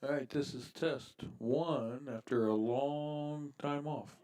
All right, this is test one after a long time off.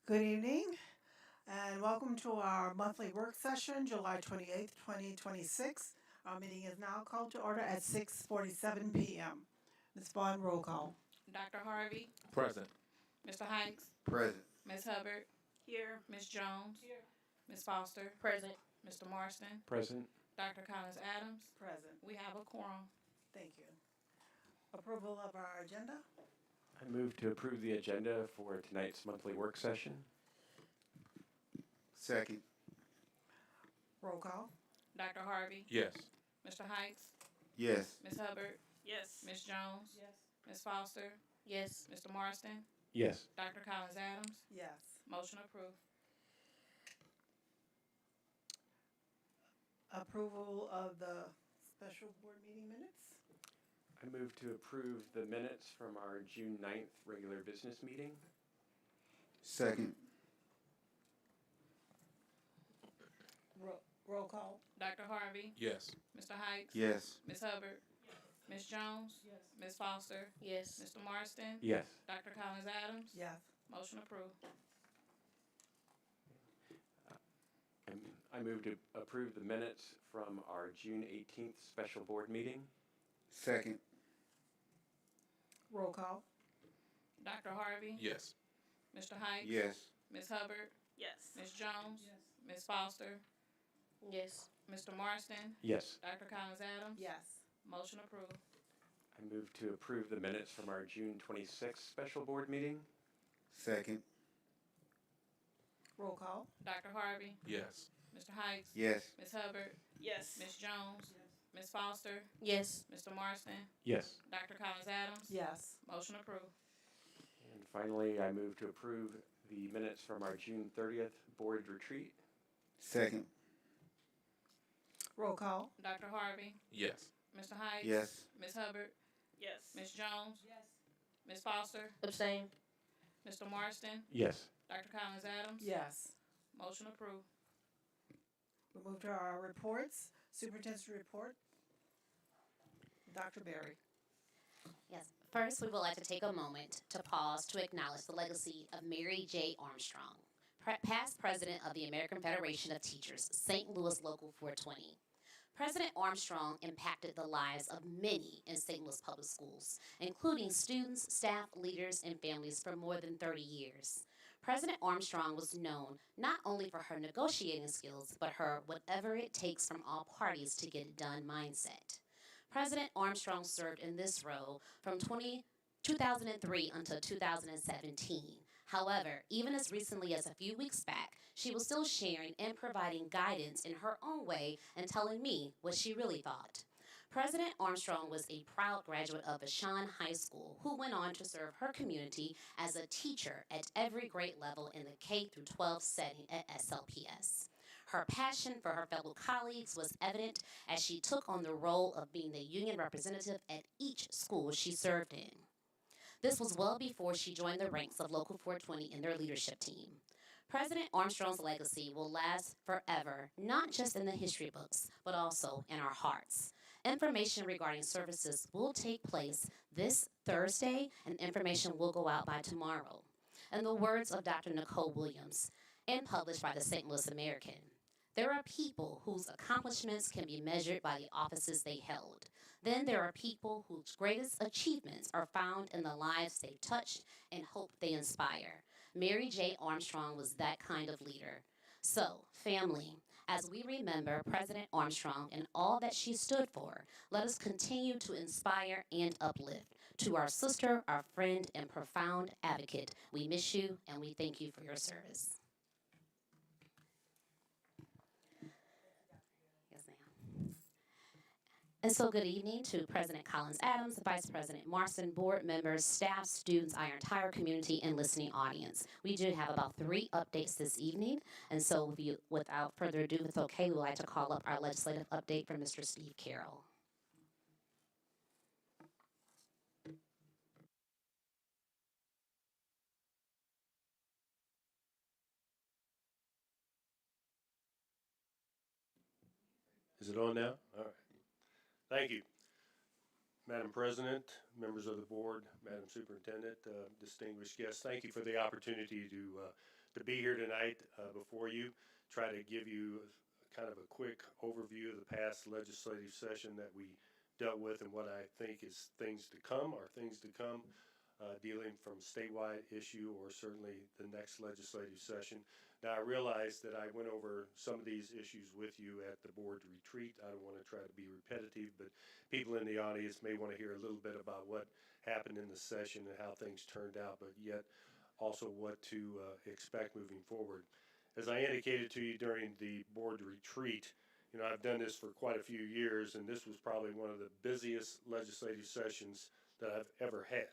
Good evening, and welcome to our monthly work session, July 28th, 2026. Our meeting is now called to order at 6:47 p.m. Ms. Bond, roll call. Dr. Harvey, Present. Mr. Hanks, Present. Ms. Hubbard, Here. Ms. Jones, Ms. Foster, Present. Mr. Marston, Present. Dr. Collins Adams. Present. We have a quorum. Thank you. Approval of our agenda. I move to approve the agenda for tonight's monthly work session. Second. Roll call. Dr. Harvey, Yes. Mr. Hanks, Yes. Ms. Hubbard, Yes. Ms. Jones, Ms. Foster, Yes. Mr. Marston, Yes. Dr. Collins Adams. Yes. Motion approved. Approval of the special board meeting minutes. I move to approve the minutes from our June 9th regular business meeting. Second. Roll call. Dr. Harvey, Yes. Mr. Hanks, Yes. Ms. Hubbard, Ms. Jones, Ms. Foster, Yes. Mr. Marston, Yes. Dr. Collins Adams. Yes. Motion approved. I move to approve the minutes from our June 18th special board meeting. Second. Roll call. Dr. Harvey, Yes. Mr. Hanks, Yes. Ms. Hubbard, Yes. Ms. Jones, Ms. Foster, Yes. Mr. Marston, Yes. Dr. Collins Adams. Yes. Motion approved. I move to approve the minutes from our June 26th special board meeting. Second. Roll call. Dr. Harvey, Yes. Mr. Hanks, Yes. Ms. Hubbard, Yes. Ms. Jones, Ms. Foster, Yes. Mr. Marston, Yes. Dr. Collins Adams. Yes. Motion approved. And finally, I move to approve the minutes from our June 30th board retreat. Second. Roll call. Dr. Harvey, Yes. Mr. Hanks, Yes. Ms. Hubbard, Yes. Ms. Jones, Ms. Foster, Abstain. Mr. Marston, Yes. Dr. Collins Adams. Yes. Motion approved. We move to our reports. Superintendent's report. Dr. Berry. Yes. First, we would like to take a moment to pause to acknowledge the legacy of Mary J. Armstrong, past president of the American Federation of Teachers, St. Louis Local 420. President Armstrong impacted the lives of many in St. Louis public schools, including students, staff, leaders, and families for more than 30 years. President Armstrong was known not only for her negotiating skills, but her whatever it takes from all parties to get it done mindset. President Armstrong served in this role from 2003 until 2017. However, even as recently as a few weeks back, she was still sharing and providing guidance in her own way and telling me what she really thought. President Armstrong was a proud graduate of Vashon High School who went on to serve her community as a teacher at every grade level in the K through 12 setting at SLPS. Her passion for her fellow colleagues was evident as she took on the role of being the union representative at each school she served in. This was well before she joined the ranks of Local 420 in their leadership team. President Armstrong's legacy will last forever, not just in the history books, but also in our hearts. Information regarding services will take place this Thursday, and information will go out by tomorrow. In the words of Dr. Nicole Williams, and published by the St. Louis American, there are people whose accomplishments can be measured by the offices they held. Then there are people whose greatest achievements are found in the lives they've touched and hope they inspire. Mary J. Armstrong was that kind of leader. So, family, as we remember President Armstrong and all that she stood for, let us continue to inspire and uplift. To our sister, our friend, and profound advocate, we miss you and we thank you for your service. And so good evening to President Collins Adams, Vice President Marston, board members, staff, students, our entire community, and listening audience. We do have about 3 updates this evening. And so without further ado, if it's okay, we would like to call up our legislative update from Mr. Steve Carroll. Is it on now? All right. Thank you. Madam President, members of the board, Madam Superintendent, distinguished guests, thank you for the opportunity to to be here tonight before you, try to give you kind of a quick overview of the past legislative session that we dealt with and what I think is things to come or things to come, dealing from statewide issue or certainly the next legislative session. Now, I realize that I went over some of these issues with you at the board retreat. I don't want to try to be repetitive, but people in the audience may want to hear a little bit about what happened in the session and how things turned out, but yet also what to expect moving forward. As I indicated to you during the board retreat, you know, I've done this for quite a few years, and this was probably one of the busiest legislative sessions that I've ever had.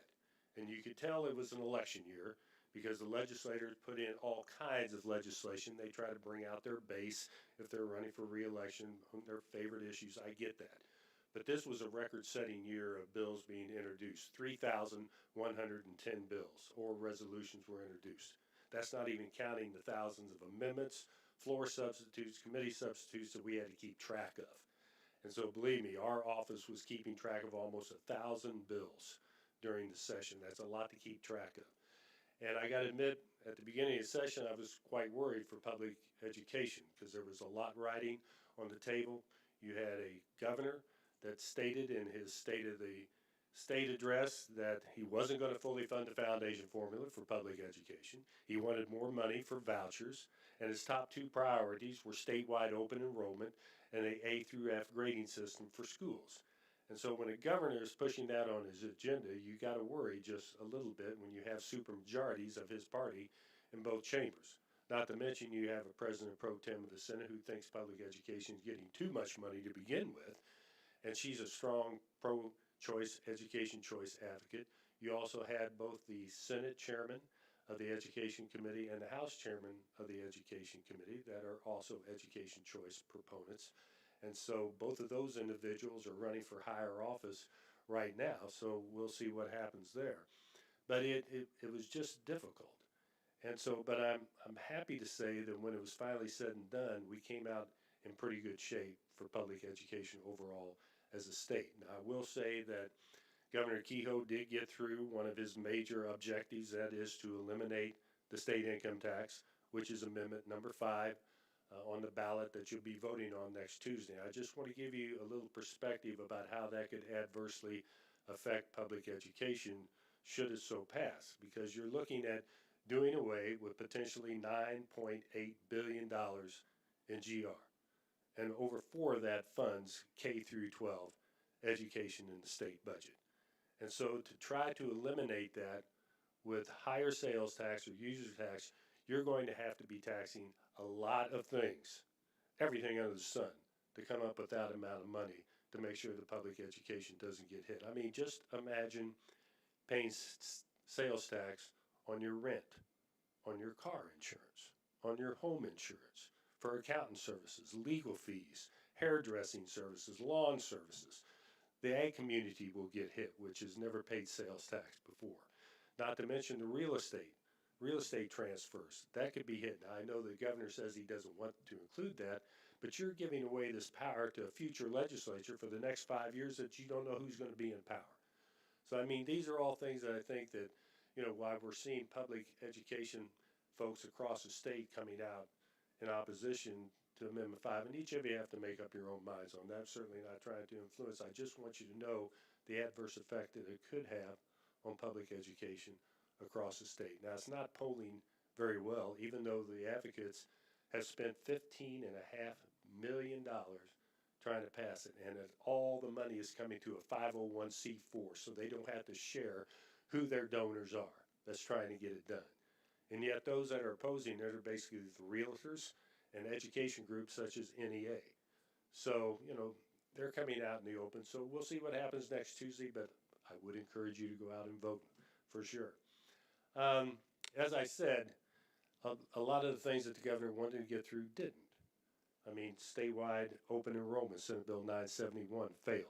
And you could tell it was an election year because the legislators put in all kinds of legislation. They try to bring out their base if they're running for re-election on their favorite issues. I get that. But this was a record-setting year of bills being introduced. 3,110 bills or resolutions were introduced. That's not even counting the thousands of amendments, floor substitutes, committee substitutes that we had to keep track of. And so believe me, our office was keeping track of almost 1,000 bills during the session. That's a lot to keep track of. And I got to admit, at the beginning of the session, I was quite worried for public education because there was a lot riding on the table. You had a governor that stated in his State of the State address that he wasn't going to fully fund the foundation formula for public education. He wanted more money for vouchers, and his top two priorities were statewide open enrollment and an A through F grading system for schools. And so when a governor is pushing that on his agenda, you got to worry just a little bit when you have supermajorities of his party in both chambers. Not to mention you have a president pro tem of the Senate who thinks public education is getting too much money to begin with, and she's a strong pro-choice, education choice advocate. You also had both the Senate chairman of the Education Committee and the House chairman of the Education Committee that are also education choice proponents. And so both of those individuals are running for higher office right now, so we'll see what happens there. But it was just difficult. And so, but I'm happy to say that when it was finally said and done, we came out in pretty good shape for public education overall as a state. Now, I will say that Governor Kehoe did get through one of his major objectives, that is to eliminate the state income tax, which is amendment number 5 on the ballot that you'll be voting on next Tuesday. I just want to give you a little perspective about how that could adversely affect public education should it so pass, because you're looking at doing away with potentially $9.8 billion in GR, and over 4 of that funds K through 12 education in the state budget. And so to try to eliminate that with higher sales tax or user tax, you're going to have to be taxing a lot of things, everything under the sun, to come up with that amount of money to make sure the public education doesn't get hit. I mean, just imagine paying sales tax on your rent, on your car insurance, on your home insurance, for accountant services, legal fees, hairdressing services, lawn services. The ag community will get hit, which has never paid sales tax before. Not to mention the real estate transfers. That could be hit. Now, I know the governor says he doesn't want to include that, but you're giving away this power to a future legislature for the next 5 years that you don't know who's going to be in power. So, I mean, these are all things that I think that, you know, while we're seeing public education folks across the state coming out in opposition to Amendment 5, and each of you have to make up your own minds on that. I'm certainly not trying to influence. I just want you to know the adverse effect that it could have on public education across the state. Now, it's not polling very well, even though the advocates have spent $15.5 million trying to pass it, and all the money is coming to a 501c4, so they don't have to share who their donors are that's trying to get it done. And yet those that are opposing it are basically the realtors and education groups such as NEA. So, you know, they're coming out in the open, so we'll see what happens next Tuesday, but I would encourage you to go out and vote for sure. As I said, a lot of the things that the governor wanted to get through didn't. I mean, statewide open enrollment, Senate Bill 971, failed.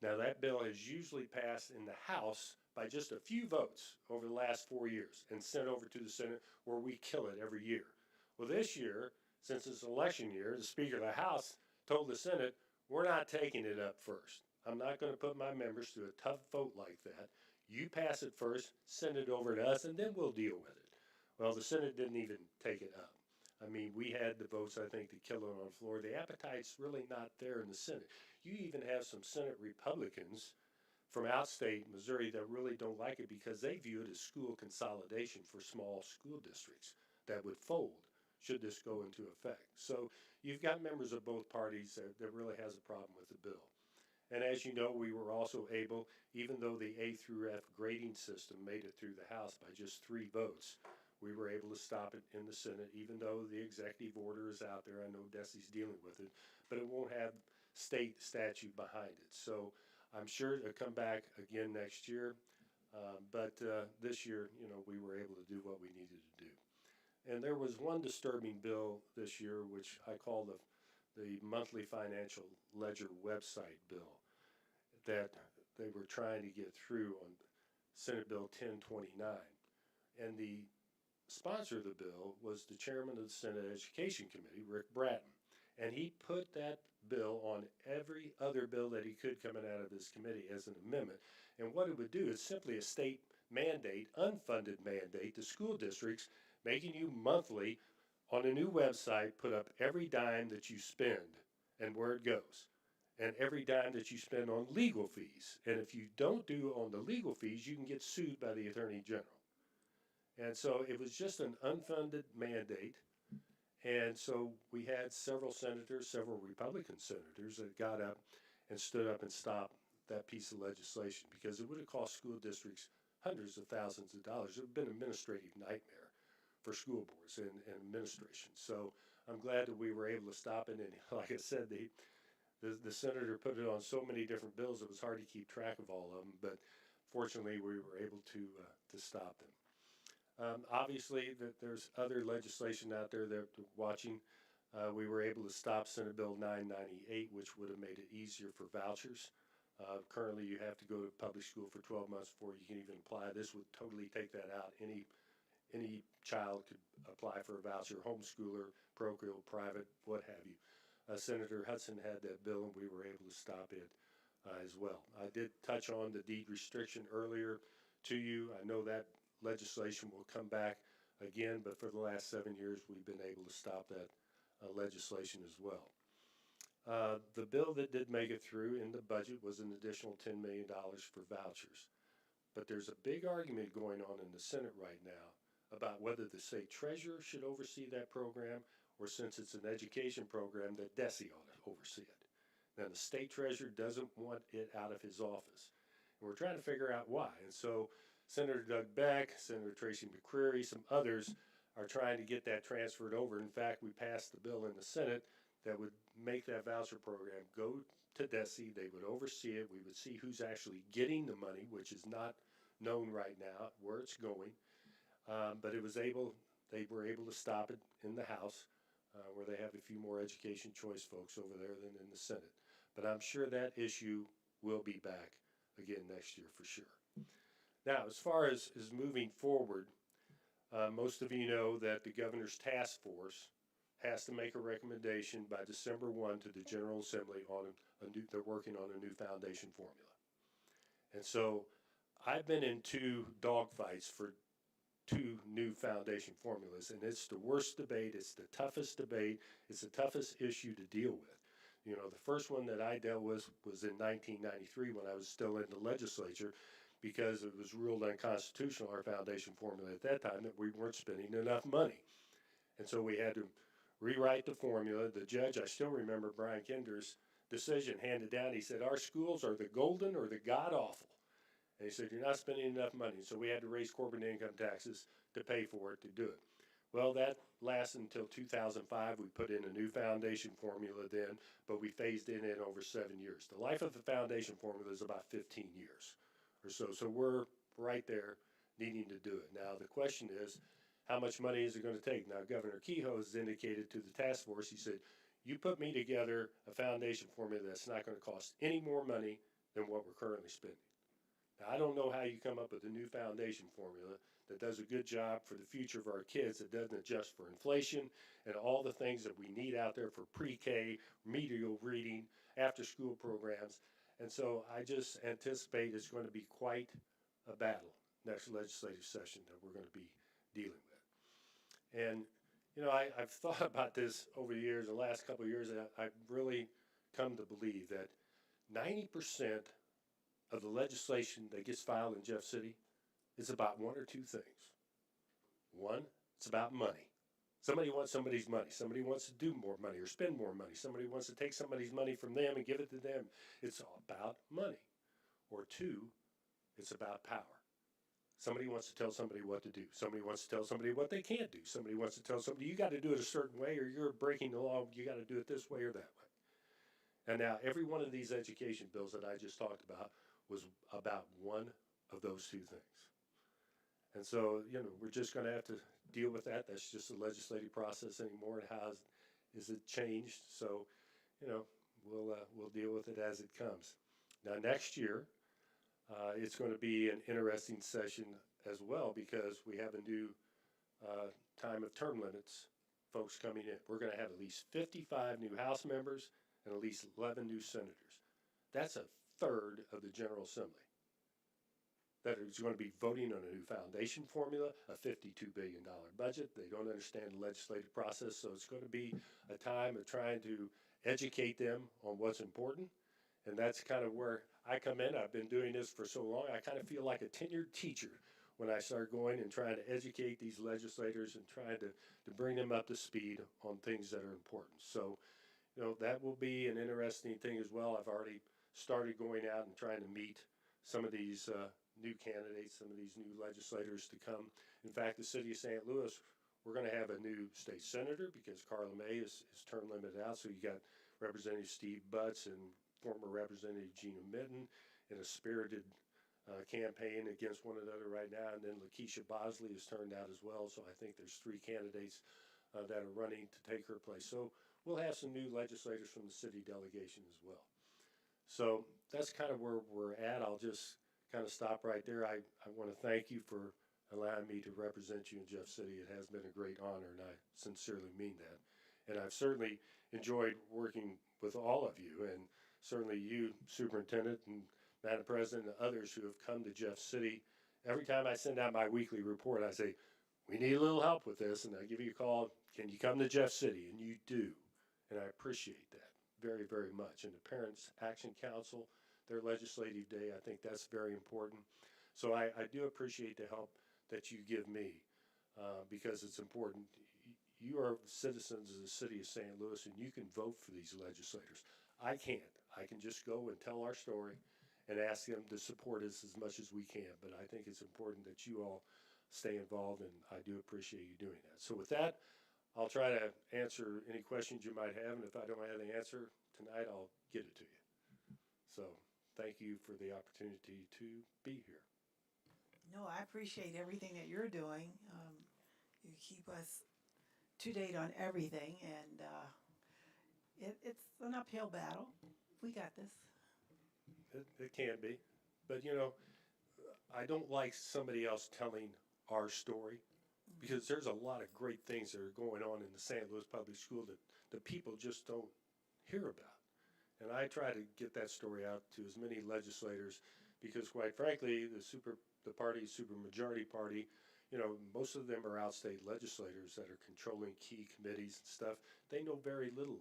Now, that bill has usually passed in the House by just a few votes over the last 4 years and sent over to the Senate, where we kill it every year. Well, this year, since it's election year, the Speaker of the House told the Senate, we're not taking it up first. I'm not going to put my members through a tough vote like that. You pass it first, send it over to us, and then we'll deal with it. Well, the Senate didn't even take it up. I mean, we had the votes, I think, to kill it on the floor. The appetite's really not there in the Senate. You even have some Senate Republicans from outstate Missouri that really don't like it because they view it as school consolidation for small school districts that would fold should this go into effect. So you've got members of both parties that really has a problem with the bill. And as you know, we were also able, even though the A through F grading system made it through the House by just 3 votes, we were able to stop it in the Senate, even though the executive order is out there. I know Desi's dealing with it, but it won't have state statute behind it. So I'm sure it'll come back again next year. But this year, we were able to do what we needed to do. And there was one disturbing bill this year, which I call the monthly financial ledger website bill that they were trying to get through on Senate Bill 1029. And the sponsor of the bill was the chairman of the Senate Education Committee, Rick Bratton. And he put that bill on every other bill that he could coming out of his committee as an amendment. And what it would do is simply a state mandate, unfunded mandate to school districts, making you monthly on a new website put up every dime that you spend and where it goes, and every dime that you spend on legal fees. And if you don't do on the legal fees, you can get sued by the Attorney General. And so it was just an unfunded mandate. And so we had several senators, several Republican senators that got up and stood up and stopped that piece of legislation because it would have cost school districts hundreds of thousands of dollars. It would have been an administrative nightmare for school boards and administration. So I'm glad that we were able to stop it. And like I said, the senator put it on so many different bills it was hard to keep track of all of them. But fortunately, we were able to stop them. Obviously, there's other legislation out there that we're watching. We were able to stop Senate Bill 998, which would have made it easier for vouchers. Currently, you have to go to public school for 12 months before you can even apply. This would totally take that out. Any child could apply for a voucher, homeschooler, parochial, private, what have you. Senator Hudson had that bill, and we were able to stop it as well. I did touch on the deed restriction earlier to you. I know that legislation will come back again, but for the last 7 years, we've been able to stop that legislation as well. The bill that did make it through in the budget was an additional $10 million for vouchers. But there's a big argument going on in the Senate right now about whether the state treasurer should oversee that program or, since it's an education program, that Desi ought to oversee it. Now, the state treasurer doesn't want it out of his office. And we're trying to figure out why. And so Senator Doug Beck, Senator Tracy McCreary, some others are trying to get that transferred over. In fact, we passed the bill in the Senate that would make that voucher program go to Desi. They would oversee it. We would see who's actually getting the money, which is not known right now where it's going. But they were able to stop it in the House, where they have a few more education choice folks over there than in the Senate. But I'm sure that issue will be back again next year for sure. Now, as far as moving forward, most of you know that the governor's task force has to make a recommendation by December 1 to the General Assembly on they're working on a new foundation formula. And so I've been in 2 dogfights for 2 new foundation formulas, and it's the worst debate, it's the toughest debate, it's the toughest issue to deal with. The first one that I dealt with was in 1993 when I was still in the legislature, because it was ruled unconstitutional, our foundation formula at that time, that we weren't spending enough money. And so we had to rewrite the formula. The judge, I still remember Brian Kinder's decision handed down. He said, our schools are the golden or the god-awful. And he said, you're not spending enough money. So we had to raise corporate income taxes to pay for it to do it. Well, that lasted until 2005. We put in a new foundation formula then, but we phased it in over 7 years. The life of the foundation formula is about 15 years or so. So we're right there needing to do it. Now, the question is, how much money is it going to take? Now, Governor Kehoe has indicated to the task force, he said, you put me together a foundation formula that's not going to cost any more money than what we're currently spending. Now, I don't know how you come up with a new foundation formula that does a good job for the future of our kids, that doesn't adjust for inflation and all the things that we need out there for pre-K, remedial reading, after-school programs. And so I just anticipate it's going to be quite a battle next legislative session that we're going to be dealing with. And, I've thought about this over the years, the last couple of years, and I've really come to believe that 90% of the legislation that gets filed in Jeff City is about one or two things. One, it's about money. Somebody wants somebody's money. Somebody wants to do more money or spend more money. Somebody wants to take somebody's money from them and give it to them. It's all about money. Or two, it's about power. Somebody wants to tell somebody what to do. Somebody wants to tell somebody what they can't do. Somebody wants to tell somebody, you got to do it a certain way or you're breaking the law. You got to do it this way or that way. And now every one of these education bills that I just talked about was about one of those two things. And so, we're just going to have to deal with that. That's just the legislative process anymore. And how is it changed? So, we'll deal with it as it comes. Now, next year, it's going to be an interesting session as well because we have a new time of term limits folks coming in. We're going to have at least 55 new House members and at least 11 new senators. That's a third of the General Assembly that is going to be voting on a new foundation formula, a $52 billion budget. They don't understand the legislative process, so it's going to be a time of trying to educate them on what's important. And that's kind of where I come in. I've been doing this for so long, I kind of feel like a tenured teacher when I start going and trying to educate these legislators and trying to bring them up to speed on things that are important. So, that will be an interesting thing as well. I've already started going out and trying to meet some of these new candidates, some of these new legislators to come. In fact, the city of St. Louis, we're going to have a new state senator because Carla May is term limited out. So you got Representative Steve Butts and former Representative Gina Mitten in a spirited campaign against one another right now. And then Lakeisha Bosley has turned out as well. So I think there's three candidates that are running to take her place. So we'll have some new legislators from the city delegation as well. So that's kind of where we're at. I'll just kind of stop right there. I want to thank you for allowing me to represent you in Jeff City. It has been a great honor, and I sincerely mean that. And I've certainly enjoyed working with all of you, and certainly you, Superintendent, and Madam President, and others who have come to Jeff City. Every time I send out my weekly report, I say, we need a little help with this, and I give you a call, can you come to Jeff City? And you do, and I appreciate that very, very much. And the Parents Action Council, their legislative day, I think that's very important. So I do appreciate the help that you give me because it's important. You are citizens of the city of St. Louis and you can vote for these legislators. I can't. I can just go and tell our story and ask them to support us as much as we can. But I think it's important that you all stay involved, and I do appreciate you doing that. So with that, I'll try to answer any questions you might have, and if I don't have the answer tonight, I'll get it to you. So thank you for the opportunity to be here. No, I appreciate everything that you're doing. You keep us to date on everything, and it's an uphill battle. We got this. It can be, but I don't like somebody else telling our story because there's a lot of great things that are going on in the St. Louis Public School that the people just don't hear about. And I try to get that story out to as many legislators because, quite frankly, the party, supermajority party, most of them are outstate legislators that are controlling key committees and stuff. They know very little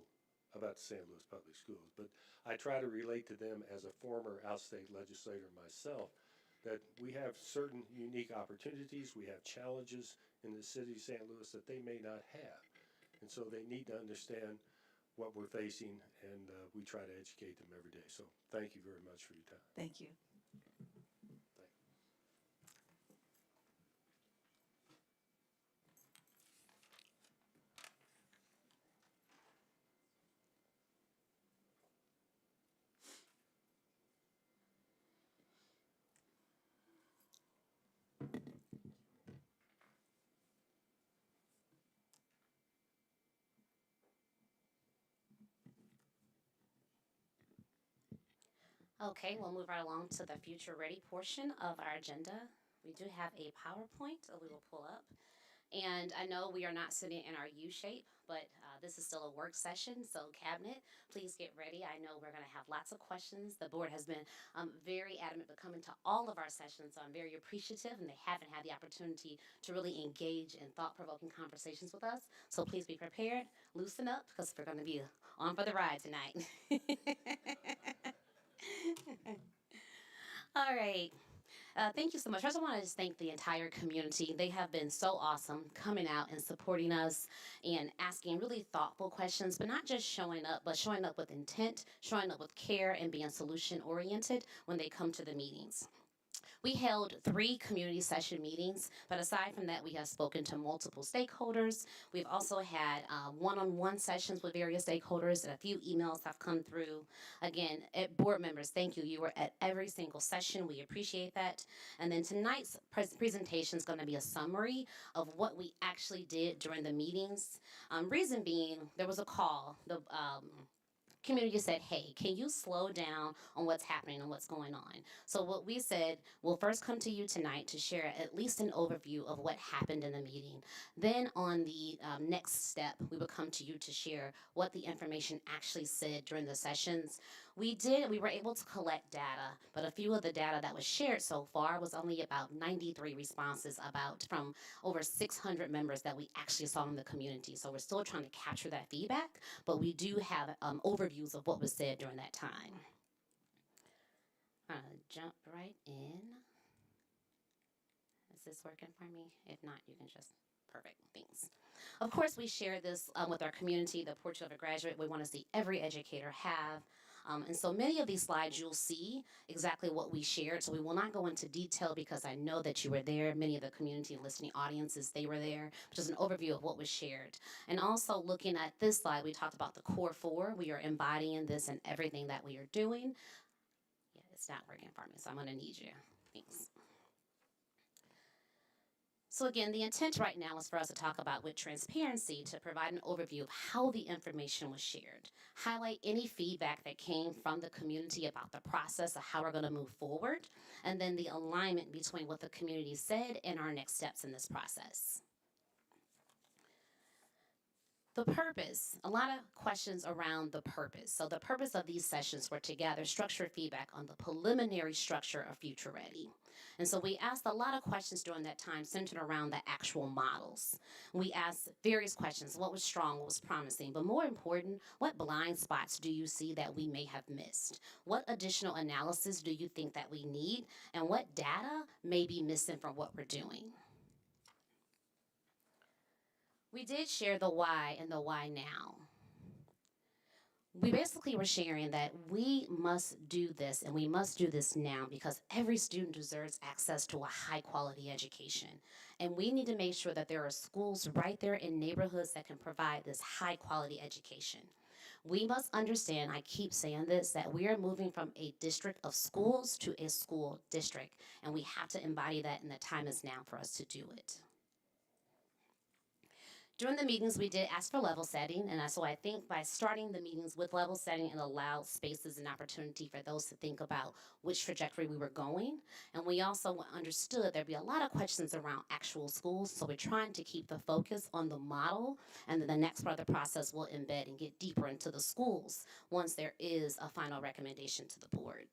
about the St. Louis Public Schools, but I try to relate to them as a former outstate legislator myself that we have certain unique opportunities, we have challenges in the city of St. Louis that they may not have. And so they need to understand what we're facing, and we try to educate them every day. So thank you very much for your time. Thank you. Okay, we'll move right along to the future ready portion of our agenda. We do have a PowerPoint that we will pull up. And I know we are not sitting in our U shape, but this is still a work session. So, Cabinet, please get ready. I know we're going to have lots of questions. The board has been very adamant about coming to all of our sessions. So I'm very appreciative, and they haven't had the opportunity to really engage in thought provoking conversations with us. So, please be prepared, loosen up, because we're going to be on for the ride tonight. All right. Thank you so much. First, I want to just thank the entire community. They have been so awesome coming out and supporting us and asking really thoughtful questions, but not just showing up, but showing up with intent, showing up with care, and being solution oriented when they come to the meetings. We held 3 community session meetings, but aside from that, we have spoken to multiple stakeholders. We've also had one-on-one sessions with various stakeholders, and a few emails have come through. Again, board members, thank you. You were at every single session. We appreciate that. And then tonight's presentation is going to be a summary of what we actually did during the meetings. Reason being, there was a call. The community said, hey, can you slow down on what's happening and what's going on? So what we said, we'll first come to you tonight to share at least an overview of what happened in the meeting. Then on the next step, we would come to you to share what the information actually said during the sessions. We were able to collect data, but a few of the data that was shared so far was only about 93 responses from over 600 members that we actually saw in the community. So we're still trying to capture that feedback, but we do have overviews of what was said during that time. Jump right in. Is this working for me? If not, you can just, perfect, thanks. Of course, we share this with our community, the Portrait of a Graduate. We want to see every educator have. And so many of these slides, you'll see exactly what we shared. So we will not go into detail because I know that you were there. Many of the community listening audiences, they were there. Just an overview of what was shared. And also looking at this slide, we talked about the core 4. We are embodying this in everything that we are doing. Yeah, it's not working for me, so I'm going to need you. Thanks. So again, the intent right now is for us to talk about with transparency to provide an overview of how the information was shared, highlight any feedback that came from the community about the process of how we're going to move forward, and then the alignment between what the community said and our next steps in this process. The purpose, a lot of questions around the purpose. So the purpose of these sessions were to gather structured feedback on the preliminary structure of Future Ready. And so we asked a lot of questions during that time centered around the actual models. We asked various questions: what was strong, what was promising, but more important, what blind spots do you see that we may have missed? What additional analysis do you think that we need? And what data may be missing from what we're doing? We did share the why and the why now. We basically were sharing that we must do this, and we must do this now because every student deserves access to a high quality education. And we need to make sure that there are schools right there in neighborhoods that can provide this high quality education. We must understand, I keep saying this, that we are moving from a district of schools to a school district, and we have to embody that, and the time is now for us to do it. During the meetings, we did ask for level setting, and so I think by starting the meetings with level setting, it allowed spaces and opportunity for those to think about which trajectory we were going. And we also understood there'd be a lot of questions around actual schools, so we're trying to keep the focus on the model, and then the next part of the process will embed and get deeper into the schools once there is a final recommendation to the board.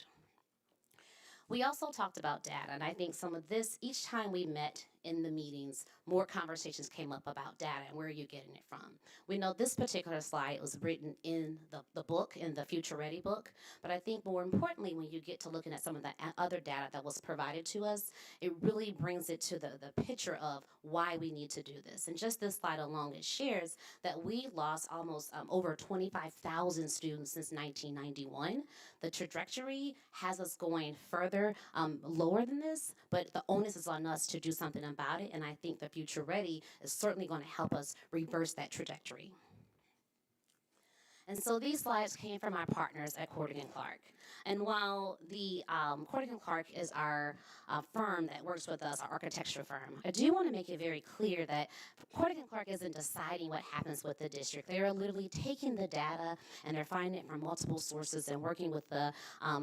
We also talked about data, and I think some of this, each time we met in the meetings, more conversations came up about data and where are you getting it from. We know this particular slide was written in the book, in the Future Ready book, but I think more importantly, when you get to looking at some of the other data that was provided to us, it really brings it to the picture of why we need to do this. And just this slide alone, it shares that we lost almost over 25,000 students since 1991. The trajectory has us going further lower than this, but the onus is on us to do something about it, and I think the Future Ready is certainly going to help us reverse that trajectory. And so these slides came from our partners at Cordigan Clark. And while the Cordigan Clark is our firm that works with us, our architecture firm, I do want to make it very clear that Cordigan Clark isn't deciding what happens with the district. They are literally taking the data and they're finding it from multiple sources and working with the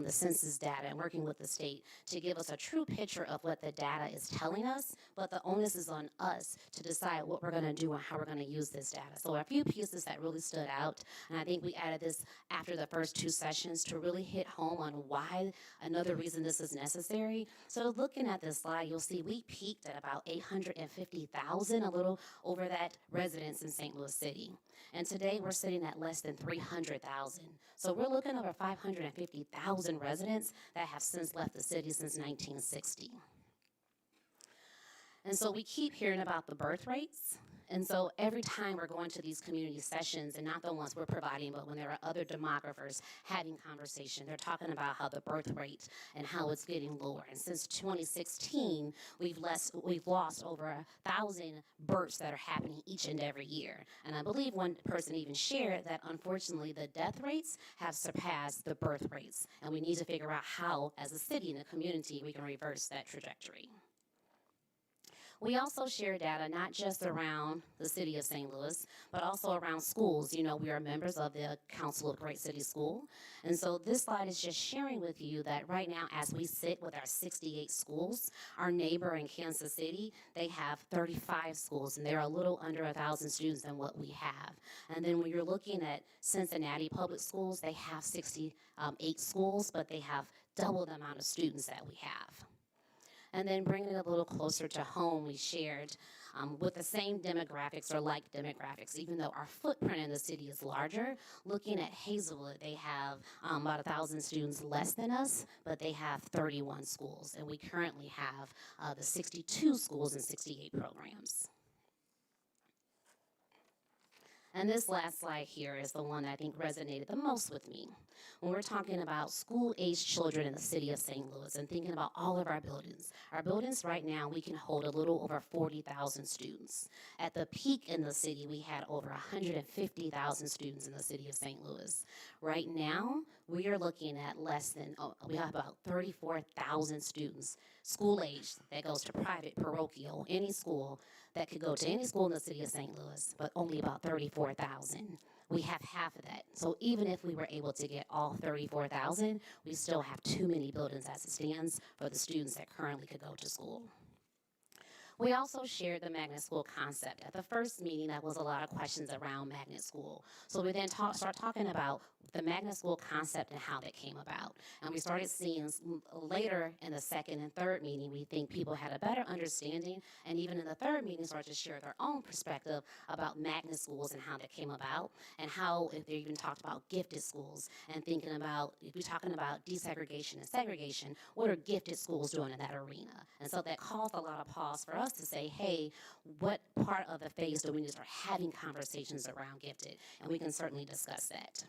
census data and working with the state to give us a true picture of what the data is telling us, but the onus is on us to decide what we're going to do and how we're going to use this data. So a few pieces that really stood out, and I think we added this after the first 2 sessions to really hit home on why another reason this is necessary. So looking at this slide, you'll see we peaked at about 850,000, a little over that, residents in St. Louis City. And today we're sitting at less than 300,000. So we're looking over 550,000 residents that have since left the city since 1960. And so we keep hearing about the birth rates. And so every time we're going to these community sessions, and not the ones we're providing, but when there are other demographers having conversation, they're talking about how the birth rate and how it's getting lower. And since 2016, we've lost over 1,000 births that are happening each and every year. And I believe one person even shared that unfortunately the death rates have surpassed the birth rates. And we need to figure out how, as a city and a community, we can reverse that trajectory. We also share data not just around the city of St. Louis, but also around schools. You know, we are members of the Council of Great City School. And so this slide is just sharing with you that right now, as we sit with our 68 schools, our neighbor in Kansas City, they have 35 schools, and they're a little under 1,000 students than what we have. And then when you're looking at Cincinnati Public Schools, they have 68 schools, but they have double the amount of students that we have. And then bringing it a little closer to home, we shared with the same demographics or like demographics, even though our footprint in the city is larger. Looking at Hazelwood, they have about 1,000 students less than us, but they have 31 schools. And we currently have the 62 schools and 68 programs. And this last slide here is the one that I think resonated the most with me. When we're talking about school-aged children in the city of St. Louis and thinking about all of our buildings right now, we can hold a little over 40,000 students. At the peak in the city, we had over 150,000 students in the city of St. Louis. Right now, we are looking at we have about 34,000 students, school-aged, that goes to private, parochial, any school, that could go to any school in the city of St. Louis, but only about 34,000. We have half of that. So even if we were able to get all 34,000, we still have too many buildings as it stands for the students that currently could go to school. We also shared the magnet school concept. At the first meeting, there was a lot of questions around magnet school. So we then start talking about the magnet school concept and how that came about. And we started seeing later in the second and third meeting, we think people had a better understanding, and even in the third meeting started to share their own perspective about magnet schools and how that came about, and how if they even talked about gifted schools and thinking about, if we're talking about desegregation and segregation, what are gifted schools doing in that arena? And so that caused a lot of pause for us to say, hey, what part of the phase do we need to start having conversations around gifted? And we can certainly discuss that.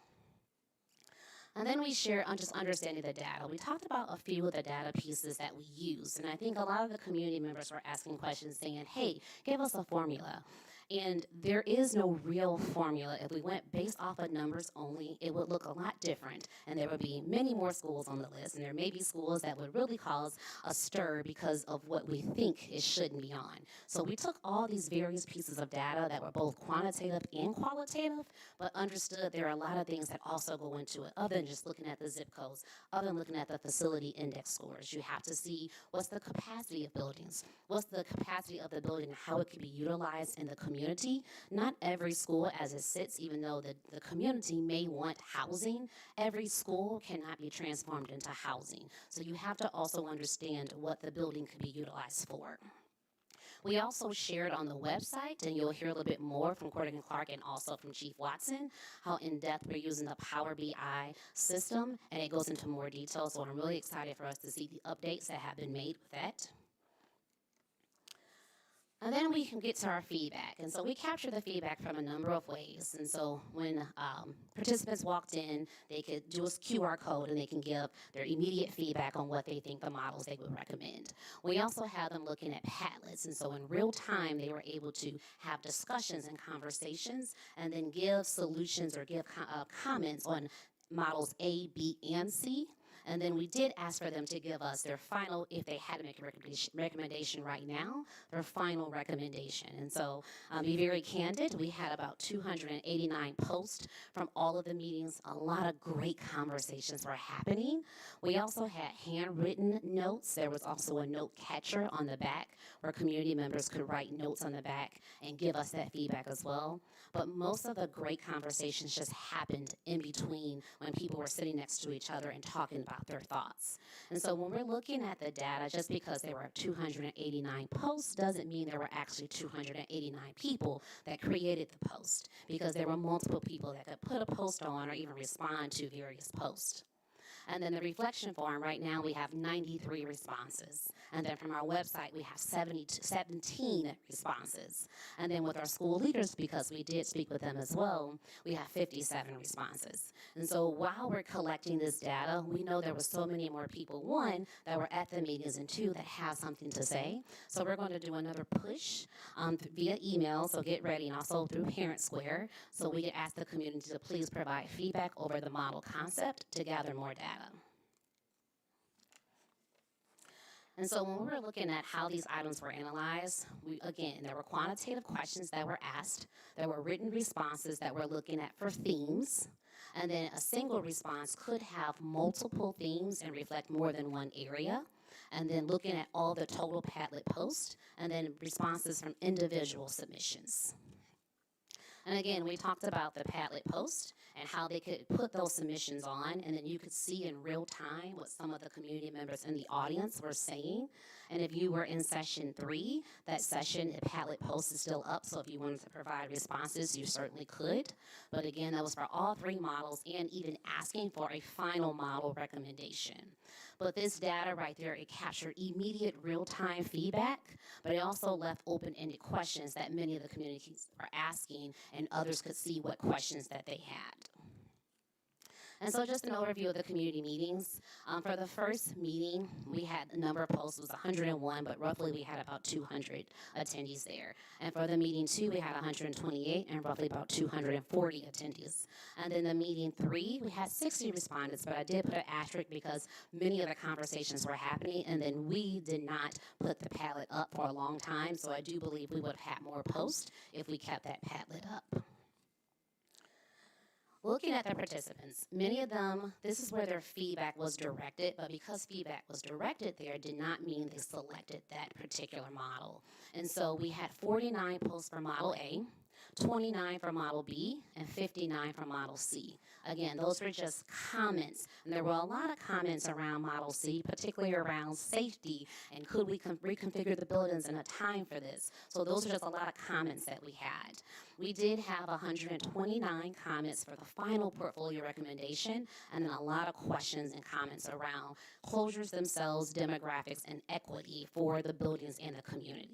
And then we share on just understanding the data. We talked about a few of the data pieces that we use. And I think a lot of the community members were asking questions saying, hey, give us a formula. And there is no real formula. If we went based off of numbers only, it would look a lot different. And there would be many more schools on the list. And there may be schools that would really cause a stir because of what we think it shouldn't be on. So we took all these various pieces of data that were both quantitative and qualitative, but understood there are a lot of things that also go into it, other than just looking at the zip codes, other than looking at the facility index scores. You have to see what's the capacity of buildings, what's the capacity of the building, and how it can be utilized in the community. Not every school as it sits, even though the community may want housing, every school cannot be transformed into housing. So you have to also understand what the building could be utilized for. We also shared on the website, and you'll hear a little bit more from Cordigan Clark and also from Chief Watson, how in-depth we're using the Power BI system, and it goes into more detail. So I'm really excited for us to see the updates that have been made with that. And then we can get to our feedback. And so we capture the feedback from a number of ways. And so when participants walked in, they could do a QR code and they can give their immediate feedback on what they think the models they would recommend. We also have them looking at Padlets. And so in real time, they were able to have discussions and conversations and then give solutions or give comments on models A, B, and C. And then we did ask for them to give us their final, if they had to make a recommendation right now, their final recommendation. And so, be very candid, we had about 289 posts from all of the meetings. A lot of great conversations were happening. We also had handwritten notes. There was also a note catcher on the back where community members could write notes on the back and give us that feedback as well. But most of the great conversations just happened in between when people were sitting next to each other and talking about their thoughts. And so when we're looking at the data, just because there were 289 posts doesn't mean there were actually 289 people that created the post, because there were multiple people that could put a post on or even respond to various posts. And then the reflection form, right now we have 93 responses. And then from our website, we have 17 responses. And then with our school leaders, because we did speak with them as well, we have 57 responses. And so while we're collecting this data, we know there were so many more people, one, that were at the meetings, and two, that have something to say. So we're going to do another push via email, so get ready, and also through Parent Square, so we can ask the community to please provide feedback over the model concept to gather more data. And so when we were looking at how these items were analyzed, there were quantitative questions that were asked. There were written responses that we're looking at for themes. And then a single response could have multiple themes and reflect more than one area. And then looking at all the total Padlet posts, and then responses from individual submissions. And again, we talked about the Padlet post and how they could put those submissions on, and then you could see in real time what some of the community members in the audience were saying. And if you were in session 3, that session, the Padlet post is still up, so if you wanted to provide responses, you certainly could. But again, that was for all 3 models, and even asking for a final model recommendation. But this data right there, it captured immediate real-time feedback, but it also left open-ended questions that many of the communities were asking, and others could see what questions that they had. And so just an overview of the community meetings. For the first meeting, we had a number of posts, it was 101, but roughly we had about 200 attendees there. And for the meeting 2, we had 128 and roughly about 240 attendees. And then the meeting 3, we had 60 respondents, but I did put an asterisk because many of the conversations were happening, and then we did not put the Padlet up for a long time, so I do believe we would have had more posts if we kept that Padlet up. Looking at the participants, many of them, this is where their feedback was directed, but because feedback was directed there did not mean they selected that particular model. And so we had 49 posts for Model A, 29 for Model B, and 59 for Model C. Again, those were just comments. And there were a lot of comments around Model C, particularly around safety and could we reconfigure the buildings in a time for this. So those are just a lot of comments that we had. We did have 129 comments for the final portfolio recommendation, and then a lot of questions and comments around closures themselves, demographics, and equity for the buildings and the community.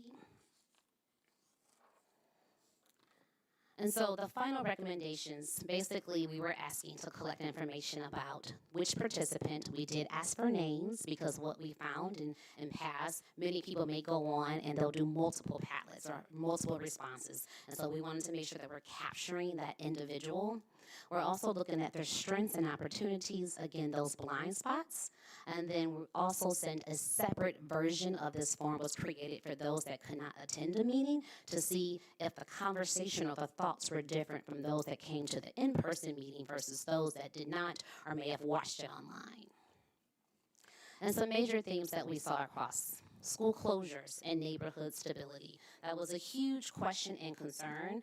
And so the final recommendations, basically we were asking to collect information about which participant. We did ask for names because what we found in past, many people may go on and they'll do multiple Padlets or multiple responses. And so we wanted to make sure that we're capturing that individual. We're also looking at their strengths and opportunities, again, those blind spots. And then we also send a separate version of this form was created for those that could not attend a meeting to see if the conversation or the thoughts were different from those that came to the in-person meeting versus those that did not or may have watched it online. And some major themes that we saw across: school closures and neighborhood stability. That was a huge question and concern.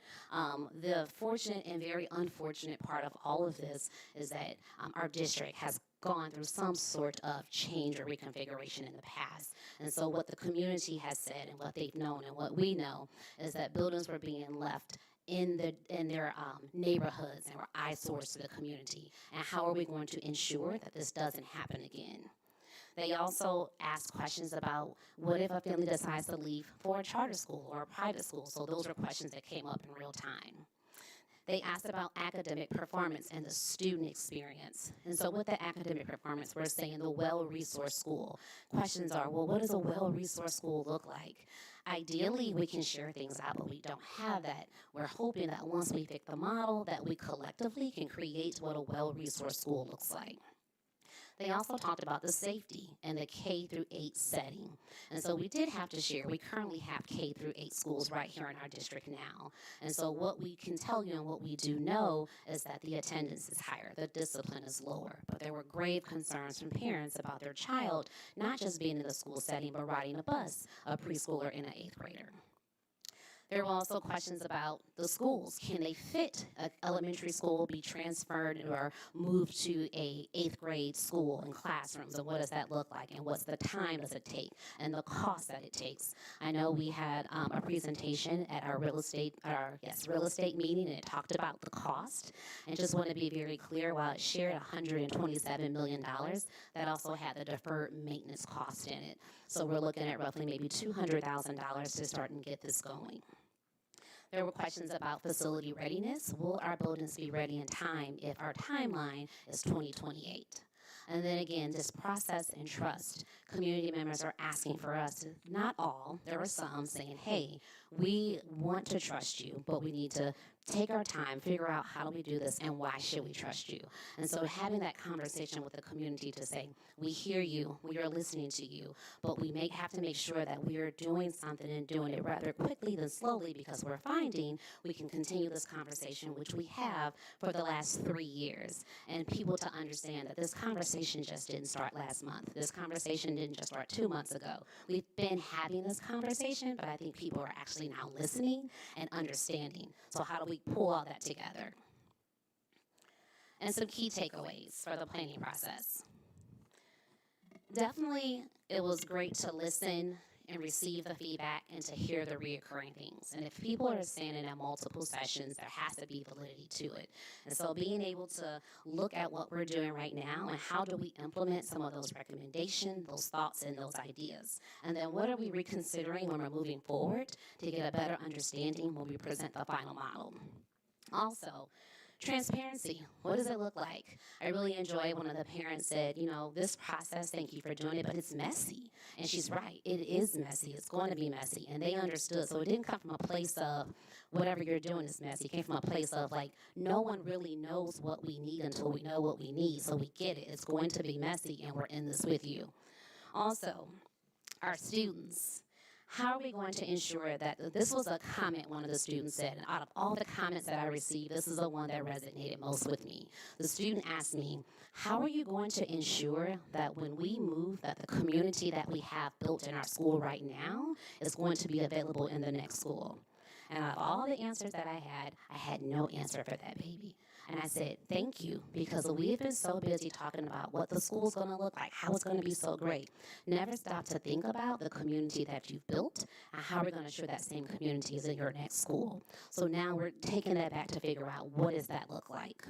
The fortunate and very unfortunate part of all of this is that our district has gone through some sort of change or reconfiguration in the past. And so what the community has said and what they've known and what we know is that buildings were being left in their neighborhoods and were eyesores to the community. And how are we going to ensure that this doesn't happen again? They also asked questions about what if a family decides to leave for a charter school or a private school. So those were questions that came up in real time. They asked about academic performance and the student experience. And so with the academic performance, we're saying the well-resourced school. Questions are, well, what does a well-resourced school look like? Ideally, we can share things out, but we don't have that. We're hoping that once we pick the model, that we collectively can create what a well-resourced school looks like. They also talked about the safety and the K through 8 setting. And so we did have to share. We currently have K through 8 schools right here in our district now. And so what we can tell you and what we do know is that the attendance is higher, the discipline is lower. But there were grave concerns from parents about their child not just being in the school setting, but riding a bus, a preschooler and an 8th grader. There were also questions about the schools. Can they fit an elementary school, be transferred or moved to a 8th grade school and classrooms? And what does that look like? And what's the time does it take? And the cost that it takes? I know we had a presentation at our real estate meeting, and it talked about the cost. And just want to be very clear, while it shared $127 million, that also had the deferred maintenance cost in it. So we're looking at roughly maybe $200,000 to start and get this going. There were questions about facility readiness. Will our buildings be ready in time if our timeline is 2028? And then again, this process and trust. Community members are asking for us, not all, there were some saying, hey, we want to trust you, but we need to take our time, figure out how do we do this, and why should we trust you? And so having that conversation with the community to say, we hear you, we are listening to you, but we have to make sure that we are doing something and doing it rather quickly than slowly, because we're finding we can continue this conversation, which we have for the last 3 years. And people to understand that this conversation just didn't start last month. This conversation didn't just start 2 months ago. We've been having this conversation, but I think people are actually now listening and understanding. So how do we pull all that together? And some key takeaways for the planning process. Definitely, it was great to listen and receive the feedback and to hear the reoccurring things. And if people are saying it at multiple sessions, there has to be validity to it. And so being able to look at what we're doing right now and how do we implement some of those recommendations, those thoughts, and those ideas. And then what are we reconsidering when we're moving forward to get a better understanding when we present the final model. Also, transparency. What does it look like? I really enjoyed one of the parents said, you know, this process, thank you for doing it, but it's messy. And she's right. It is messy. It's going to be messy. And they understood. So it didn't come from a place of whatever you're doing is messy. It came from a place of like, no one really knows what we need until we know what we need. So we get it. It's going to be messy, and we're in this with you. Also, our students. How are we going to ensure that, this was a comment one of the students said, and out of all the comments that I received, this is the one that resonated most with me. The student asked me, how are you going to ensure that when we move, that the community that we have built in our school right now is going to be available in the next school? And out of all the answers that I had no answer for that baby. And I said, thank you, because we've been so busy talking about what the school's going to look like, how it's going to be so great. Never stop to think about the community that you've built and how we're going to ensure that same community is in your next school. So now we're taking that back to figure out what does that look like.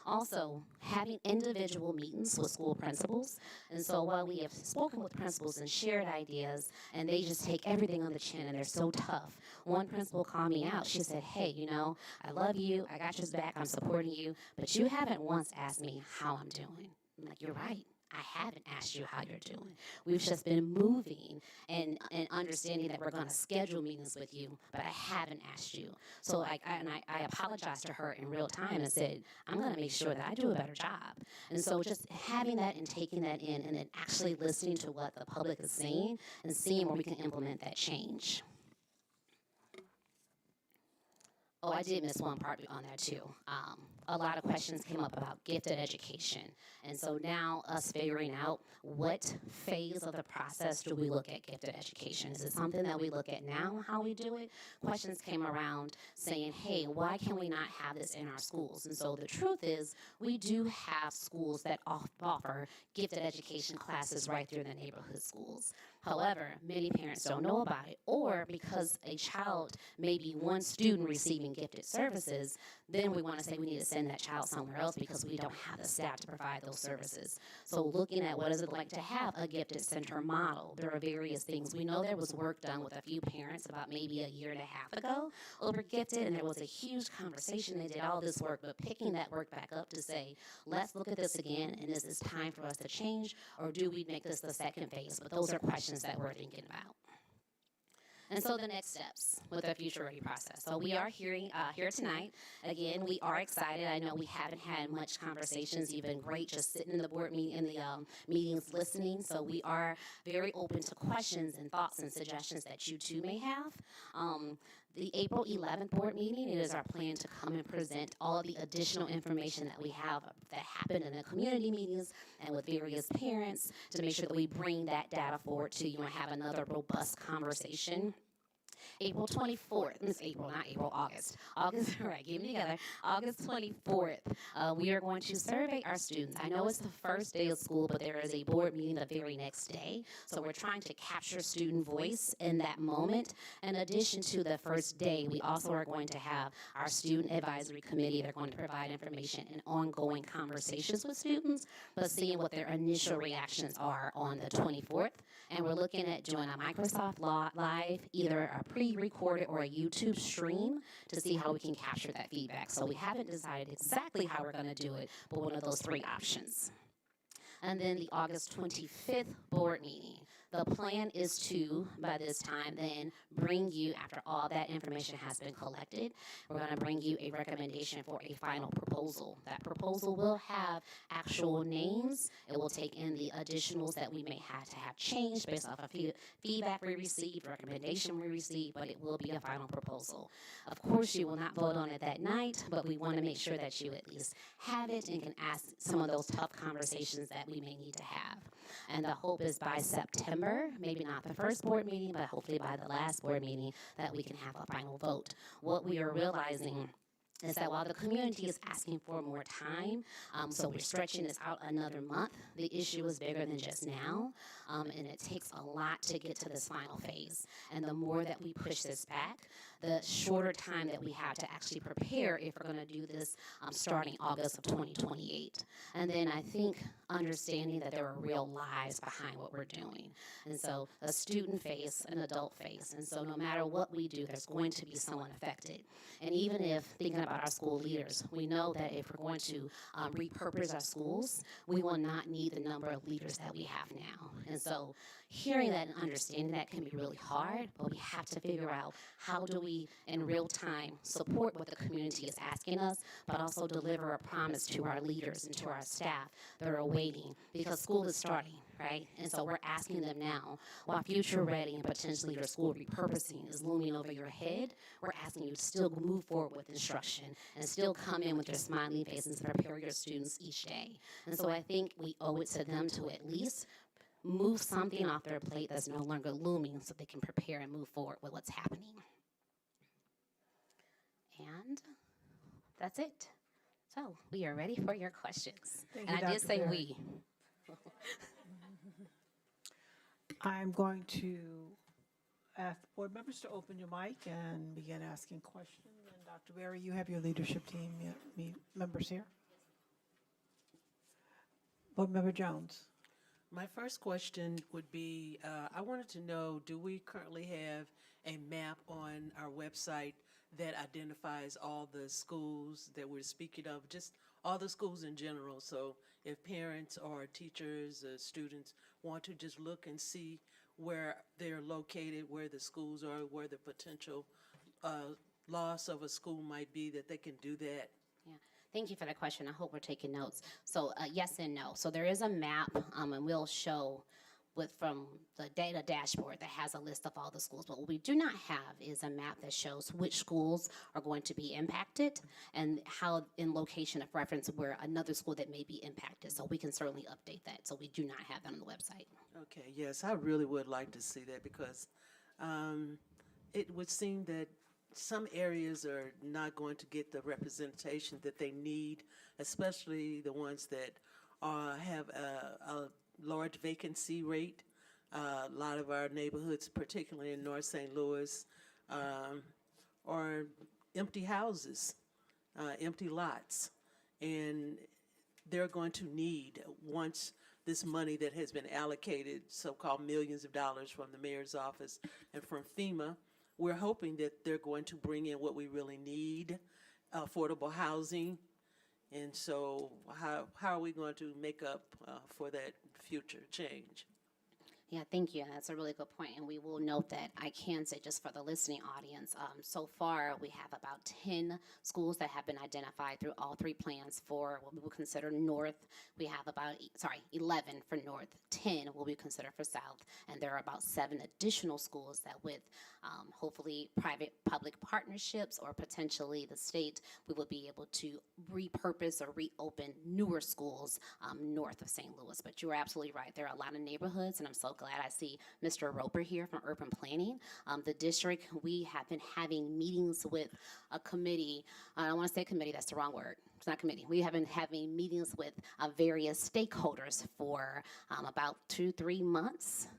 Also, having individual meetings with school principals. And so while we have spoken with principals and shared ideas, and they just take everything on the chin and they're so tough, one principal called me out. She said, hey, you know, I love you, I got your back, I'm supporting you, but you haven't once asked me how I'm doing. I'm like, you're right. I haven't asked you how you're doing. We've just been moving and understanding that we're going to schedule meetings with you, but I haven't asked you. So I apologized to her in real time and said, I'm going to make sure that I do a better job. And so just having that and taking that in and then actually listening to what the public is saying and seeing where we can implement that change. Oh, I did miss one part on there too. A lot of questions came up about gifted education. And so now us figuring out what phase of the process do we look at gifted education? Is it something that we look at now, how we do it? Questions came around saying, hey, why can we not have this in our schools? And so the truth is we do have schools that offer gifted education classes right through the neighborhood schools. However, many parents don't know about it, or because a child may be one student receiving gifted services, then we want to say we need to send that child somewhere else because we don't have the staff to provide those services. So looking at what is it like to have a gifted center model, there are various things. We know there was work done with a few parents about maybe a year and a half ago over gifted, and there was a huge conversation. They did all this work, but picking that work back up to say, let's look at this again, and is this time for us to change, or do we make this the second phase? But those are questions that we're thinking about. And so the next steps with the Future Ready process. So we are here tonight. Again, we are excited. I know we haven't had much conversations, even great just sitting in the board meeting, in the meetings listening. So we are very open to questions and thoughts and suggestions that you too may have. The April 11th board meeting, it is our plan to come and present all of the additional information that we have that happened in the community meetings and with various parents to make sure that we bring that data forward to you and have another robust conversation. April 24th, August, right, get me together, August 24th, we are going to survey our students. I know it's the first day of school, but there is a board meeting the very next day, so we're trying to capture student voice in that moment. In addition to the first day, we also are going to have our student advisory committee. They're going to provide information and ongoing conversations with students, but seeing what their initial reactions are on the 24th. And we're looking at doing a Microsoft Live, either a pre-recorded or a YouTube stream, to see how we can capture that feedback. So we haven't decided exactly how we're going to do it, but one of those three options. And then the August 25th board meeting. The plan is to, by this time, then bring you, after all that information has been collected, we're going to bring you a recommendation for a final proposal. That proposal will have actual names. It will take in the additionals that we may have to have changed based off of feedback we received, recommendation we received, but it will be a final proposal. Of course, you will not vote on it that night, but we want to make sure that you at least have it and can ask some of those tough conversations that we may need to have. And the hope is by September, maybe not the first board meeting, but hopefully by the last board meeting, that we can have a final vote. What we are realizing is that while the community is asking for more time, so we're stretching this out another month, the issue is bigger than just now, and it takes a lot to get to this final phase. And the more that we push this back, the shorter time that we have to actually prepare if we're going to do this starting August of 2028. And then I think understanding that there are real lives behind what we're doing. And so a student face, an adult face. And so no matter what we do, there's going to be someone affected. And even if thinking about our school leaders, we know that if we're going to repurpose our schools, we will not need the number of leaders that we have now. And so hearing that and understanding that can be really hard, but we have to figure out how do we, in real time, support what the community is asking us, but also deliver a promise to our leaders and to our staff that are waiting, because school is starting, right? And so we're asking them now, while future ready and potentially your school repurposing is looming over your head, we're asking you to still move forward with instruction and still come in with your smiling faces and prepare your students each day. And so I think we owe it to them to at least move something off their plate that's no longer looming so they can prepare and move forward with what's happening. And that's it. So we are ready for your questions. Thank And you, I did Dr. say Berry. we. I'm going to ask board members to open your mic and begin asking questions. And Dr. Berry, you have your leadership team members here. Board Member Jones. My first question would be, I wanted to know, do we currently have a map on our website that identifies all the schools that we're speaking of, just all the schools in general? So if parents or teachers or students want to just look and see where they're located, where the schools are, where the potential loss of a school might be, that they can do that. Yeah, thank you for the question. I hope we're taking notes. So yes and no. So there is a map, and we'll show from the data dashboard that has a list of all the schools. But what we do not have is a map that shows which schools are going to be impacted and how in location of reference where another school that may be impacted. So we can certainly update that. So we do not have that on the website. Okay, yes, I really would like to see that, because it would seem that some areas are not going to get the representation that they need, especially the ones that have a large vacancy rate. A lot of our neighborhoods, particularly in North St. Louis, are empty houses, empty lots. And they're going to need, once this money that has been allocated, so-called millions of dollars from the mayor's office and from FEMA, we're hoping that they're going to bring in what we really need, affordable housing. And so how are we going to make up for that future change? Yeah, thank you. That's a really good point, and we will note that. I can say, just for the listening audience, so far we have about 10 schools that have been identified through all three plans for what we would consider north. We have about 11 for north, 10 will be considered for south, and there are about 7 additional schools that, with hopefully private-public partnerships or potentially the state, we will be able to repurpose or reopen newer schools north of St. Louis. But you're absolutely right. There are a lot of neighborhoods, and I'm so glad I see Mr. Roper here from Urban Planning. The district, we have been having meetings with a committee. I don't want to say committee, that's the wrong word. It's not committee. We have been having meetings with various stakeholders for about 2-3 months.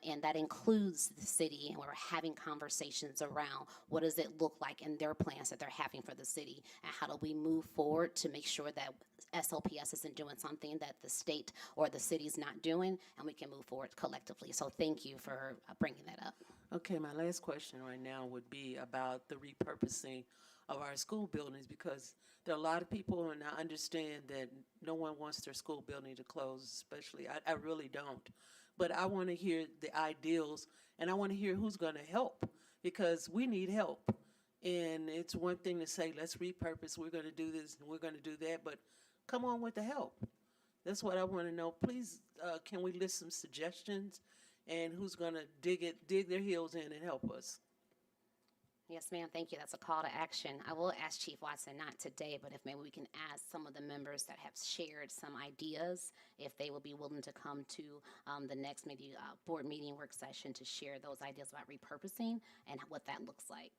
And that includes the city, and we're having conversations around what does it look like in their plans that they're having for the city, and how do we move forward to make sure that SLPS isn't doing something that the state or the city's not doing, and we can move forward collectively. So thank you for bringing that up. Okay, my last question right now would be about the repurposing of our school buildings, because there are a lot of people, and I understand that no one wants their school building to close, especially, I really don't. But I want to hear the ideals, and I want to hear who's going to help, because we need help. And it's one thing to say, let's repurpose, we're going to do this, and we're going to do that, but come on with the help. That's what I want to know. Please, can we list some suggestions, and who's going to dig their heels in and help us? Yes, ma'am. Thank you. That's a call to action. I will ask Chief Watson, not today, but if maybe we can ask some of the members that have shared some ideas, if they will be willing to come to the next maybe board meeting work session to share those ideas about repurposing and what that looks like.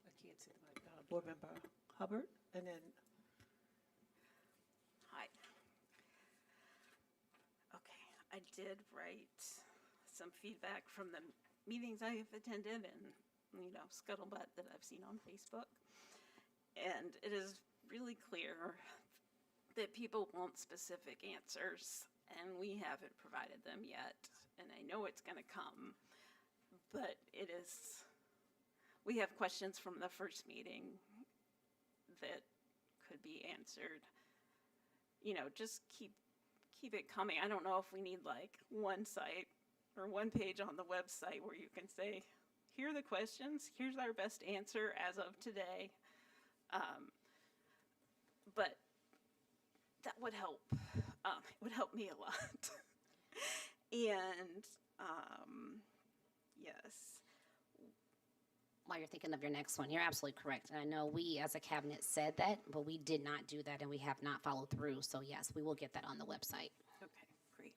I can't see the mic. Board Member Hubbard, and then Hi. Okay, I did write some feedback from the meetings I have attended and, scuttlebutt that I've seen on Facebook. And it is really clear that people want specific answers, and we haven't provided them yet. And I know it's going to come, but we have questions from the first meeting that could be answered. Just keep it coming. I don't know if we need like one site or one page on the website where you can say, here are the questions, here's our best answer as of today. But that would help. It would help me a lot. And yes. While you're thinking of your next one, you're absolutely correct. And I know we as a cabinet said that, but we did not do that, and we have not followed through. So yes, we will get that on the website. Okay, great.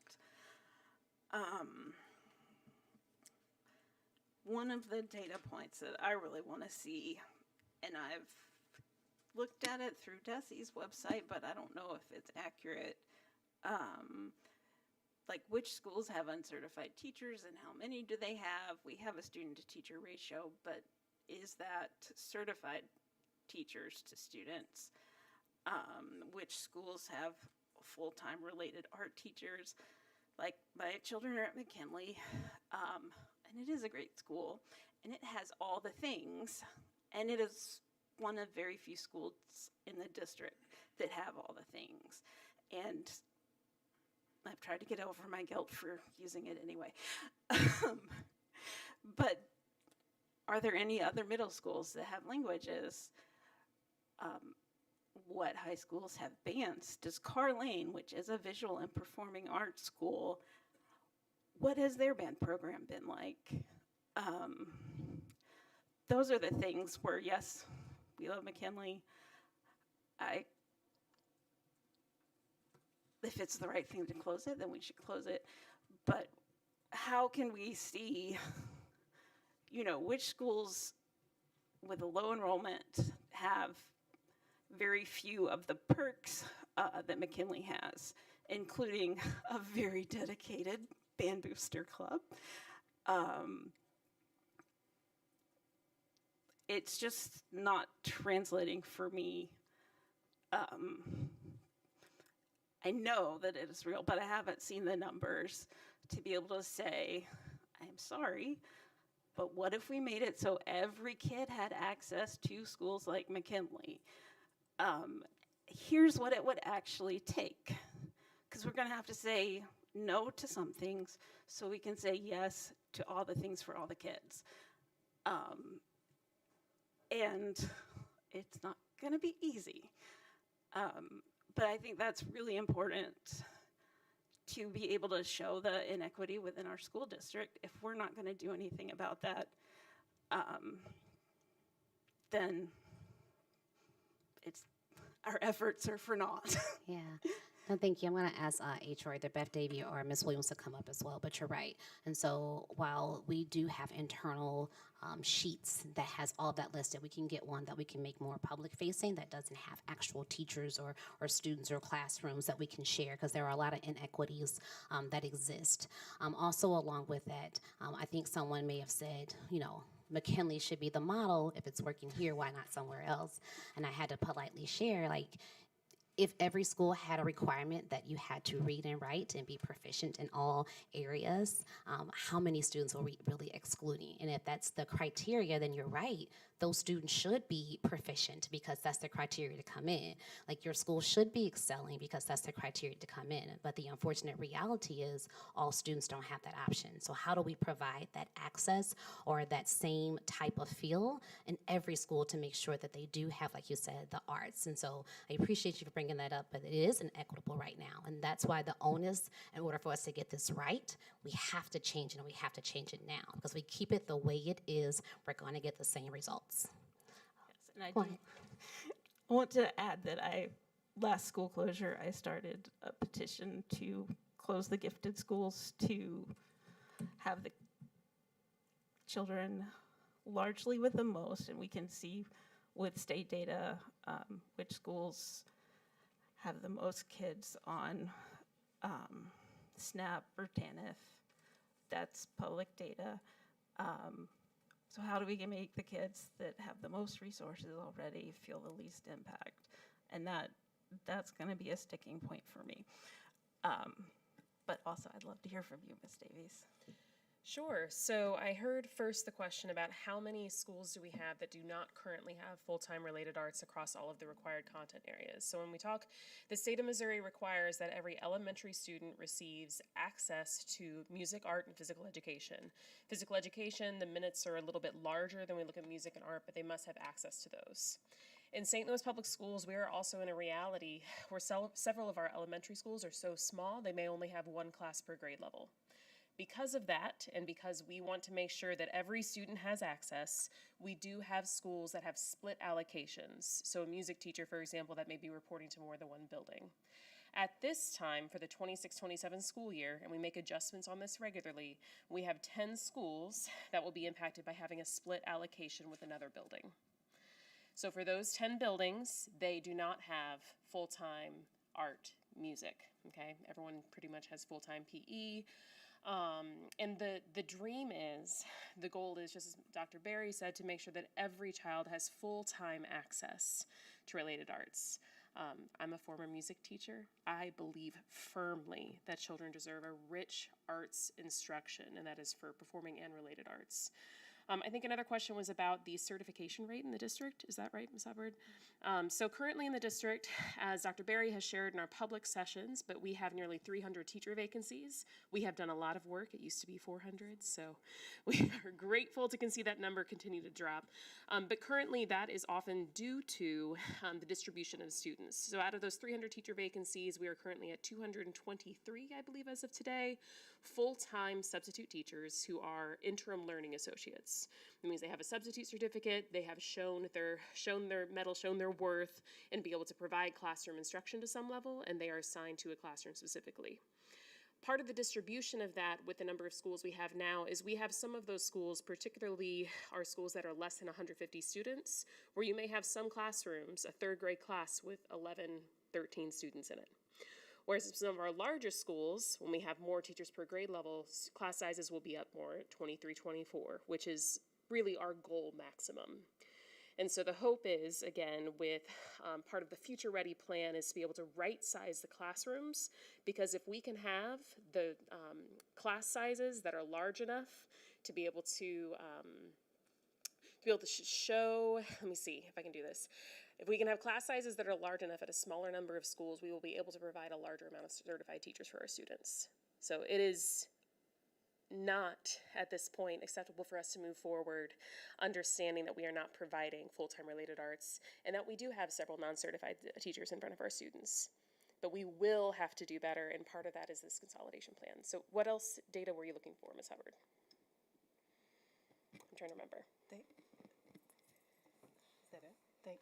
One of the data points that I really want to see, and I've looked at it through DESE's website, but I don't know if it's accurate, like which schools have uncertified teachers and how many do they have? We have a student-to-teacher ratio, but is that certified teachers to students? Which schools have full-time related art teachers? Like my children are at McKinley, and it is a great school, and it has all the things, and it is one of very few schools in the district that have all the things. And I've tried to get over my guilt for using it anyway. But are there any other middle schools that have languages? What high schools have bands? Does Carlane, which is a visual and performing arts school, what has their band program been like? Those are the things where, yes, we love McKinley. If it's the right thing to close it, then we should close it. But how can we see, which schools with a low enrollment have very few of the perks that McKinley has, including a very dedicated band booster club. It's just not translating for me. I know that it is real, but I haven't seen the numbers to be able to say, I'm sorry, but what if we made it so every kid had access to schools like McKinley? Here's what it would actually take. Because we're going to have to say no to some things so we can say yes to all the things for all the kids. And it's not going to be easy. But I think that's really important to be able to show the inequity within our school district. If we're not going to do anything about that, then our efforts are for naught. Yeah. No, thank you. I'm going to ask HR, either Beth Davy or Ms. Williams to come up as well, but you're right. And so while we do have internal sheets that has all that listed, we can get one that we can make more public facing that doesn't have actual teachers or students or classrooms that we can share, because there are a lot of inequities that exist. Also along with that, I think someone may have said, McKinley should be the model. If it's working here, why not somewhere else? And I had to politely share, if every school had a requirement that you had to read and write and be proficient in all areas, how many students are we really excluding? And if that's the criteria, then you're right. Those students should be proficient because that's the criteria to come in. Your school should be excelling because that's the criteria to come in. But the unfortunate reality is all students don't have that option. So how do we provide that access or that same type of feel in every school to make sure that they do have, like you said, the arts? And so I appreciate you for bringing that up, but it is inequitable right now. And that's why the onus, in order for us to get this right, we have to change it, and we have to change it now. Because we keep it the way it is, we're going to get the same results. Yes, and I want to add that last school closure, I started a petition to close the gifted schools to have the children largely with the most, and we can see with state data which schools have the most kids on SNAP or TANF. That's public data. So how do we make the kids that have the most resources already feel the least impact? And that's going to be a sticking point for me. But also, I'd love to hear from you, Ms. Davies. Sure. So I heard first the question about how many schools do we have that do not currently have full-time related arts across all of the required content areas. So when we talk, the state of Missouri requires that every elementary student receives access to music, art, and physical education. Physical education, the minutes are a little bit larger than we look at music and art, but they must have access to those. In St. Louis Public Schools, we are also in a reality where several of our elementary schools are so small, they may only have one class per grade level. Because of that, and because we want to make sure that every student has access, we do have schools that have split allocations. So a music teacher, for example, that may be reporting to more than one building. At this time, for the 26-27 school year, and we make adjustments on this regularly, we have 10 schools that will be impacted by having a split allocation with another building. So for those 10 buildings, they do not have full-time art, music, okay? Everyone pretty much has full-time PE. And the dream is, the goal is, just as Dr. Berry said, to make sure that every child has full-time access to related arts. I'm a former music teacher. I believe firmly that children deserve a rich arts instruction, and that is for performing and related arts. I think another question was about the certification rate in the district. Is that right, Ms. Hubbard? So currently in the district, as Dr. Berry has shared in our public sessions, but we have nearly 300 teacher vacancies. We have done a lot of work. It used to be 400, so we are grateful to see that number continue to drop. But currently that is often due to the distribution of students. So out of those 300 teacher vacancies, we are currently at 223, I believe, as of today, full-time substitute teachers who are interim learning associates. That means they have a substitute certificate, they have shown their mettle, shown their worth, and be able to provide classroom instruction to some level, and they are assigned to a classroom specifically. Part of the distribution of that with the number of schools we have now is we have some of those schools, particularly our schools that are less than 150 students, where you may have some classrooms, a third grade class with 11 13 students in it. Whereas in some of our larger schools, when we have more teachers per grade level, class sizes will be up more at 23, 24, which is really our goal maximum. And so the hope is, again, with part of the Future Ready plan is to be able to right size the classrooms, because if we can have the class sizes that are large enough to be able to show, let me see if I can do this. If we can have class sizes that are large enough at a smaller number of schools, we will be able to provide a larger amount of certified teachers for our students. So it is not at this point acceptable for us to move forward understanding that we are not providing full-time related arts and that we do have several non-certified teachers in front of our students. But we will have to do better, and part of that is this consolidation plan. So what else data were you looking for, Ms. Hubbard? I'm trying to remember. Is that it? I think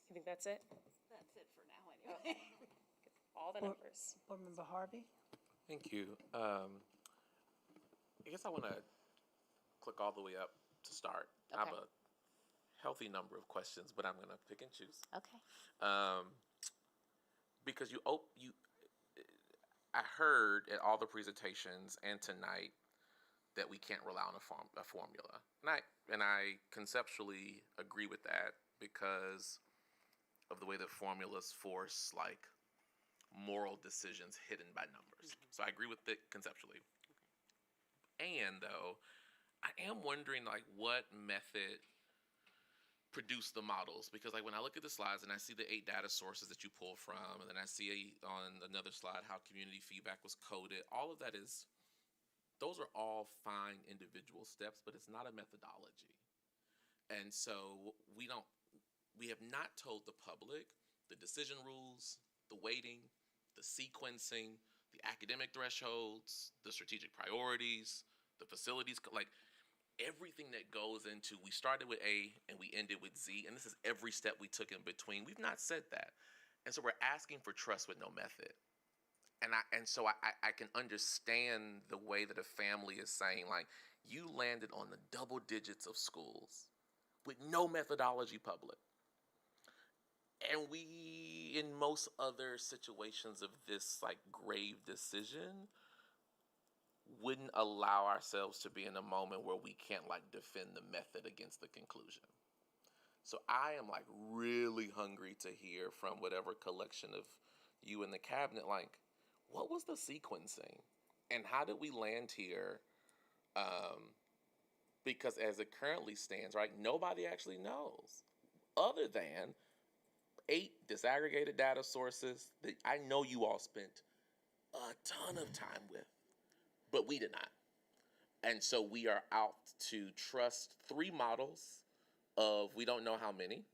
You think that's it? that's it for now anyway. All the numbers. Board Member Harvey? Thank you. I guess I want to click all the way up to start. I have Okay. a healthy number of questions, but I'm going to pick and choose. Okay. Because I heard at all the presentations and tonight that we can't rely on a formula, and I conceptually agree with that because of the way that formulas force like moral decisions hidden by numbers. So I agree with it conceptually. And though, I am wondering like what method produced the models, because like when I look at the slides and I see the 8 data sources that you pull from, and then I see on another slide how community feedback was coded, all of that those are all fine individual steps, but it's not a methodology. And so we have not told the public the decision rules, the weighting, the sequencing, the academic thresholds, the strategic priorities, the facilities, like everything that goes into, we started with A and we ended with Z, and this is every step we took in between. We've not said that. And so we're asking for trust with no method. And so I can understand the way that a family is saying, like, you landed on the double digits of schools with no methodology public. And we, in most other situations of this like grave decision, wouldn't allow ourselves to be in a moment where we can't like defend the method against the conclusion. So I am like really hungry to hear from whatever collection of you in the cabinet, like, what was the sequencing and how did we land here? Because as it currently stands, right, nobody actually knows other than 8 disaggregated data sources that I know you all spent a ton of time with, but we did not. And so we are out to trust 3 models of we don't know how many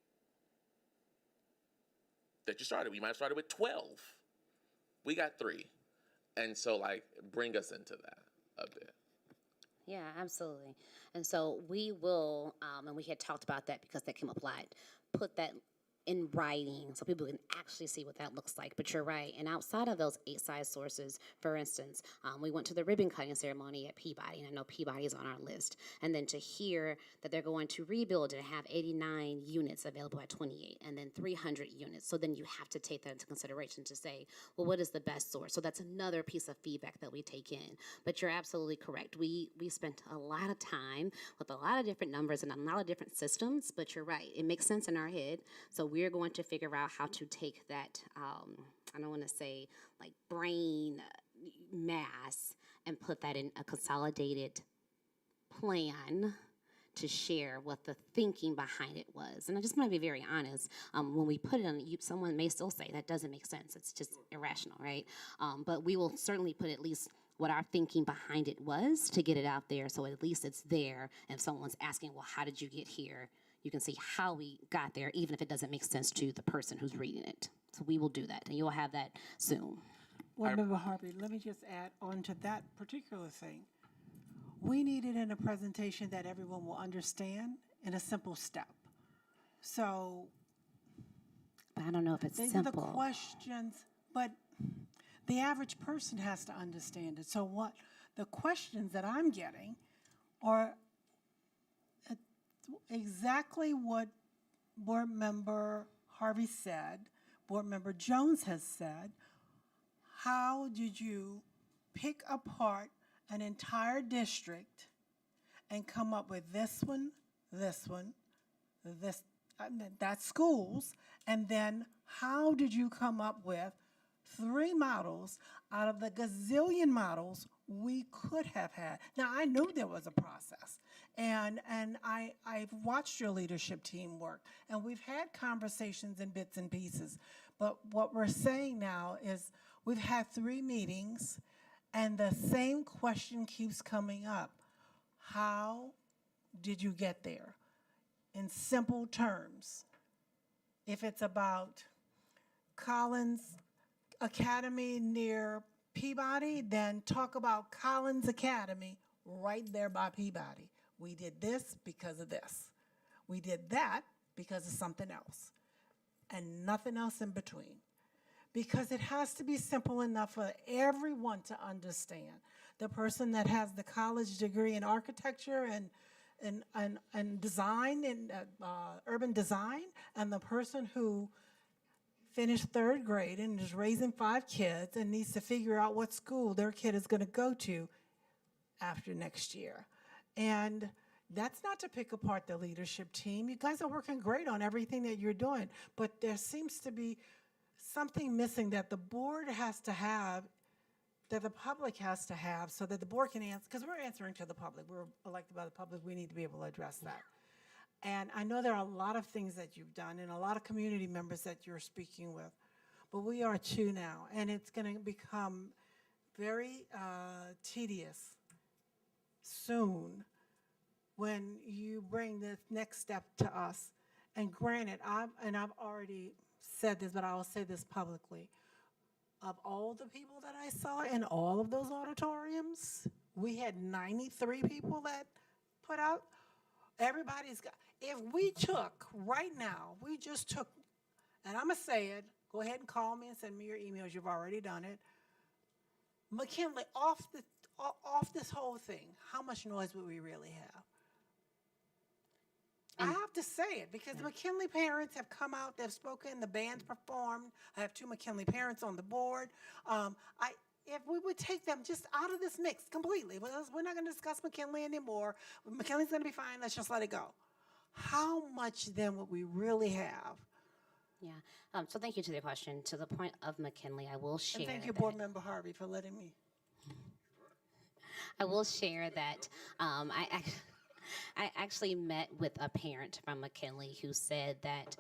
that you started. We might have started with 12. We got 3. And so like bring us into that a bit. Yeah, absolutely. And so we will, and we had talked about that because that came up a lot, put that in writing so people can actually see what that looks like. But you're right. And outside of those 8 size sources, for instance, we went to the ribbon cutting ceremony at Peabody, and I know Peabody is on our list. And then to hear that they're going to rebuild and have 89 units available at 28, and then 300 units. So then you have to take that into consideration to say, well, what is the best source? So that's another piece of feedback that we take in. But you're absolutely correct. We spent a lot of time with a lot of different numbers and a lot of different systems, but you're right. It makes sense in our head. So we're going to figure out how to take that, I don't want to say like brain mass, and put that in a consolidated plan to share what the thinking behind it was. And I just want to be very honest. When we put it on, someone may still say that doesn't make sense. It's just irrational, right? But we will certainly put at least what our thinking behind it was to get it out there, so at least it's there. And if someone's asking, well, how did you get here? You can see how we got there, even if it doesn't make sense to the person who's reading it. So we will do that, and you'll have that soon. Board Member Harvey, let me just add on to that particular thing. We need it in a presentation that everyone will understand in a simple step. So But I don't know if it's these simple. are the questions, but the average person has to understand it. So what the questions that I'm getting are exactly what Board Member Harvey said, Board Member Jones has said, how did you pick apart an entire district and come up with this one, this, that's schools, and then how did you come up with 3 models out of the gazillion models we could have had? Now, I knew there was a process, and I've watched your leadership team work, and we've had conversations in bits and pieces, but what we're saying now is we've had 3 meetings, and the same question keeps coming up. How did you get there? In simple terms, if it's about Collins Academy near Peabody, then talk about Collins Academy right there by Peabody. We did this because of this. We did that because of something else, and nothing else in between. Because it has to be simple enough for everyone to understand. The person that has the college degree in architecture and design and urban design, and the person who finished 3rd grade and is raising 5 kids and needs to figure out what school their kid is going to go to after next year. And that's not to pick apart the leadership team. You guys are working great on everything that you're doing, but there seems to be something missing that the board has to have, that the public has to have, so that the board can answer, because we're answering to the public. We're elected by the public. We need to be able to address that. And I know there are a lot of things that you've done and a lot of community members that you're speaking with, but we are too now, and it's going to become very tedious soon when you bring this next step to us. And granted, I've already said this, but I will say this publicly. Of all the people that I saw in all of those auditoriums, we had 93 people that put out. Everybody's got, if we took right now, we just took, and I'm going to say it, go ahead and call me and send me your emails, you've already done it. McKinley, off this whole thing, how much noise would we really have? I have to say it because the McKinley parents have come out, they've spoken, the band's performed. I have 2 McKinley parents on the board. If we would take them just out of this mix completely, we're not going to discuss McKinley anymore. McKinley's going to be fine, let's just let it go. How much then would we really have? Yeah, so thank you to the question. To the point of McKinley, I will share. And thank you, Board Member Harvey, for letting me. I will share that I actually met with a parent from McKinley who said that,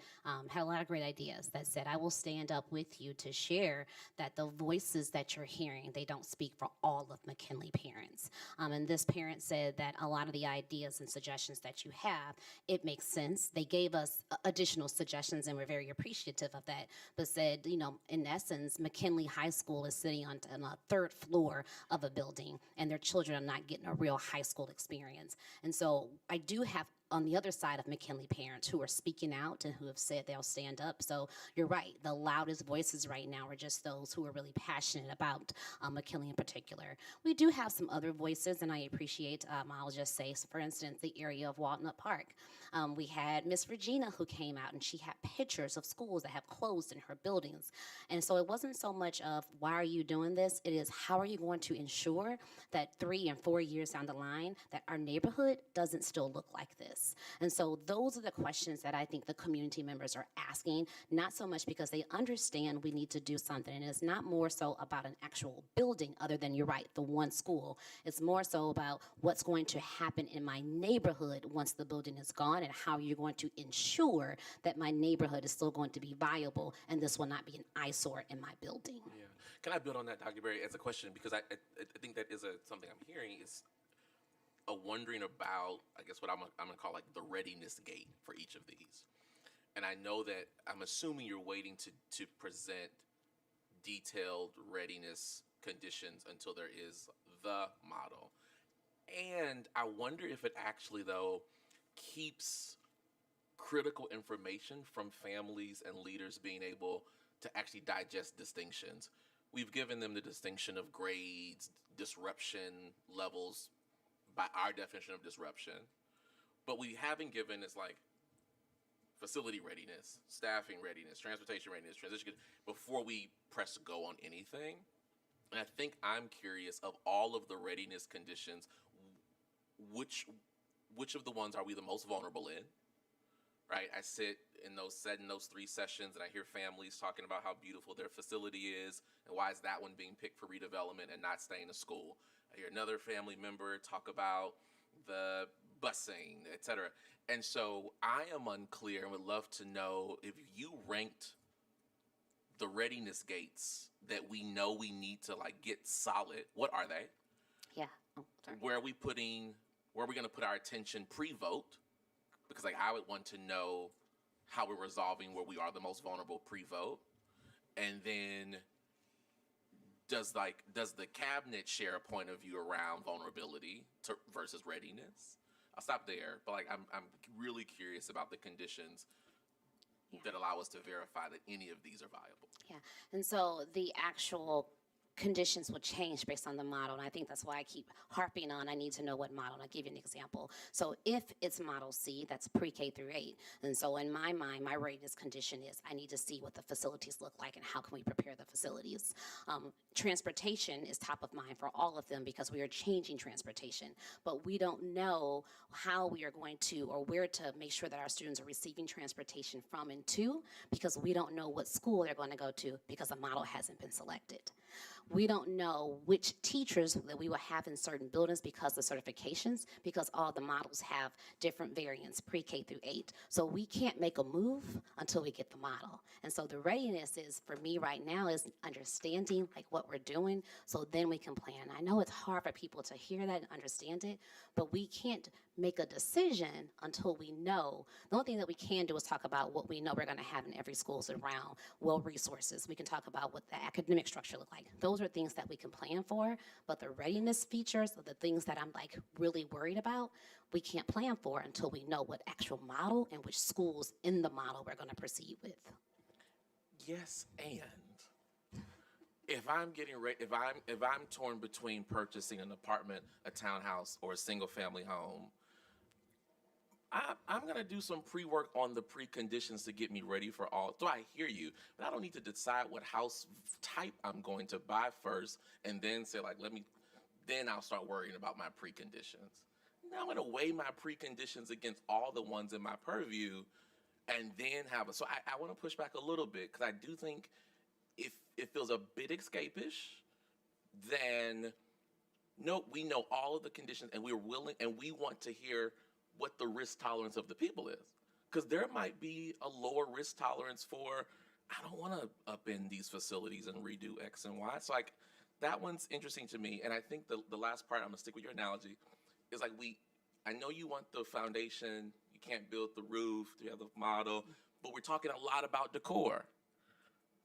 had a lot of great ideas, that said, I will stand up with you to share that the voices that you're hearing, they don't speak for all of McKinley parents. And this parent said that a lot of the ideas and suggestions that you have, it makes sense. They gave us additional suggestions and we're very appreciative of that, but said, you know, in essence, McKinley High School is sitting on a 3rd floor of a building and their children are not getting a real high school experience. And so I do have on the other side of McKinley parents who are speaking out and who have said they'll stand up. So you're right, the loudest voices right now are just those who are really passionate about McKinley in particular. We do have some other voices, and I appreciate, I'll just say, for instance, the area of Walnut Park. We had Miss Regina who came out and she had pictures of schools that have closed in her buildings. And so it wasn't so much of why are you doing this, it is how are you going to ensure that 3 and 4 years down the line that our neighborhood doesn't still look like this. And so those are the questions that I think the community members are asking, not so much because they understand we need to do something. And it's not more so about an actual building other than, you're right, the one school. It's more so about what's going to happen in my neighborhood once the building is gone and how you're going to ensure that my neighborhood is still going to be viable and this will not be an eyesore in my building. Yeah. Can I build on that, Dr. Berry, as a question? Because I think that is something I'm hearing is a wondering about, I guess, what I'm going to call like the readiness gate for each of these. And I know that I'm assuming you're waiting to present detailed readiness conditions until there is the model. And I wonder if it actually, though, keeps critical information from families and leaders being able to actually digest distinctions. We've given them the distinction of grades, disruption levels, by our definition of disruption, but we haven't given, it's like, facility readiness, staffing readiness, transportation readiness, transition, before we press go on anything. And I think I'm curious, of all of the readiness conditions, which of the ones are we the most vulnerable in? Right? I sit in those 3 sessions and I hear families talking about how beautiful their facility is and why is that one being picked for redevelopment and not staying in school. I hear another family member talk about the busing, et cetera. And so I am unclear and would love to know, if you ranked the readiness gates that we know we need to like get solid, what are they? Yeah. Oh, sorry. Where are we going to put our attention pre-vote? Because like I would want to know how we're resolving where we are the most vulnerable pre-vote. And then does the cabinet share a point of view around vulnerability versus readiness? I'll stop there, but like I'm really curious about the conditions that allow us to verify that any of these are viable. Yeah, and so the actual conditions will change based on the model, and I think that's why I keep harping on I need to know what model, and I'll give you an example. So if it's Model C, that's pre-K through 8, and so in my mind, my readiness condition is I need to see what the facilities look like and how can we prepare the facilities. Transportation is top of mind for all of them because we are changing transportation, but we don't know how we are going to or where to make sure that our students are receiving transportation from and to, because we don't know what school they're going to go to because the model hasn't been selected. We don't know which teachers that we will have in certain buildings because of certifications, because all the models have different variants, pre-K through 8. So we can't make a move until we get the model. And so the readiness is, for me right now, is understanding like what we're doing so then we can plan. I know it's hard for people to hear that and understand it, but we can't make a decision until we know. The only thing that we can do is talk about what we know we're going to have in every school around well resources. We can talk about what the academic structure look like. Those are things that we can plan for, but the readiness features are the things that I'm like really worried about. We can't plan for until we know what actual model and which schools in the model we're going to proceed with. Yes, and if I'm torn between purchasing an apartment, a townhouse, or a single family home, I'm going to do some pre-work on the preconditions to get me ready for all. So I hear you, but I don't need to decide what house type I'm going to buy first and then say like, then I'll start worrying about my preconditions. Now I'm going to weigh my preconditions against all the ones in my purview and then so I want to push back a little bit, because I do think if it feels a bit escapish, then no, we know all of the conditions and we're willing and we want to hear what the risk tolerance of the people is. Because there might be a lower risk tolerance for, I don't want to upend these facilities and redo X and Y. So like, that one's interesting to me. And I think the last part, I'm gonna stick with your analogy, is like I know you want the foundation, you can't build the roof, you have the model, but we're talking a lot about decor.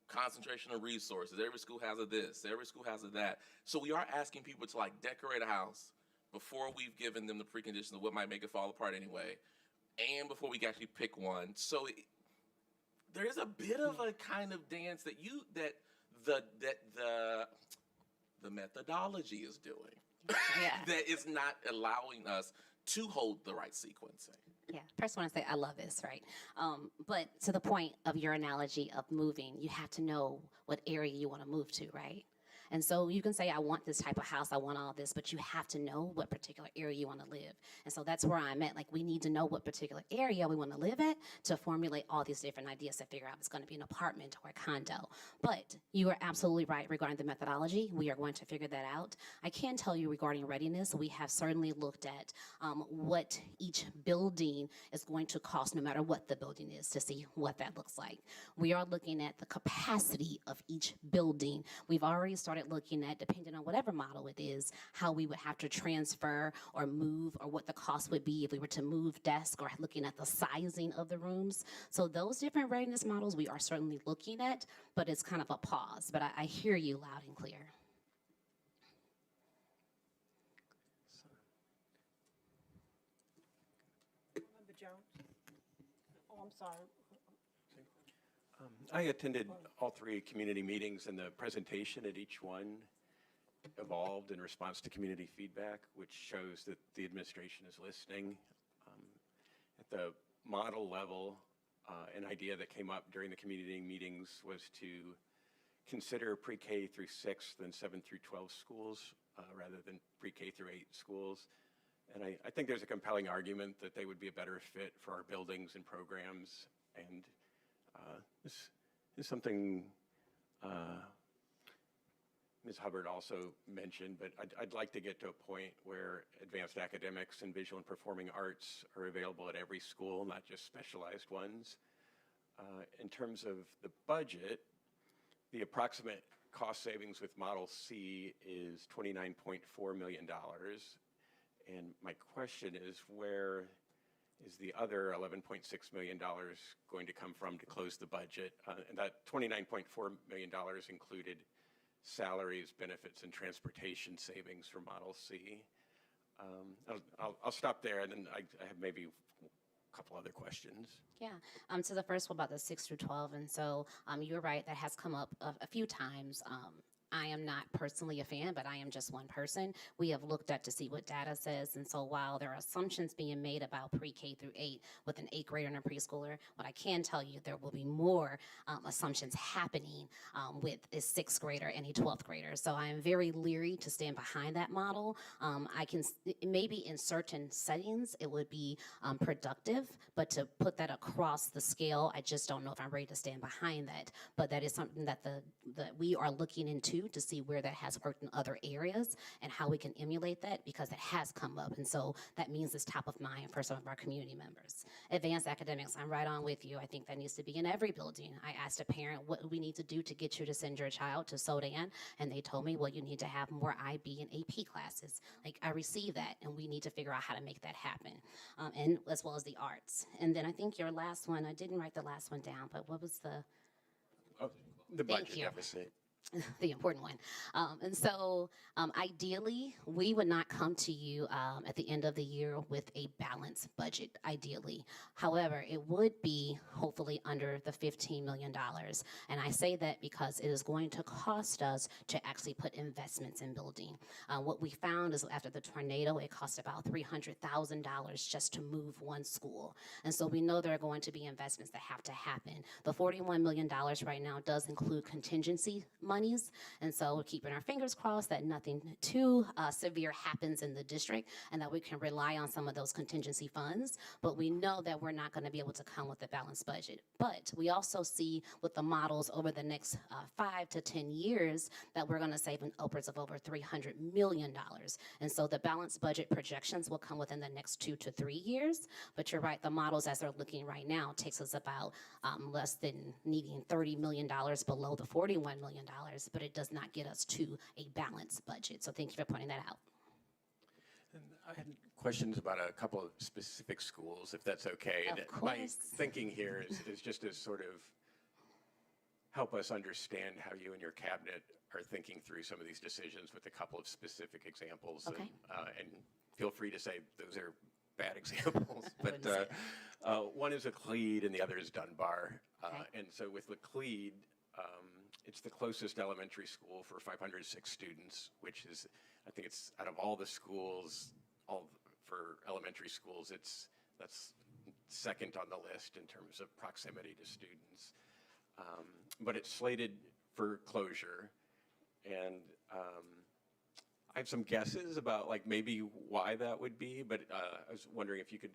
Concentration of resources. Every school has a this, every school has a that. So we are asking people to like decorate a house before we've given them the preconditions of what might make it fall apart anyway, and before we can actually pick one. So there is a bit of a kind of dance that the methodology is doing that is not allowing us to hold the right sequencing. Yeah, first I want to say I love this, right? But to the point of your analogy of moving, you have to know what area you want to move to, right? And so you can say, I want this type of house, I want all this, but you have to know what particular area you want to live. And so that's where I'm at. Like, we need to know what particular area we want to live at to formulate all these different ideas to figure out if it's going to be an apartment or a condo. But you are absolutely right regarding the methodology. We are going to figure that out. I can tell you regarding readiness, we have certainly looked at what each building is going to cost, no matter what the building is, to see what that looks like. We are looking at the capacity of each building. We've already started looking at, depending on whatever model it is, how we would have to transfer or move, or what the cost would be if we were to move desks, or looking at the sizing of the rooms. So those different readiness models we are certainly looking at, but it's kind of a pause. But I hear you loud and clear. Member Jones? Oh, I'm sorry. I attended all 3 community meetings, and the presentation at each one evolved in response to community feedback, which shows that the administration is listening. At the model level, An idea that came up during the community meetings was to consider pre-K through 6th and 7 through 12 schools rather than pre-K through 8 schools. And I think there's a compelling argument that they would be a better fit for our buildings and programs. And this is something Ms. Hubbard also mentioned, but I'd like to get to a point where advanced academics and visual and performing arts are available at every school, not just specialized ones. In terms of the budget, the approximate cost savings with Model C is $29.4 million. And my question is, where is the other $11.6 million going to come from to close the budget? And that $29.4 million included salaries, benefits, and transportation savings for Model C. I'll stop there, and then I have maybe a couple other questions. Yeah. So the first one about the 6 through 12, and so you're right, that has come up a few times. I am not personally a fan, but I am just one person. We have looked at to see what data says, and so while there are assumptions being made about pre-K through 8 with an 8th grader and a preschooler, what I can tell you, there will be more assumptions happening with a 6th grader and a 12th grader. So I am very leery to stand behind that model. I can, maybe in certain settings, it would be productive, but to put that across the scale, I just don't know if I'm ready to stand behind that. But that is something that that we are looking into to see where that has worked in other areas and how we can emulate that, because it has come up. And so that means it's top of mind for some of our community members. Advanced academics, I'm right on with you. I think that needs to be in every building. I asked a parent, what do we need to do to get you to send your child to Sodan? And they told me, well, you need to have more IB and AP classes. Like, I received that, and we need to figure out how to make that happen, and as well as the arts. And then I think your last one, I didn't write the last one down, but what was the? Oh, the Thank budget you. deficit. The important one. And so ideally, we would not come to you at the end of the year with a balanced budget, ideally. However, it would be hopefully under the $15 million. And I say that because it is going to cost us to actually put investments in building. What we found is after the tornado, it cost about $300,000 just to move one school. And so we know there are going to be investments that have to happen. The $41 million right now does include contingency monies. And so we're keeping our fingers crossed that nothing too severe happens in the district and that we can rely on some of those contingency funds. But we know that we're not going to be able to come with a balanced budget. But we also see with the models over the next 5 to 10 years that we're going to save upwards of over $300 million. And so the balanced budget projections will come within the next 2 to 3 years. But you're right, the models as they're looking right now takes us about less than needing $30 million below the $41 million. But it does not get us to a balanced budget. So thank you for pointing that out. And I had questions about a couple of specific schools, if that's okay. Of And course. my thinking here is just to sort of help us understand how you and your cabinet are thinking through some of these decisions with a couple of specific examples. Okay. And feel free to say those are bad examples. But wouldn't say one is Laclede and the other is Dunbar. Okay. And so with Laclede, it's the closest elementary school for 506 students, which is, I think it's out of all the schools, for elementary schools, that's second on the list in terms of proximity to students. But it's slated for closure, and I have some guesses about like maybe why that would be, but I was wondering if you could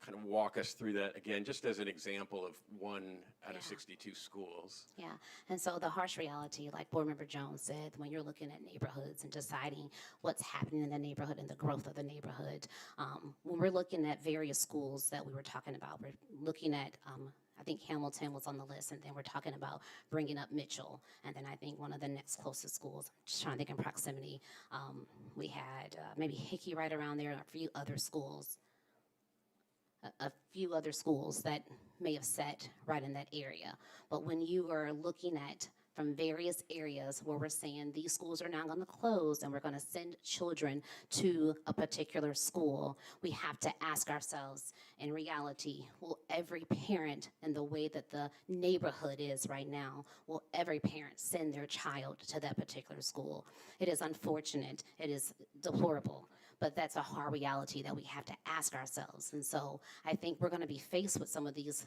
kind of walk us through that again, just as an example of one out of 62 schools. Yeah, and so the harsh reality, like Board Member Jones said, when you're looking at neighborhoods and deciding what's happening in the neighborhood and the growth of the neighborhood, when we're looking at various schools that we were talking about, we're looking at, I think Hamilton was on the list, and then we're talking about bringing up Mitchell, and then I think one of the next closest schools, I'm just trying to think in proximity, we had maybe Hickey right around there, and a few other schools. A few other schools that may have sat right in that area. But when you are looking at from various areas where we're saying these schools are now going to close and we're going to send children to a particular school, we have to ask ourselves, in reality, will every parent, in the way that the neighborhood is right now, will every parent send their child to that particular school? It is unfortunate. It is deplorable. but that's a hard reality that we have to ask ourselves. And so I think we're going to be faced with some of these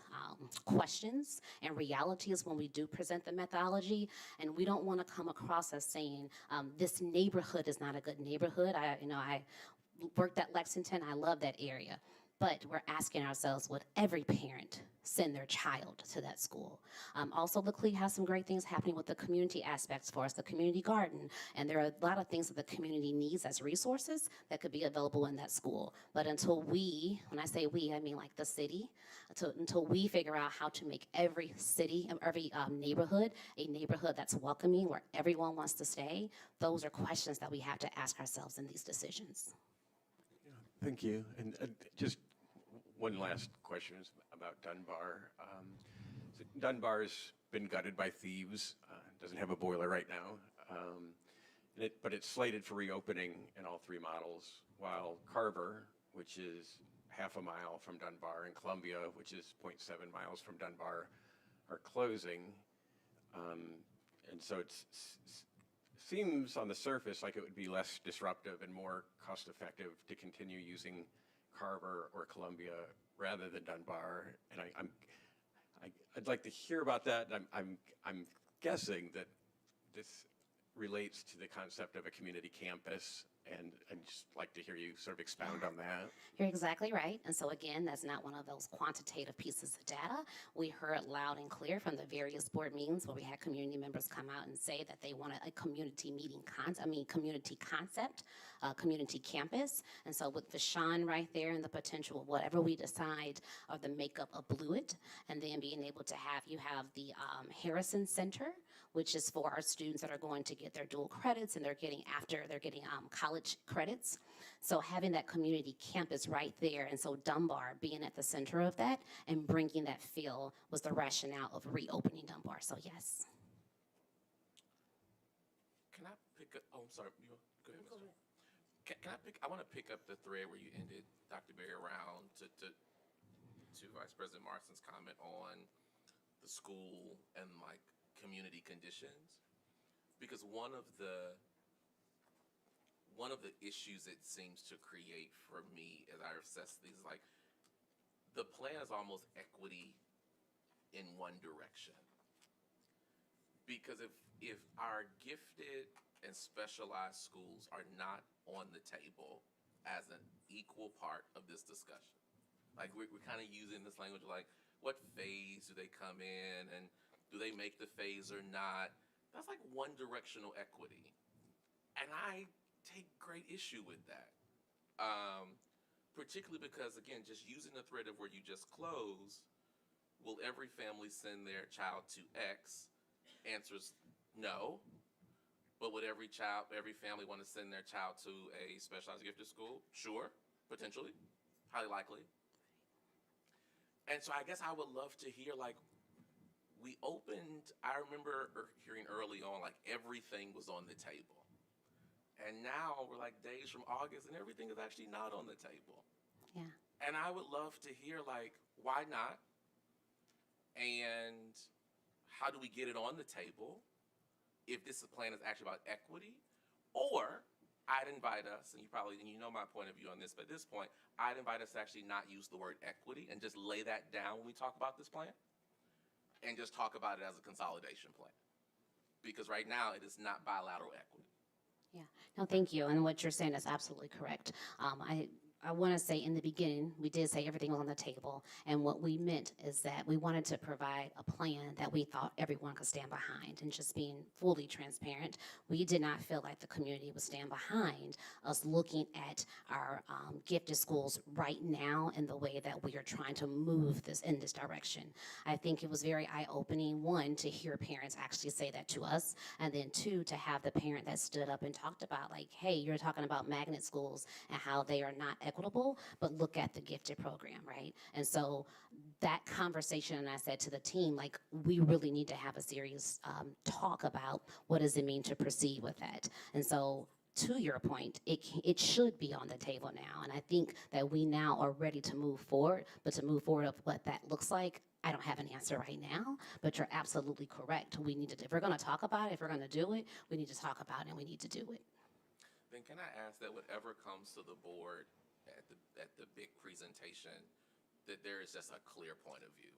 questions and realities when we do present the methodology, and we don't want to come across as saying this neighborhood is not a good neighborhood. I worked at Lexington. I love that area. But we're asking ourselves, would every parent send their child to that school? Also, Laclede has some great things happening with the community aspects for us, the community garden. And there are a lot of things that the community needs as resources that could be available in that school. But until we, when I say we, I mean like the city, until we figure out how to make every city, every neighborhood, a neighborhood that's welcoming, where everyone wants to stay, those are questions that we have to ask ourselves in these decisions. Thank you. And just one last question is about Dunbar. So Dunbar's been gutted by thieves, doesn't have a boiler right now, but it's slated for reopening in all three models, while Carver, which is half a mile from Dunbar, and Columbia, which is 0.7 miles from Dunbar, are closing. And so it seems on the surface like it would be less disruptive and more cost-effective to continue using Carver or Columbia rather than Dunbar, and I'd like to hear about that. I'm guessing that this relates to the concept of a community campus, and I'd just like to hear you sort of expound on that. You're exactly right. And so again, that's not one of those quantitative pieces of data. We heard loud and clear from the various board meetings where we had community members come out and say that they wanted a community community concept, community campus. And so with Vashon right there and the potential of whatever we decide of the makeup of Blewett, and then being able to have the Harrison Center, which is for our students that are going to get their dual credits and they're getting college credits. So having that community campus right there, and so Dunbar being at the center of that and bringing that feel was the rationale of reopening Dunbar. So yes. Can I pick up? Oh, I'm sorry. Go ahead, Mr. Can I pick? I want to pick up the thread where you ended, Dr. Berry, around to Vice President Marston's comment on the school and like community conditions, because one of the issues it seems to create for me as I assess these, like, the plan is almost equity in one direction. Because if our gifted and specialized schools are not on the table as an equal part of this discussion, like we're kind of using this language like, what phase do they come in and do they make the phase or not? That's like one directional equity. And I take great issue with that. Particularly because, again, just using the thread of where you just close, will every family send their child to X? Answers no. But would every family want to send their child to a specialized gifted school? Sure, potentially, highly likely. And so I guess I would love to hear, like, I remember hearing early on, like, everything was on the table. And now we're like days from August and everything is actually not on the table. Yeah. And I would love to hear, like, why not? And how do we get it on the table if this plan is actually about equity? Or I'd invite us, and you know my point of view on this, but at this point, I'd invite us to actually not use the word equity and just lay that down when we talk about this plan and just talk about it as a consolidation plan. Because right now it is not bilateral equity. Yeah, no, thank you. And what you're saying is absolutely correct. I want to say in the beginning, we did say everything was on the table. And what we meant is that we wanted to provide a plan that we thought everyone could stand behind. And just being fully transparent, we did not feel like the community would stand behind us looking at our gifted schools right now in the way that we are trying to move this in this direction. I think it was very eye-opening, one, to hear parents actually say that to us, and then two, to have the parent that stood up and talked about, like, hey, you're talking about magnet schools and how they are not equitable, but look at the gifted program, right? And so that conversation, and I said to the team, like, we really need to have a serious talk about what does it mean to proceed with that. And so to your point, it should be on the table now. And I think that we now are ready to move forward, but to move forward of what that looks like, I don't have an answer right now, but you're absolutely correct. We need to, if we're going to talk about it, if we're going to do it, we need to talk about it and we need to do it. then can I ask that whatever comes to the board at the big presentation, that there is just a clear point of view.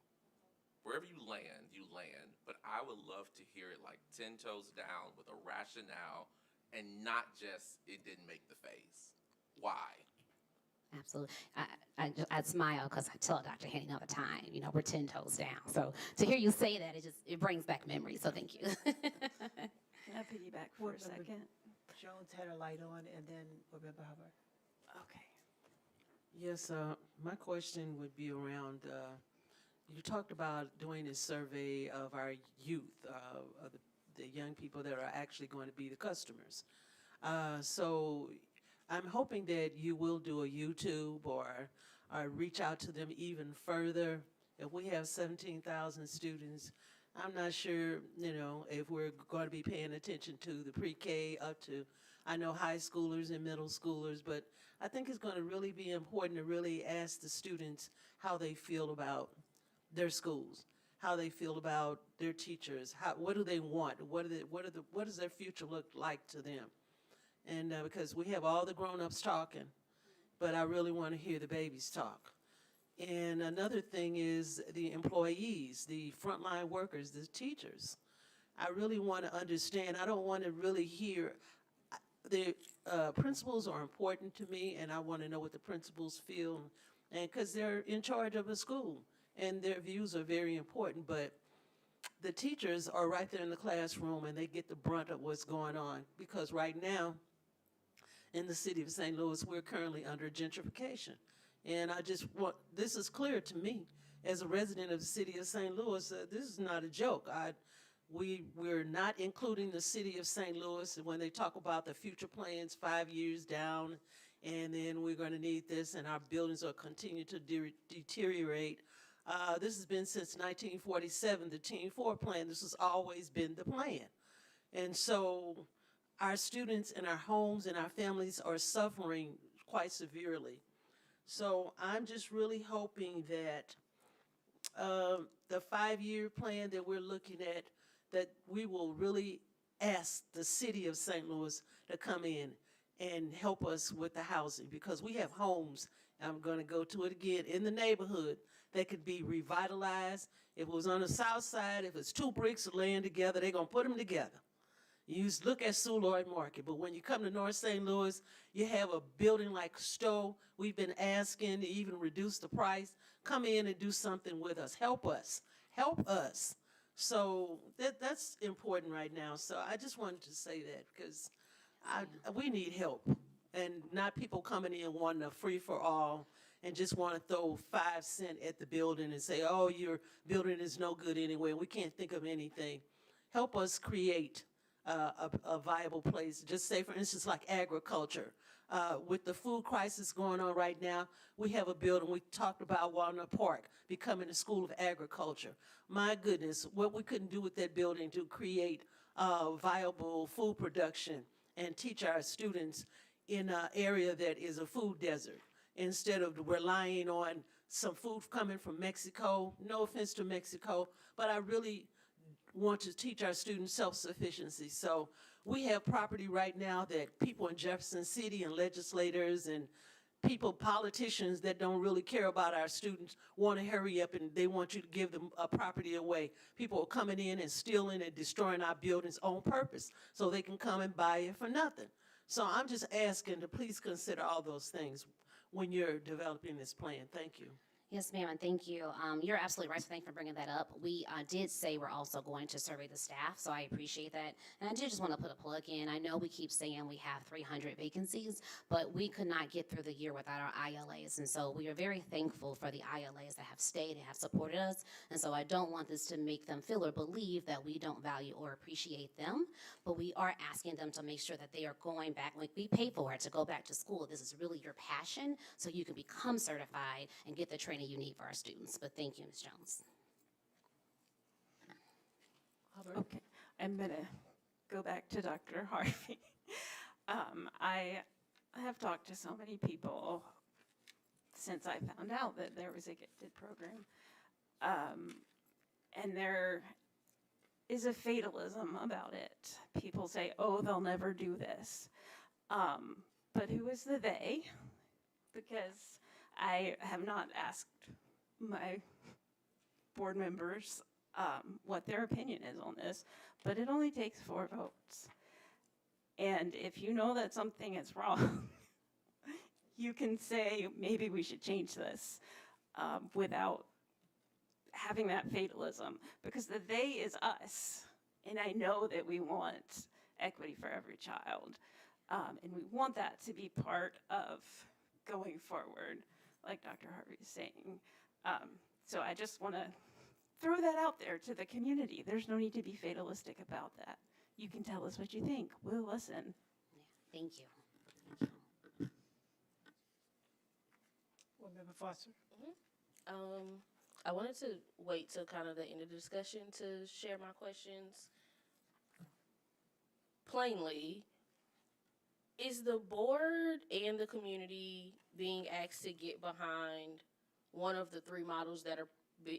Wherever you land, but I would love to hear it like 10 toes down with a rationale and not just it didn't make the phase. Why? Absolutely. I smile because I tell Dr. Henning all the time, you know, we're 10 toes down. So to hear you say that, it brings back memories. So thank you. Can I piggyback for a second? Jones had her light on, and then Rebecca Hubbard. Okay. Yes, my question would be around, you talked about doing a survey of our youth, of the young people that are actually going to be the customers. So I'm hoping that you will do a YouTube or reach out to them even further. If we have 17,000 students, I'm not sure, you know, if we're going to be paying attention to the pre-K up to, I know high schoolers and middle schoolers, but I think it's going to really be important to really ask the students how they feel about their schools, how they feel about their teachers, what do they want, what does their future look like to them? And because we have all the grown-ups talking, but I really want to hear the babies talk. And another thing is the employees, the frontline workers, the teachers. I really want to understand. I don't want to really hear. The principals are important to me, and I want to know what the principals feel, and because they're in charge of a school, and their views are very important. But the teachers are right there in the classroom, and they get the brunt of what's going on. Because right now, in the city of St. Louis, we're currently under gentrification. And I just want, this is clear to me as a resident of the city of St. Louis, this is not a joke. We're not including the city of St. Louis when they talk about the future plans 5 years down, and then we're going to need this, and our buildings will continue to deteriorate. This has been since 1947, the Team 4 plan. This has always been the plan. And so our students and our homes and our families are suffering quite severely. So I'm just really hoping that the 5-year plan that we're looking at, that we will really ask the city of St. Louis to come in and help us with the housing, because we have homes, I'm going to go to it again, in the neighborhood that could be revitalized. If it was on the south side, if it's 2 bricks laying together, they're going to put them together. You look at Soulard Market, but when you come to North St. Louis, you have a building like Stowe. We've been asking to even reduce the price. Come in and do something with us. Help us. Help us. So that's important right now. So I just wanted to say that because we need help, and not people coming in wanting a free-for-all and just want to throw 5 cents at the building and say, oh, your building is no good anyway. We can't think of anything. Help us create a viable place. Just say, for instance, like agriculture. With the food crisis going on right now, we have a building, we talked about Walnut Park becoming a school of agriculture. My goodness, what we couldn't do with that building to create viable food production and teach our students in an area that is a food desert, instead of relying on some food coming from Mexico. No offense to Mexico, but I really want to teach our students self-sufficiency. So we have property right now that people in Jefferson City and legislators and people, politicians that don't really care about our students want to hurry up, and they want you to give them a property away. People are coming in and stealing and destroying our buildings on purpose so they can come and buy it for nothing. So I'm just asking to please consider all those things when you're developing this plan. Thank you. Yes, ma'am, and thank you. You're absolutely right, so thank you for bringing that up. We did say we're also going to survey the staff, so I appreciate that. And I did just want to put a plug in. I know we keep saying we have 300 vacancies, but we could not get through the year without our ILAs, and so we are very thankful for the ILAs that have stayed and have supported us. And so I don't want this to make them feel or believe that we don't value or appreciate them, but we are asking them to make sure that they are going back. Like, we pay for it to go back to school. This is really your passion, so you can become certified and get the training you need for our students. But thank you, Ms. Jones. Okay, I'm gonna go back to Dr. Harvey. I have talked to so many people since I found out that there was a gifted program, and there is a fatalism about it. People say, oh, they'll never do this. But who is the they? Because I have not asked my board members what their opinion is on this, but it only takes 4 votes. And if you know that something is wrong, you can say, maybe we should change this without having that fatalism. Because the they is us. And I know that we want equity for every child. And we want that to be part of going forward, like Dr. Harvey is saying. So I just want to throw that out there to the community. There's no need to be fatalistic about that. You can tell us what you think. We'll listen. Yeah, thank you. Board Member Foster. I wanted to wait till kind of the end of the discussion to share my questions. Plainly, is the board and the community being asked to get behind one of the 3 models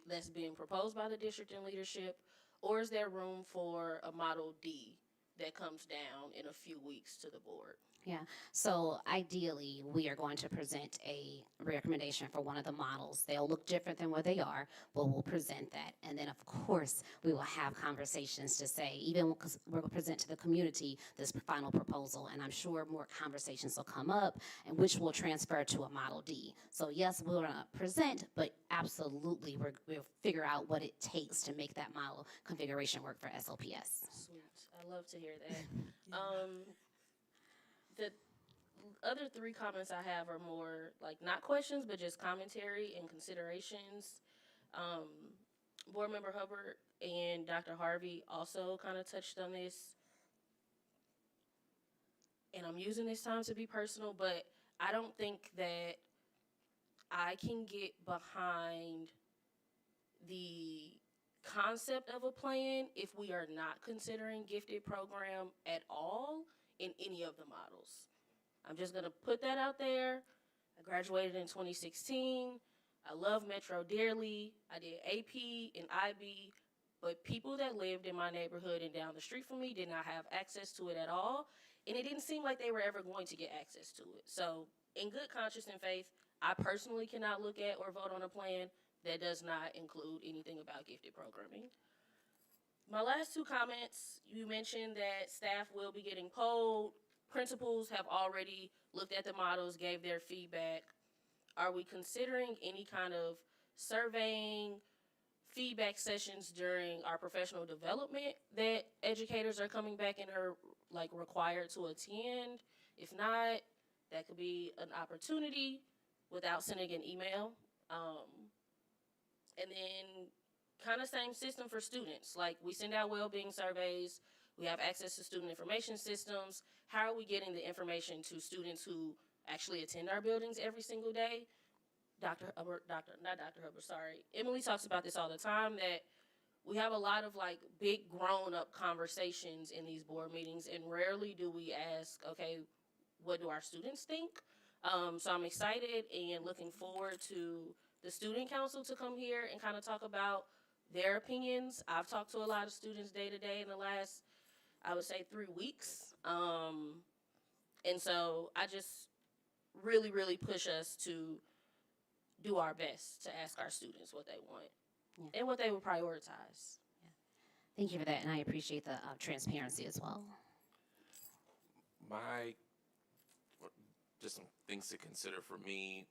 that's being proposed by the district and leadership, or is there room for a Model D that comes down in a few weeks to the board? Yeah, so ideally, we are going to present a recommendation for one of the models. They'll look different than what they are, but we'll present that. And then, of course, we will have conversations to say, even because we're going to present to the community this final proposal, and I'm sure more conversations will come up, and which will transfer to a Model D. So yes, we're going to present, but absolutely, we'll figure out what it takes to make that model configuration work for SLPS. Sweet. I love to hear that. The other 3 comments I have are more like not questions, but just commentary and considerations. Board Member Hubbard and Dr. Harvey also kind of touched on this. And I'm using this time to be personal, but I don't think that I can get behind the concept of a plan if we are not considering gifted program at all in any of the models. I'm just gonna put that out there. I graduated in 2016. I love Metro dearly. I did AP and IB, but people that lived in my neighborhood and down the street from me did not have access to it at all, and it didn't seem like they were ever going to get access to it. So in good conscience and faith, I personally cannot look at or vote on a plan that does not include anything about gifted programming. My last 2 comments, you mentioned that staff will be getting polled. Principals have already looked at the models, gave their feedback. Are we considering any kind of surveying, feedback sessions during our professional development that educators are coming back and are like required to attend? If not, that could be an opportunity without sending an email. And then kind of same system for students. Like we send out well-being surveys, we have access to student information systems. How are we getting the information to students who actually attend our buildings every single day? Emily talks about this all the time, that we have a lot of like big grown-up conversations in these board meetings, and rarely do we ask, okay, what do our students think? So I'm excited and looking forward to the student council to come here and kind of talk about their opinions. I've talked to a lot of students day to day in the last, I would say, 3 weeks. And so I just really, really push us to do our best to ask our students what they want and what they would prioritize. Thank you for that, and I appreciate the transparency as well. Just some things to consider for me.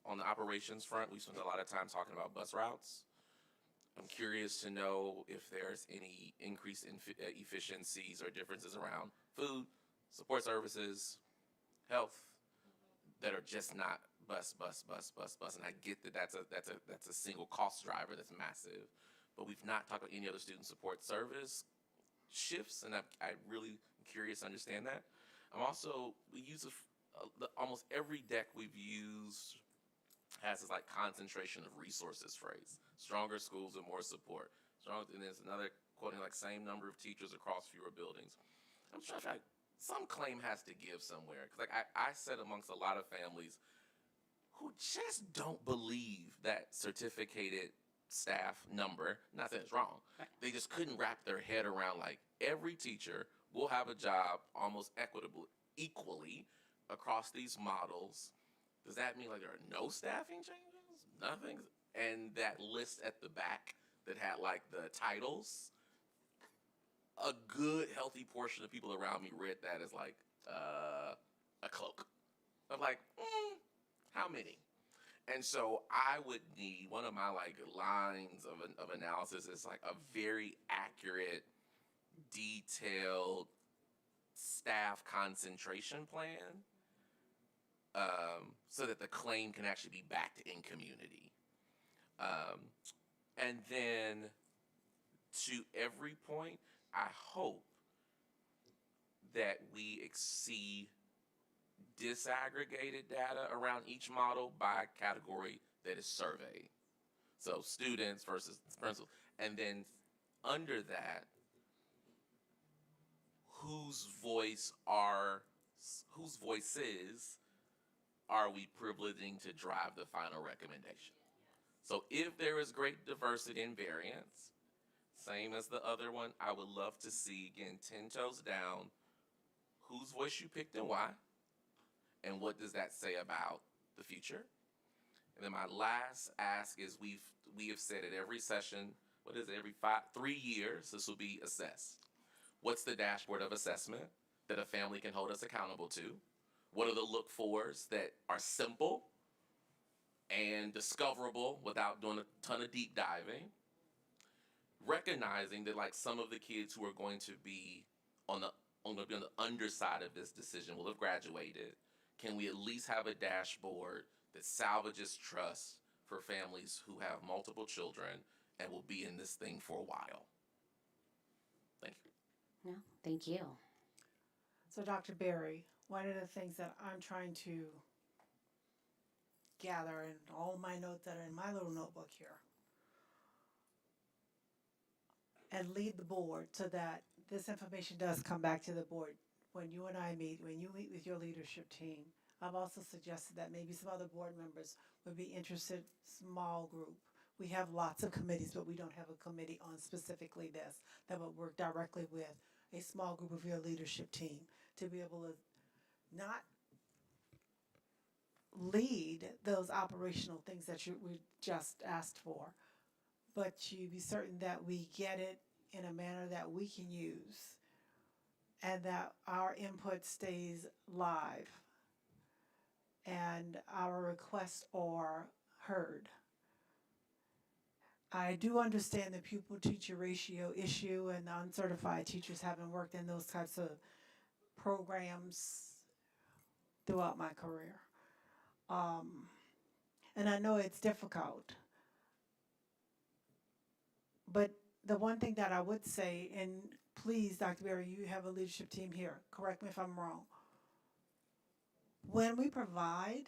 On the operations front, we spend a lot of time talking about bus routes. I'm curious to know if there's any increase in efficiencies or differences around food, support services, health, that are just not bus. And I get that that's a single cost driver that's massive, but we've not talked about any other student support service shifts, and I really am curious to understand that. We use almost every deck we've used has this like concentration of resources phrase. Stronger schools with more support. And there's another quoting like same number of teachers across fewer buildings. I'm trying to some claim has to give somewhere. Cause like I sit amongst a lot of families who just don't believe that certificated staff number, not that it's wrong. Right. They just couldn't wrap their head around like every teacher will have a job almost equally across these models, does that mean like there are no staffing changes? Nothing? And that list at the back that had like the titles, a good healthy portion of people around me read that as like a cloak. I'm like, how many? And so I would need one of my like lines of analysis is like a very accurate, detailed staff concentration plan, so that the claim can actually be backed in community. Um, and then to every point, I hope that we see disaggregated data around each model by category that is surveyed. So students versus principals. And then under that, whose voices are we privileging to drive the final recommendation? So if there is great diversity and variance, same as the other one, I would love to see, again, 10 toes down, whose voice you picked and why, and what does that say about the future? And then my last ask is we have said at every session, what is it, every 3 years, this will be assessed. What's the dashboard of assessment that a family can hold us accountable to? What are the look-fors that are simple and discoverable without doing a ton of deep diving? Recognizing that like some of the kids who are going to be on the underside of this decision will have graduated. Can we at least have a dashboard that salvages trust for families who have multiple children and will be in this thing for a while? Thank you. No, thank you. So, Dr. Berry, one of the things that I'm trying to gather in all my notes that are in my little notebook here and lead the board so that this information does come back to the board when you and I meet, when you meet with your leadership team. I've also suggested that maybe some other board members would be interested, small group. We have lots of committees, but we don't have a committee on specifically this that would work directly with a small group of your leadership team to be able to not lead those operational things that we just asked for, but to be certain that we get it in a manner that we can use and that our input stays live and our requests are heard. I do understand the pupil-teacher ratio issue and the uncertified teachers, having worked in those types of programs throughout my career. And I know it's difficult. But the one thing that I would say, and please, Dr. Berry, you have a leadership team here. Correct me if I'm wrong. When we provide,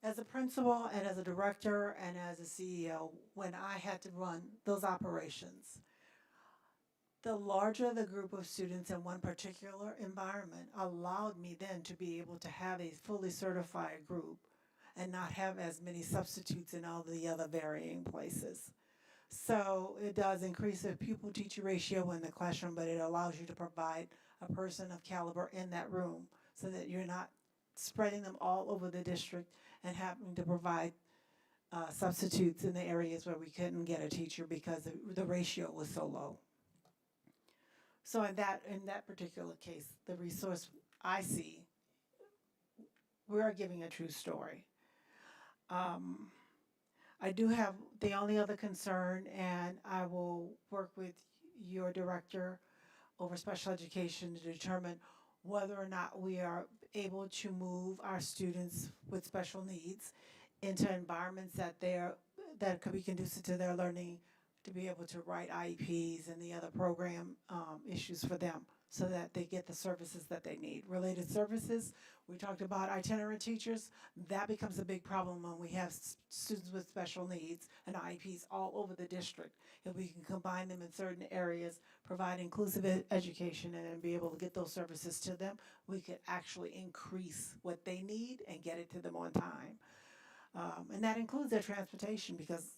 as a principal and as a director and as a CEO, when I had to run those operations, the larger the group of students in one particular environment allowed me then to be able to have a fully certified group and not have as many substitutes in all the other varying places. So it does increase the pupil-teacher ratio in the classroom, but it allows you to provide a person of caliber in that room so that you're not spreading them all over the district and having to provide substitutes in the areas where we couldn't get a teacher because the ratio was so low. So in that particular case, the resource I see, we are giving a true story. I do have the only other concern, and I will work with your director over special education to determine whether or not we are able to move our students with special needs into environments that could be conducive to their learning, to be able to write IEPs and the other program issues for them so that they get the services that they need. Related services, we talked about itinerant teachers. That becomes a big problem when we have students with special needs and IEPs all over the district. If we can combine them in certain areas, provide inclusive education, and then be able to get those services to them, we could actually increase what they need and get it to them on time. And that includes their transportation, because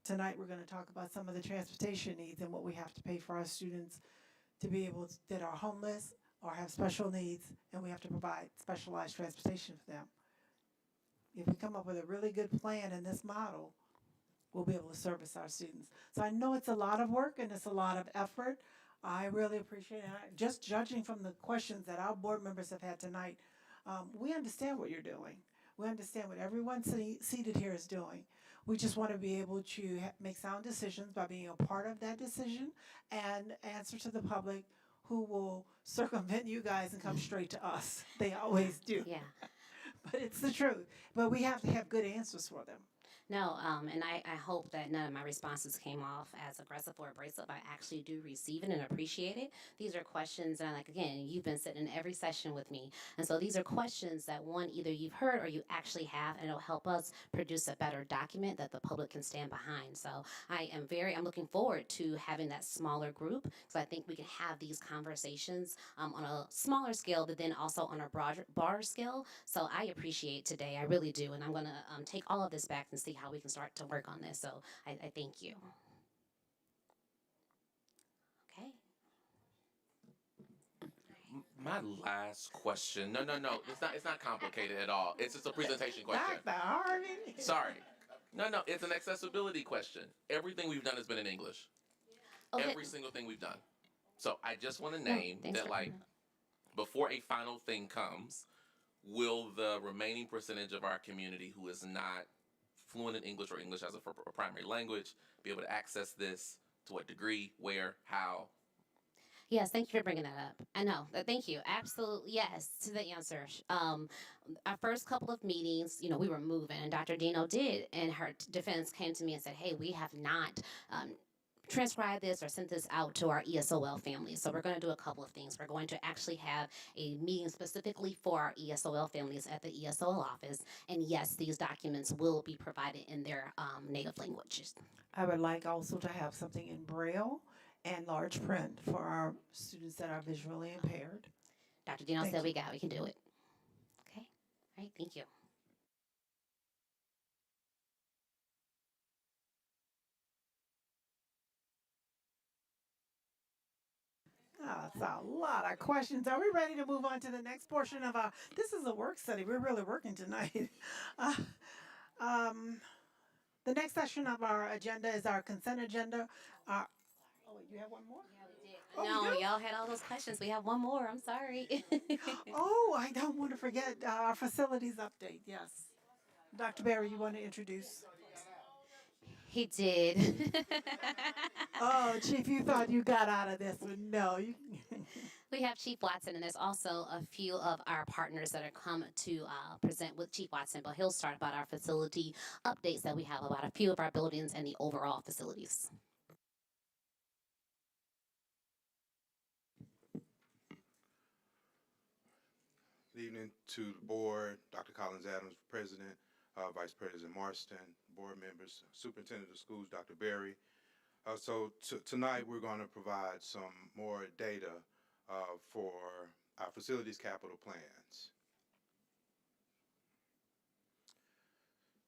tonight we're going to talk about some of the transportation needs and what we have to pay for our students to be able to, that are homeless or have special needs, and we have to provide specialized transportation for them. If we come up with a really good plan in this model, we'll be able to service our students. So I know it's a lot of work and it's a lot of effort. I really appreciate it. Just judging from the questions that our board members have had tonight, we understand what you're doing. We understand what everyone seated here is doing. We just want to be able to make sound decisions by being a part of that decision and answer to the public who will circumvent you guys and come straight to us. They always do. Yeah. But it's the truth. But we have to have good answers for them. No, and I hope that none of my responses came off as aggressive or abrasive. I actually do receive it and appreciate it. These are questions, and like again, you've been sitting in every session with me, and so these are questions that one either you've heard or you actually have, and it'll help us produce a better document that the public can stand behind. So I'm looking forward to having that smaller group, because I think we can have these conversations on a smaller scale, but then also on a broader scale. So I appreciate today, I really do, and I'm gonna take all of this back and see how we can start to work on this. So I thank you. Okay. My last question. No. It's not complicated at all. It's just a presentation question. Dr. Harvey. Sorry. No. It's an accessibility question. Everything we've done has been in English. Okay. Every single thing we've done. So I just want to name thanks that, for like, before a final thing comes, will the remaining percentage of our community who is not fluent in English or English as a primary language be able to access this? To what degree? Where? How? Yes, thank you for bringing that up. I know. Thank you. Absolutely, yes, to the answer. Our first couple of meetings, we were moving, and Dr. Dino did, and her defense came to me and said, hey, we have not transcribed this or sent this out to our ESOL families. So we're going to do a couple of things. We're going to actually have a meeting specifically for our ESOL families at the ESOL office. And yes, these documents will be provided in their native languages. I would like also to have something in Braille and large print for our students that are visually impaired. Dr. Dino Thank said you. we can do it. Okay. All right. Thank you. That's a lot of questions. Are we ready to move on to the next portion of our? This is a work study. We're really working tonight. Uh, the next section of our agenda is our consent agenda. Oh, wait, you have one more? Oh, No, we do? y'all had all those questions. We have one more. I'm sorry. Oh, I don't want to forget our facilities update. Yes. Dr. Barry, you want to introduce? He did. Oh, Chief, you thought you got out of this one. No. We have Chief Watson, and there's also a few of our partners that are come to present with Chief Watson, but he'll start about our facility updates that we have about a few of our buildings and the overall facilities. Good evening to the board, Dr. Collins Adams, President, Vice President Marston, board members, Superintendent of Schools, Dr. Berry. Tonight we're going to provide some more data for our facilities capital plans.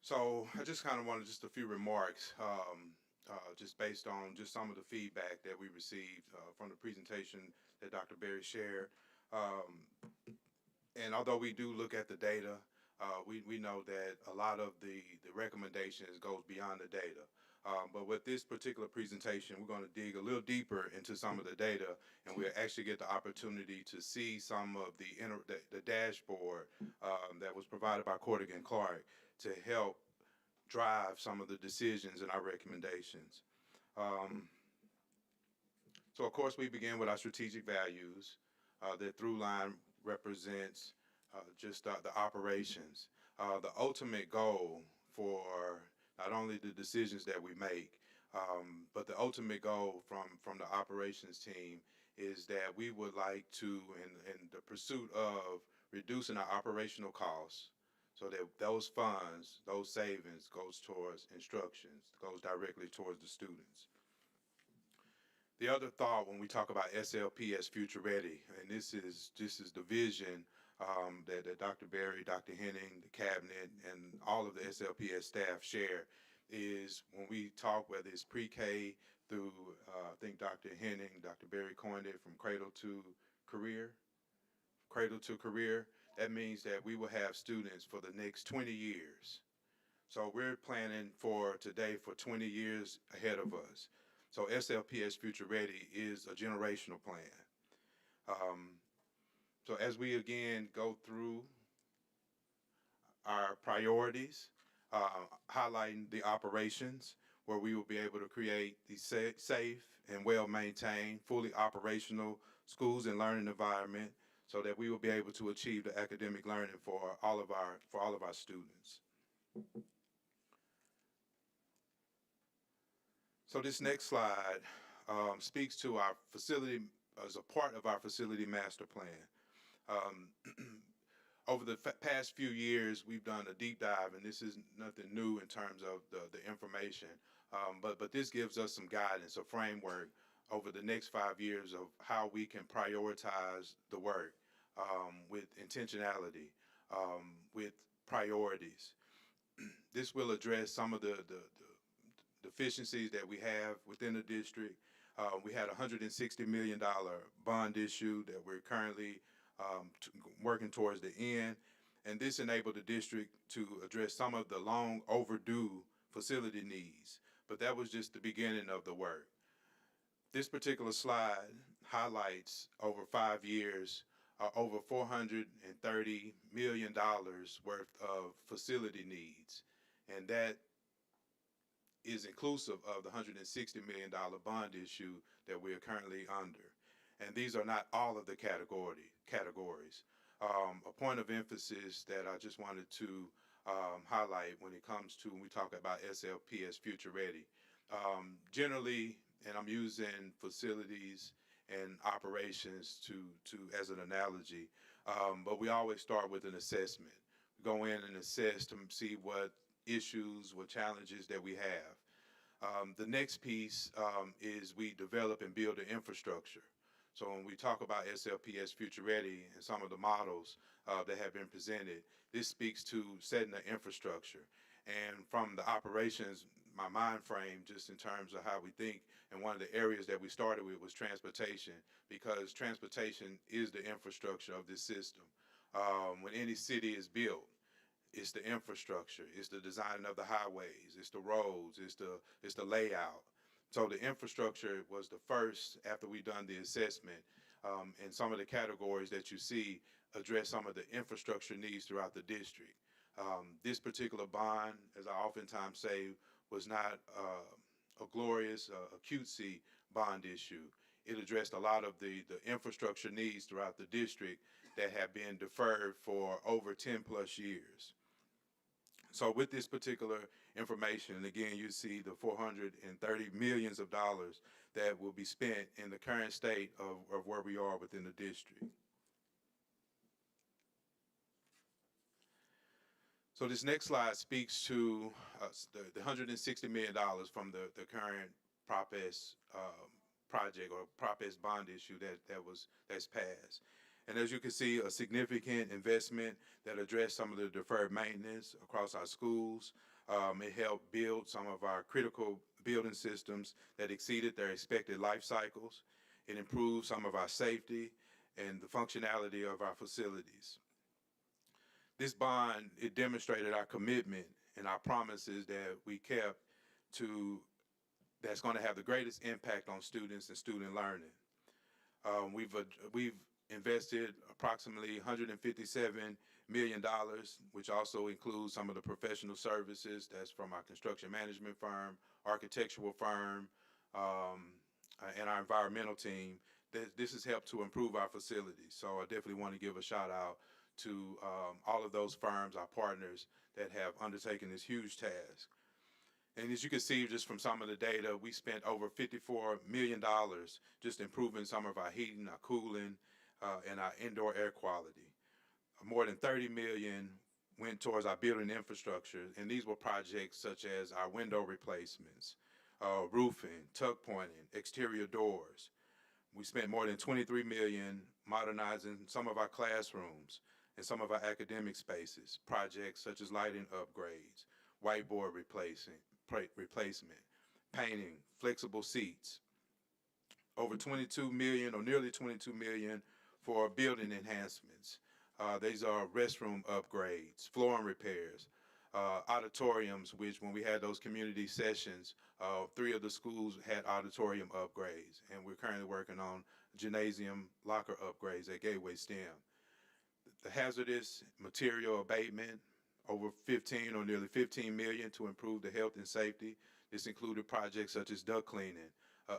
So I just kind of wanted just a few remarks, just based on just some of the feedback that we received from the presentation that Dr. Berry shared. And although we do look at the data, we know that a lot of the recommendations goes beyond the data. But with this particular presentation, we're going to dig a little deeper into some of the data, and we'll actually get the opportunity to see some of the dashboard that was provided by Cordigan Clark to help drive some of the decisions and our recommendations. So of course we begin with our strategic values. The through line represents just the operations. The ultimate goal for not only the decisions that we make, but the ultimate goal from the operations team is that we would like to, in the pursuit of reducing our operational costs, so that those funds, those savings goes towards instructions, goes directly towards the students. The other thought when we talk about SLPS Future Ready, and this is the vision that Dr. Berry, Dr. Henning, the cabinet, and all of the SLPS staff share, is when we talk, whether it's pre-K through, I think Dr. Henning, Dr. Berry coined it, from cradle to career, cradle to career. That means that we will have students for the next 20 years. So we're planning for today for 20 years ahead of us. So SLPS Future Ready is a generational plan. So as we again go through our priorities, highlighting the operations where we will be able to create these safe and well-maintained, fully operational schools and learning environment so that we will be able to achieve the academic learning for all of our students. So this next slide speaks to our facility as a part of our facility master plan. Over the past few years, we've done a deep dive, and this is nothing new in terms of the information, but this gives us some guidance, a framework over the next 5 years of how we can prioritize the work with intentionality, with priorities. This will address some of the deficiencies that we have within the district. We had a $160 million bond issue that we're currently working towards the end, and this enabled the district to address some of the long overdue facility needs, but that was just the beginning of the work. This particular slide highlights over 5 years, over $430 million worth of facility needs, and that is inclusive of the $160 million bond issue that we are currently under. And these are not all of the categories. A point of emphasis that I just wanted to highlight when it comes to when we talk about SLPS Future Ready. Generally, and I'm using facilities and operations to as an analogy, but we always start with an assessment. We go in and assess to see what issues, what challenges that we have. The next piece is we develop and build the infrastructure. So when we talk about SLPS Future Ready and some of the models that have been presented, this speaks to setting the infrastructure. And from the operations, my mind frame, just in terms of how we think, and one of the areas that we started with was transportation, because transportation is the infrastructure of this system. When any city is built, it's the infrastructure, it's the design of the highways, it's the roads, it's the layout. So the infrastructure was the first after we done the assessment, and some of the categories that you see address some of the infrastructure needs throughout the district. This particular bond, as I oftentimes say, was not a glorious, a cutesy bond issue. It addressed a lot of the infrastructure needs throughout the district that have been deferred for over 10 plus years. So with this particular information, and again, you see the $430 million that will be spent in the current state of where we are within the district. So this next slide speaks to the $160 million from the current Prop S project or Prop S bond issue that's passed. And as you can see, a significant investment that addressed some of the deferred maintenance across our schools. It helped build some of our critical building systems that exceeded their expected life cycles. It improved some of our safety and the functionality of our facilities. This bond, it demonstrated our commitment and our promises that we kept to that's going to have the greatest impact on students and student learning. We've invested approximately $157 million, which also includes some of the professional services that's from our construction management firm, architectural firm, and our environmental team. This has helped to improve our facilities. So I definitely want to give a shout out to all of those firms, our partners, that have undertaken this huge task. And as you can see just from some of the data, we spent over $54 million just improving some of our heating, our cooling, and our indoor air quality. More than $30 million went towards our building infrastructure, and these were projects such as our window replacements, roofing, tuck pointing, exterior doors. We spent more than $23 million modernizing some of our classrooms and some of our academic spaces, projects such as lighting upgrades, whiteboard replacement, painting, flexible seats. Over $22 million or nearly $22 million for building enhancements. These are restroom upgrades, flooring repairs, auditoriums, which when we had those community sessions, 3 of the schools had auditorium upgrades, and we're currently working on gymnasium locker upgrades at Gateway STEM. The hazardous material abatement, over 15 or nearly 15 million to improve the health and safety. This included projects such as duct cleaning,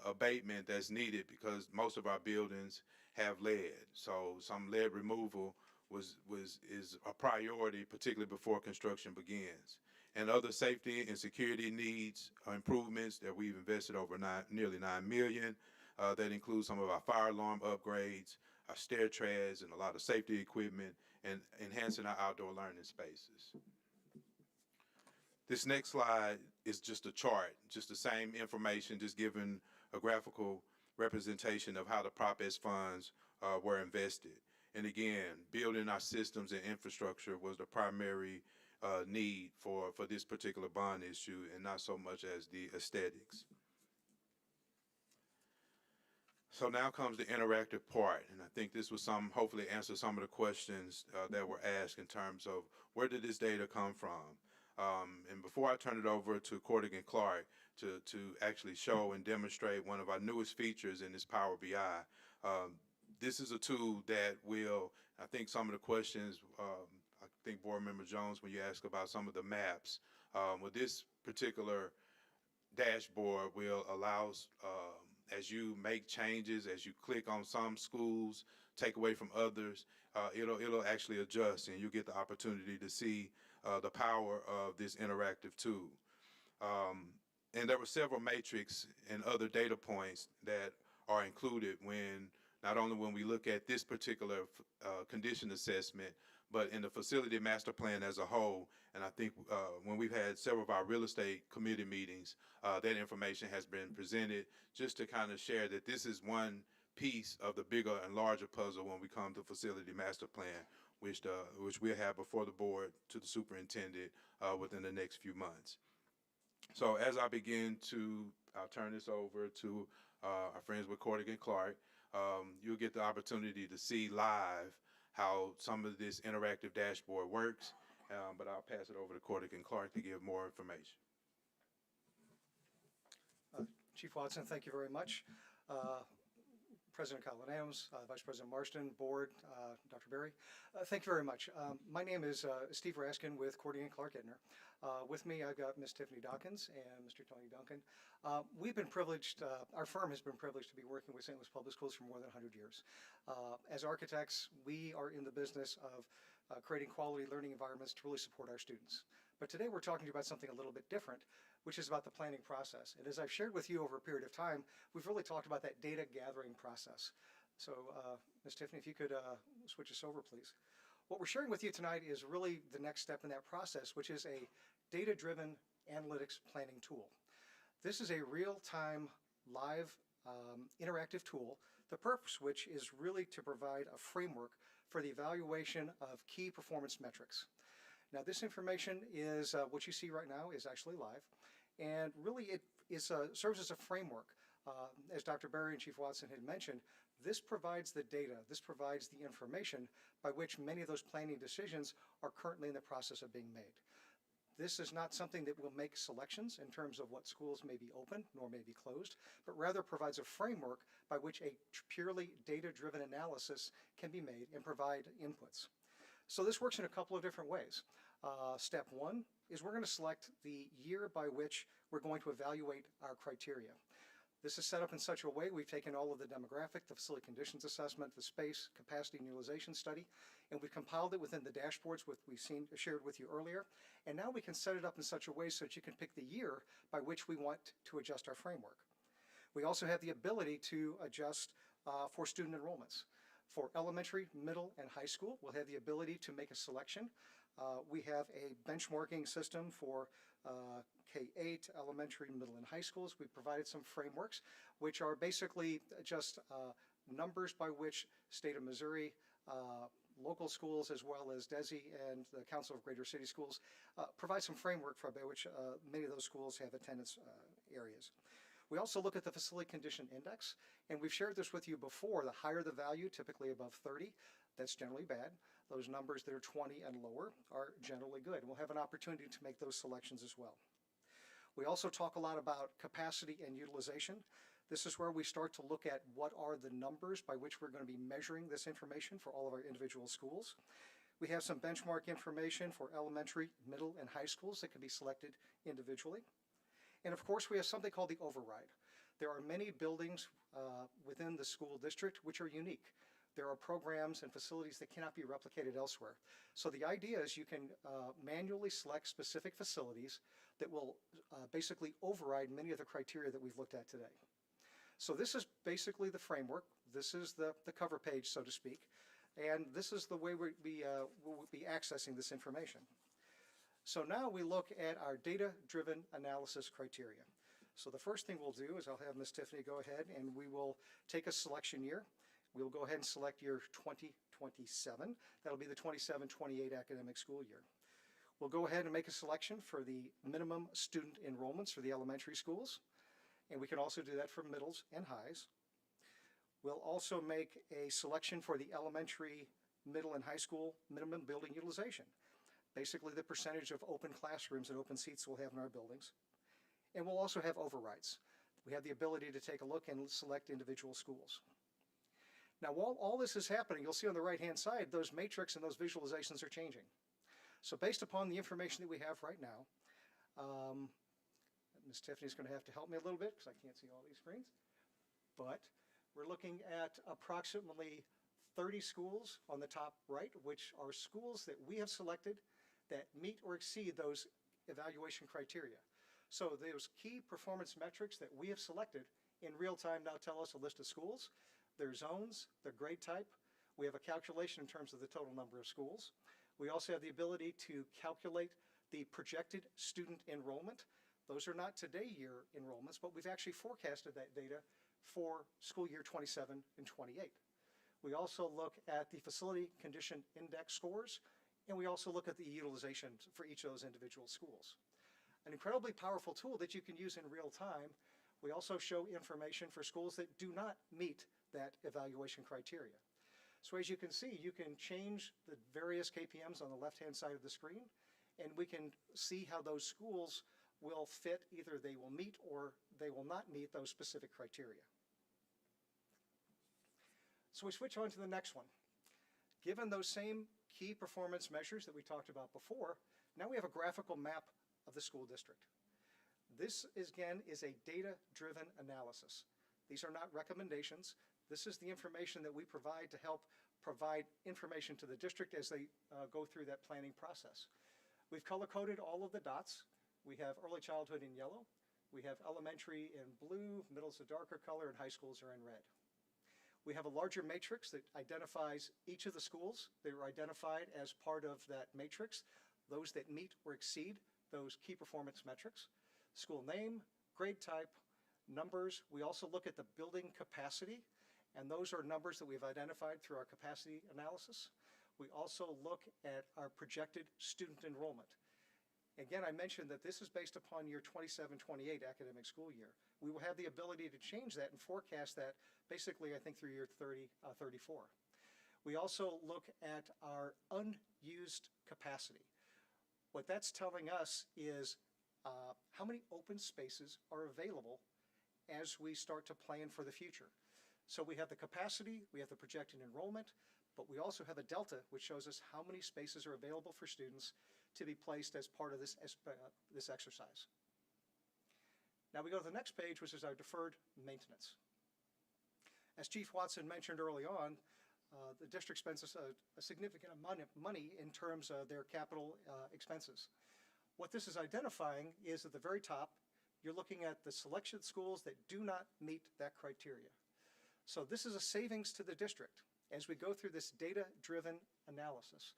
abatement that's needed because most of our buildings have lead. So some lead removal is a priority, particularly before construction begins. And other safety and security needs improvements that we've invested over nearly 9 million. That includes some of our fire alarm upgrades, our stair treads, and a lot of safety equipment, and enhancing our outdoor learning spaces. This next slide is just a chart, just the same information, just giving a graphical representation of how the Prop S funds were invested. And again, building our systems and infrastructure was the primary need for this particular bond issue, and not so much as the aesthetics. So now comes the interactive part, and I think this was hopefully answer some of the questions that were asked in terms of where did this data come from? And before I turn it over to Cordigan Clark to actually show and demonstrate one of our newest features in this Power BI, this is a tool that will, I think some of the questions, I think Board Member Jones, when you ask about some of the maps, with this particular dashboard will allow, as you make changes, as you click on some schools, take away from others, it'll actually adjust, and you get the opportunity to see the power of this interactive tool. And there were several matrix and other data points that are included not only when we look at this particular condition assessment, but in the facility master plan as a whole. And I think when we've had several of our real estate committee meetings, that information has been presented just to kind of share that this is one piece of the bigger and larger puzzle when we come to facility master plan, which we'll have before the board to the superintendent within the next few months. So as I begin I'll turn this over to our friends with Cordigan Clark. You'll get the opportunity to see live how some of this interactive dashboard works, but I'll pass it over to Cordigan Clark to give more information. Chief Watson, thank you very much. President Colin Adams, Vice President Marston, Board, Dr. Berry, thank you very much. My name is Steve Raskin with Cordigan Clark Edner. With me, I've got Ms. Tiffany Dawkins and Mr. Tony Duncan. We've been privileged, our firm has been privileged to be working with St. Louis Public Schools for more than 100 years. As architects, we are in the business of creating quality learning environments to really support our students. But today we're talking about something a little bit different, which is about the planning process. And as I've shared with you over a period of time, we've really talked about that data gathering process. So Ms. Tiffany, if you could switch us over, please. What we're sharing with you tonight is really the next step in that process, which is a data-driven analytics planning tool. This is a real-time, live, interactive tool, the purpose which is really to provide a framework for the evaluation of key performance metrics. Now, this information is what you see right now is actually live, and really it serves as a framework. As Dr. Berry and Chief Watson had mentioned, this provides the data, this provides the information by which many of those planning decisions are currently in the process of being made. This is not something that will make selections in terms of what schools may be open nor may be closed, but rather provides a framework by which a purely data-driven analysis can be made and provide inputs. So this works in a couple of different ways. Step one is we're going to select the year by which we're going to evaluate our criteria. This is set up in such a way we've taken all of the demographic, the facility conditions assessment, the space, capacity, and utilization study, and we've compiled it within the dashboards we've shared with you earlier. And now we can set it up in such a way so that you can pick the year by which we want to adjust our framework. We also have the ability to adjust for student enrollments. For elementary, middle, and high school, we'll have the ability to make a selection. We have a benchmarking system for K-8, elementary, middle, and high schools. We've provided some frameworks, which are basically just numbers by which state of Missouri, local schools, as well as DESE and the Council of Greater City Schools, provide some framework by which many of those schools have attendance areas. We also look at the facility condition index, and we've shared this with you before. The higher the value, typically above 30, that's generally bad. Those numbers that are 20 and lower are generally good. And we'll have an opportunity to make those selections as well. We also talk a lot about capacity and utilization. This is where we start to look at what are the numbers by which we're going to be measuring this information for all of our individual schools. We have some benchmark information for elementary, middle, and high schools that can be selected individually. And of course, we have something called the override. There are many buildings within the school district which are unique. There are programs and facilities that cannot be replicated elsewhere. So the idea is you can manually select specific facilities that will basically override many of the criteria that we've looked at today. So this is basically the framework. This is the cover page, so to speak. And this is the way we'll be accessing this information. So now we look at our data-driven analysis criteria. So the first thing we'll do is I'll have Ms. Tiffany go ahead and we will take a selection year. We'll go ahead and select year 2027. That'll be the 27-28 academic school year. We'll go ahead and make a selection for the minimum student enrollments for the elementary schools. And we can also do that for middles and highs. We'll also make a selection for the elementary, middle, and high school minimum building utilization. Basically the percentage of open classrooms and open seats we'll have in our buildings. And we'll also have overrides. We have the ability to take a look and select individual schools. Now while all this is happening, you'll see on the right-hand side, those matrix and those visualizations are changing. So based upon the information that we have right now, Ms. Tiffany's going to have to help me a little bit because I can't see all these screens. But we're looking at approximately 30 schools on the top right, which are schools that we have selected that meet or exceed those evaluation criteria. So those key performance metrics that we have selected in real time now tell us a list of schools, their zones, their grade type. We have a calculation in terms of the total number of schools. We also have the ability to calculate the projected student enrollment. Those are not today year enrollments, but we've actually forecasted that data for school year 27 and 28. We also look at the facility condition index scores, and we also look at the utilization for each of those individual schools. An incredibly powerful tool that you can use in real time. We also show information for schools that do not meet that evaluation criteria. So as you can see, you can change the various KPMs on the left-hand side of the screen, and we can see how those schools will fit. Either they will meet or they will not meet those specific criteria. So we switch on to the next one. Given those same key performance measures that we talked about before, now we have a graphical map of the school district. This, again, is a data-driven analysis. These are not recommendations. This is the information that we provide to help provide information to the district as they go through that planning process. We've color-coded all of the dots. We have early childhood in yellow. We have elementary in blue, middle's a darker color, and high schools are in red. We have a larger matrix that identifies each of the schools. They were identified as part of that matrix, those that meet or exceed those key performance metrics. School name, grade type, numbers. We also look at the building capacity, and those are numbers that we've identified through our capacity analysis. We also look at our projected student enrollment. Again, I mentioned that this is based upon your 27-28 academic school year. We will have the ability to change that and forecast that basically, I think, through year 34. We also look at our unused capacity. What that's telling us is how many open spaces are available as we start to plan for the future. So we have the capacity, we have the projected enrollment, but we also have a delta which shows us how many spaces are available for students to be placed as part of this exercise. Now we go to the next page, which is our deferred maintenance. As Chief Watson mentioned early on, the district spends a significant amount of money in terms of their capital expenses. What this is identifying is at the very top, you're looking at the selection schools that do not meet that criteria. So this is a savings to the district as we go through this data-driven analysis.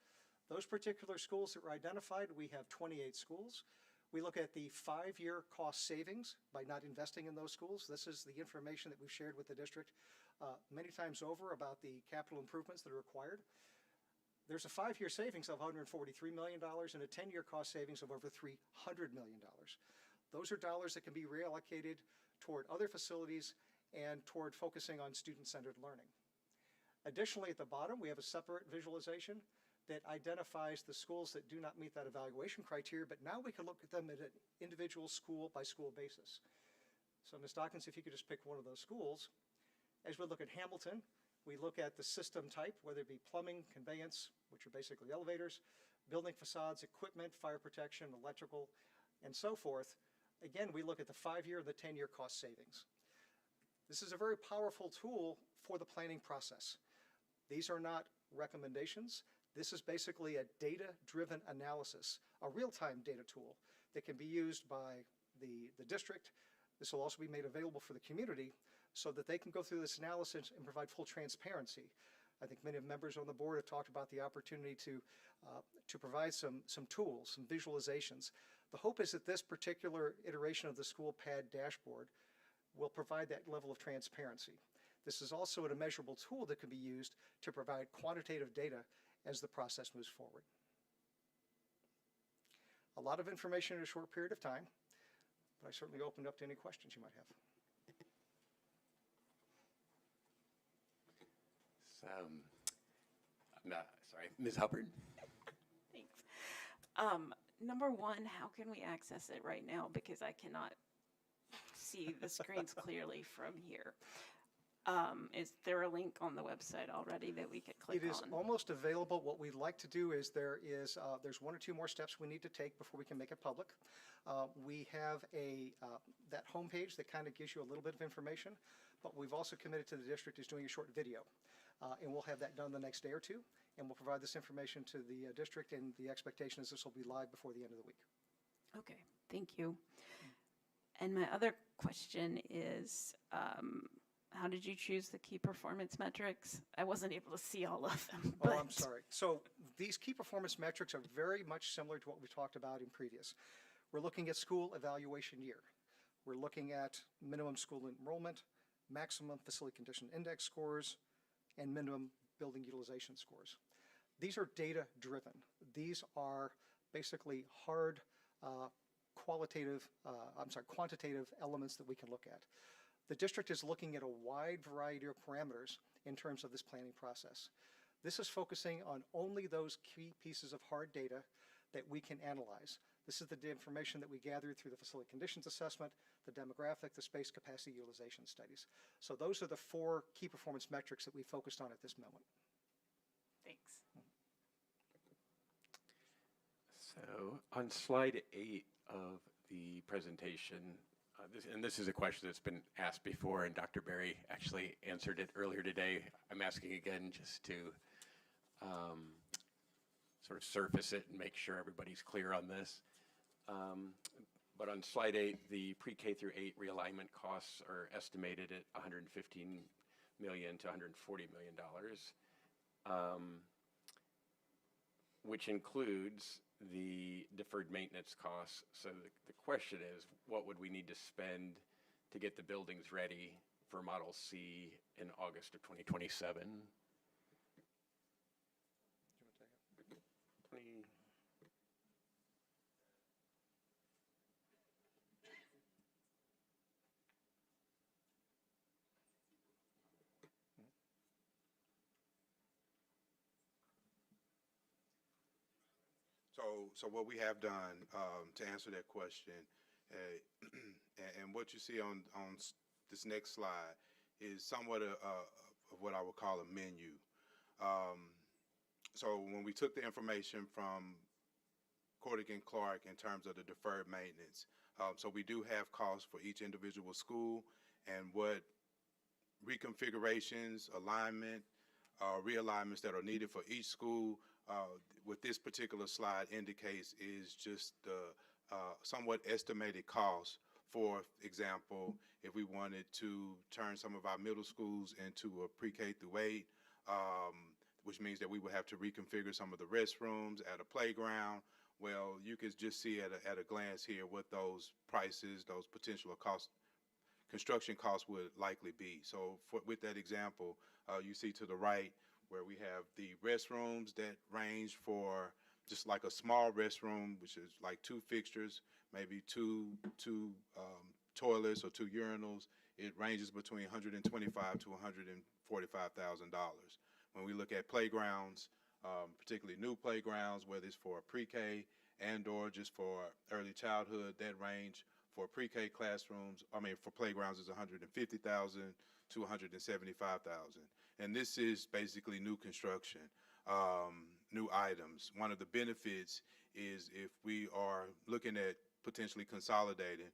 Those particular schools that were identified, we have 28 schools. We look at the 5-year cost savings by not investing in those schools. This is the information that we've shared with the district many times over about the capital improvements that are required. There's a 5-year savings of $143 million and a 10-year cost savings of over $300 million. Those are dollars that can be reallocated toward other facilities, and toward focusing on student-centered learning. Additionally, at the bottom, we have a separate visualization that identifies the schools that do not meet that evaluation criteria, but now we can look at them at an individual school-by-school basis. So Ms. Dawkins, if you could just pick one of those schools. As we look at Hamilton, we look at the system type, whether it be plumbing, conveyance, which are basically elevators, building facades, equipment, fire protection, electrical, and so forth. Again, we look at the 5-year and the 10-year cost savings. This is a very powerful tool for the planning process. These are not recommendations. This is basically a data-driven analysis, a real-time data tool that can be used by the district. This will also be made available for the community so that they can go through this analysis and provide full transparency. I think many of members on the board have talked about the opportunity to provide some tools, some visualizations. The hope is that this particular iteration of the school pad dashboard will provide that level of transparency. This is also a measurable tool that can be used to provide quantitative data as the process moves forward. A lot of information in a short period of time, but I certainly open up to any questions you might have. Sorry, Ms. Hubbard? Thanks. Number one, how can we access it right now? Because I cannot see the screens clearly from here. Is there a link on the website already that we could click on? It is almost available. What we'd like to do is there's 1 or 2 more steps we need to take before we can make it public. We have that homepage that kind of gives you a little bit of information, but we've also committed to the district is doing a short video. And we'll have that done the next day or two, and we'll provide this information to the district, and the expectation is this will be live before the end of the week. Okay, thank you. And my other question is, how did you choose the key performance metrics? I wasn't able to see all of them. Oh, I'm sorry. So these key performance metrics are very much similar to what we talked about in previous. We're looking at school evaluation year. We're looking at minimum school enrollment, maximum facility condition index scores, and minimum building utilization scores. These are data driven. These are basically hard quantitative elements that we can look at. The district is looking at a wide variety of parameters in terms of this planning process. This is focusing on only those key pieces of hard data that we can analyze. This is the information that we gathered through the facility conditions assessment, the demographic, the space capacity utilization studies. So those are the 4 key performance metrics that we focused on at this moment. Thanks. So on slide 8 of the presentation, this is a question that's been asked before, and Dr. Berry actually answered it earlier today. I'm asking again just to sort of surface it and make sure everybody's clear on this. But on slide 8, the pre-K through 8 realignment costs are estimated at $115 million to $140 million, which includes the deferred maintenance costs. So the question is, what would we need to spend to get the buildings ready for Model C in August of 2027? So what we have done to answer that question, and what you see on this next slide is somewhat of what I would call a menu. So when we took the information from Cordick and Clark in terms of the deferred maintenance, so we do have costs for each individual school and what reconfigurations, alignment, realignments that are needed for each school. What this particular slide indicates is just the somewhat estimated cost. For example, if we wanted to turn some of our middle schools into a pre-K through 8, which means that we would have to reconfigure some of the restrooms at a playground. Well, you could just see at a glance here what those prices, those potential construction costs would likely be. So with that example, you see to the right where we have the restrooms that range for just like a small restroom, which is like 2 fixtures, maybe two toilets or 2 urinals, it ranges between $125,000 to $145,000. When we look at playgrounds, particularly new playgrounds, whether it's for pre-K and/or just for early childhood, that range for pre-K classrooms, for playgrounds is $150,000 to $175,000. And this is basically new construction, new items. One of the benefits is if we are looking at potentially consolidating,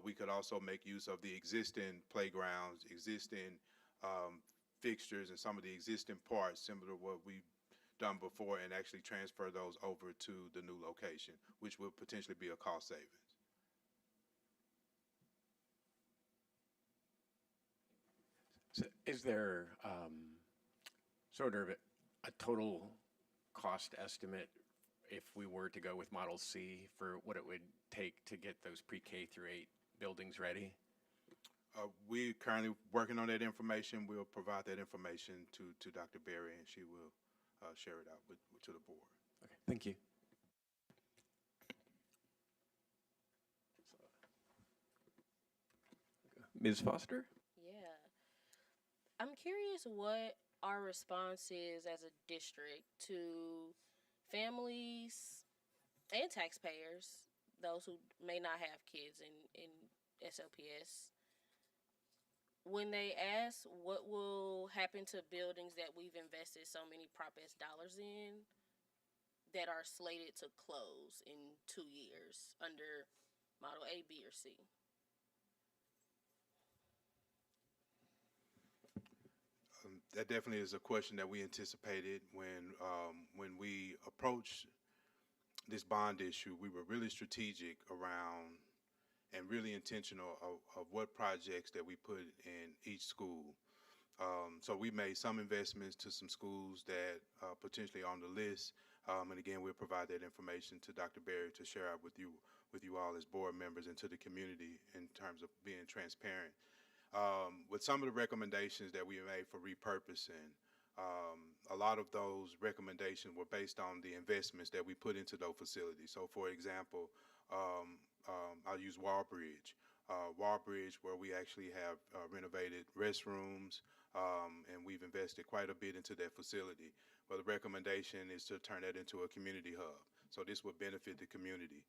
we could also make use of the existing playgrounds, existing fixtures, and some of the existing parts similar to what we've done before, and actually transfer those over to the new location, which would potentially be a cost savings. So is there sort of a total cost estimate if we were to go with Model C for what it would take to get those pre-K through 8 buildings ready? We're currently working on that information. We'll provide that information to Dr. Berry, and she will share it out to the board. Okay, thank you. Ms. Foster? Yeah. I'm curious what our response is as a district to families and taxpayers, those who may not have kids in SLPS, when they ask what will happen to buildings that we've invested so many Prop S dollars in that are slated to close in 2 years under Model A, B, or C. That definitely is a question that we anticipated when we approached this bond issue. We were really strategic around and really intentional of what projects that we put in each school. So we made some investments to some schools that potentially on the list, and again, we'll provide that information to Dr. Berry to share out with you all as board members and to the community in terms of being transparent. With some of the recommendations that we made for repurposing, a lot of those recommendations were based on the investments that we put into those facilities. So, for example, I'll use Wallbridge. Wallbridge, where we actually have renovated restrooms, and we've invested quite a bit into that facility. Well, the recommendation is to turn that into a community hub. So this would benefit the community.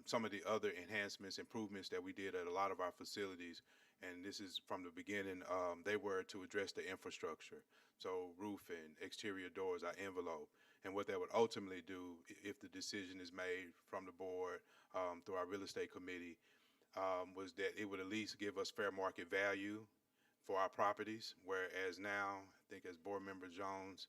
Some of the other enhancements, improvements that we did at a lot of our facilities, and this is from the beginning, they were to address the infrastructure. So roofing, exterior doors, our envelope, and what that would ultimately do if the decision is made from the board through our real estate committee, was that it would at least give us fair market value for our properties, whereas now, I think as Board Member Jones,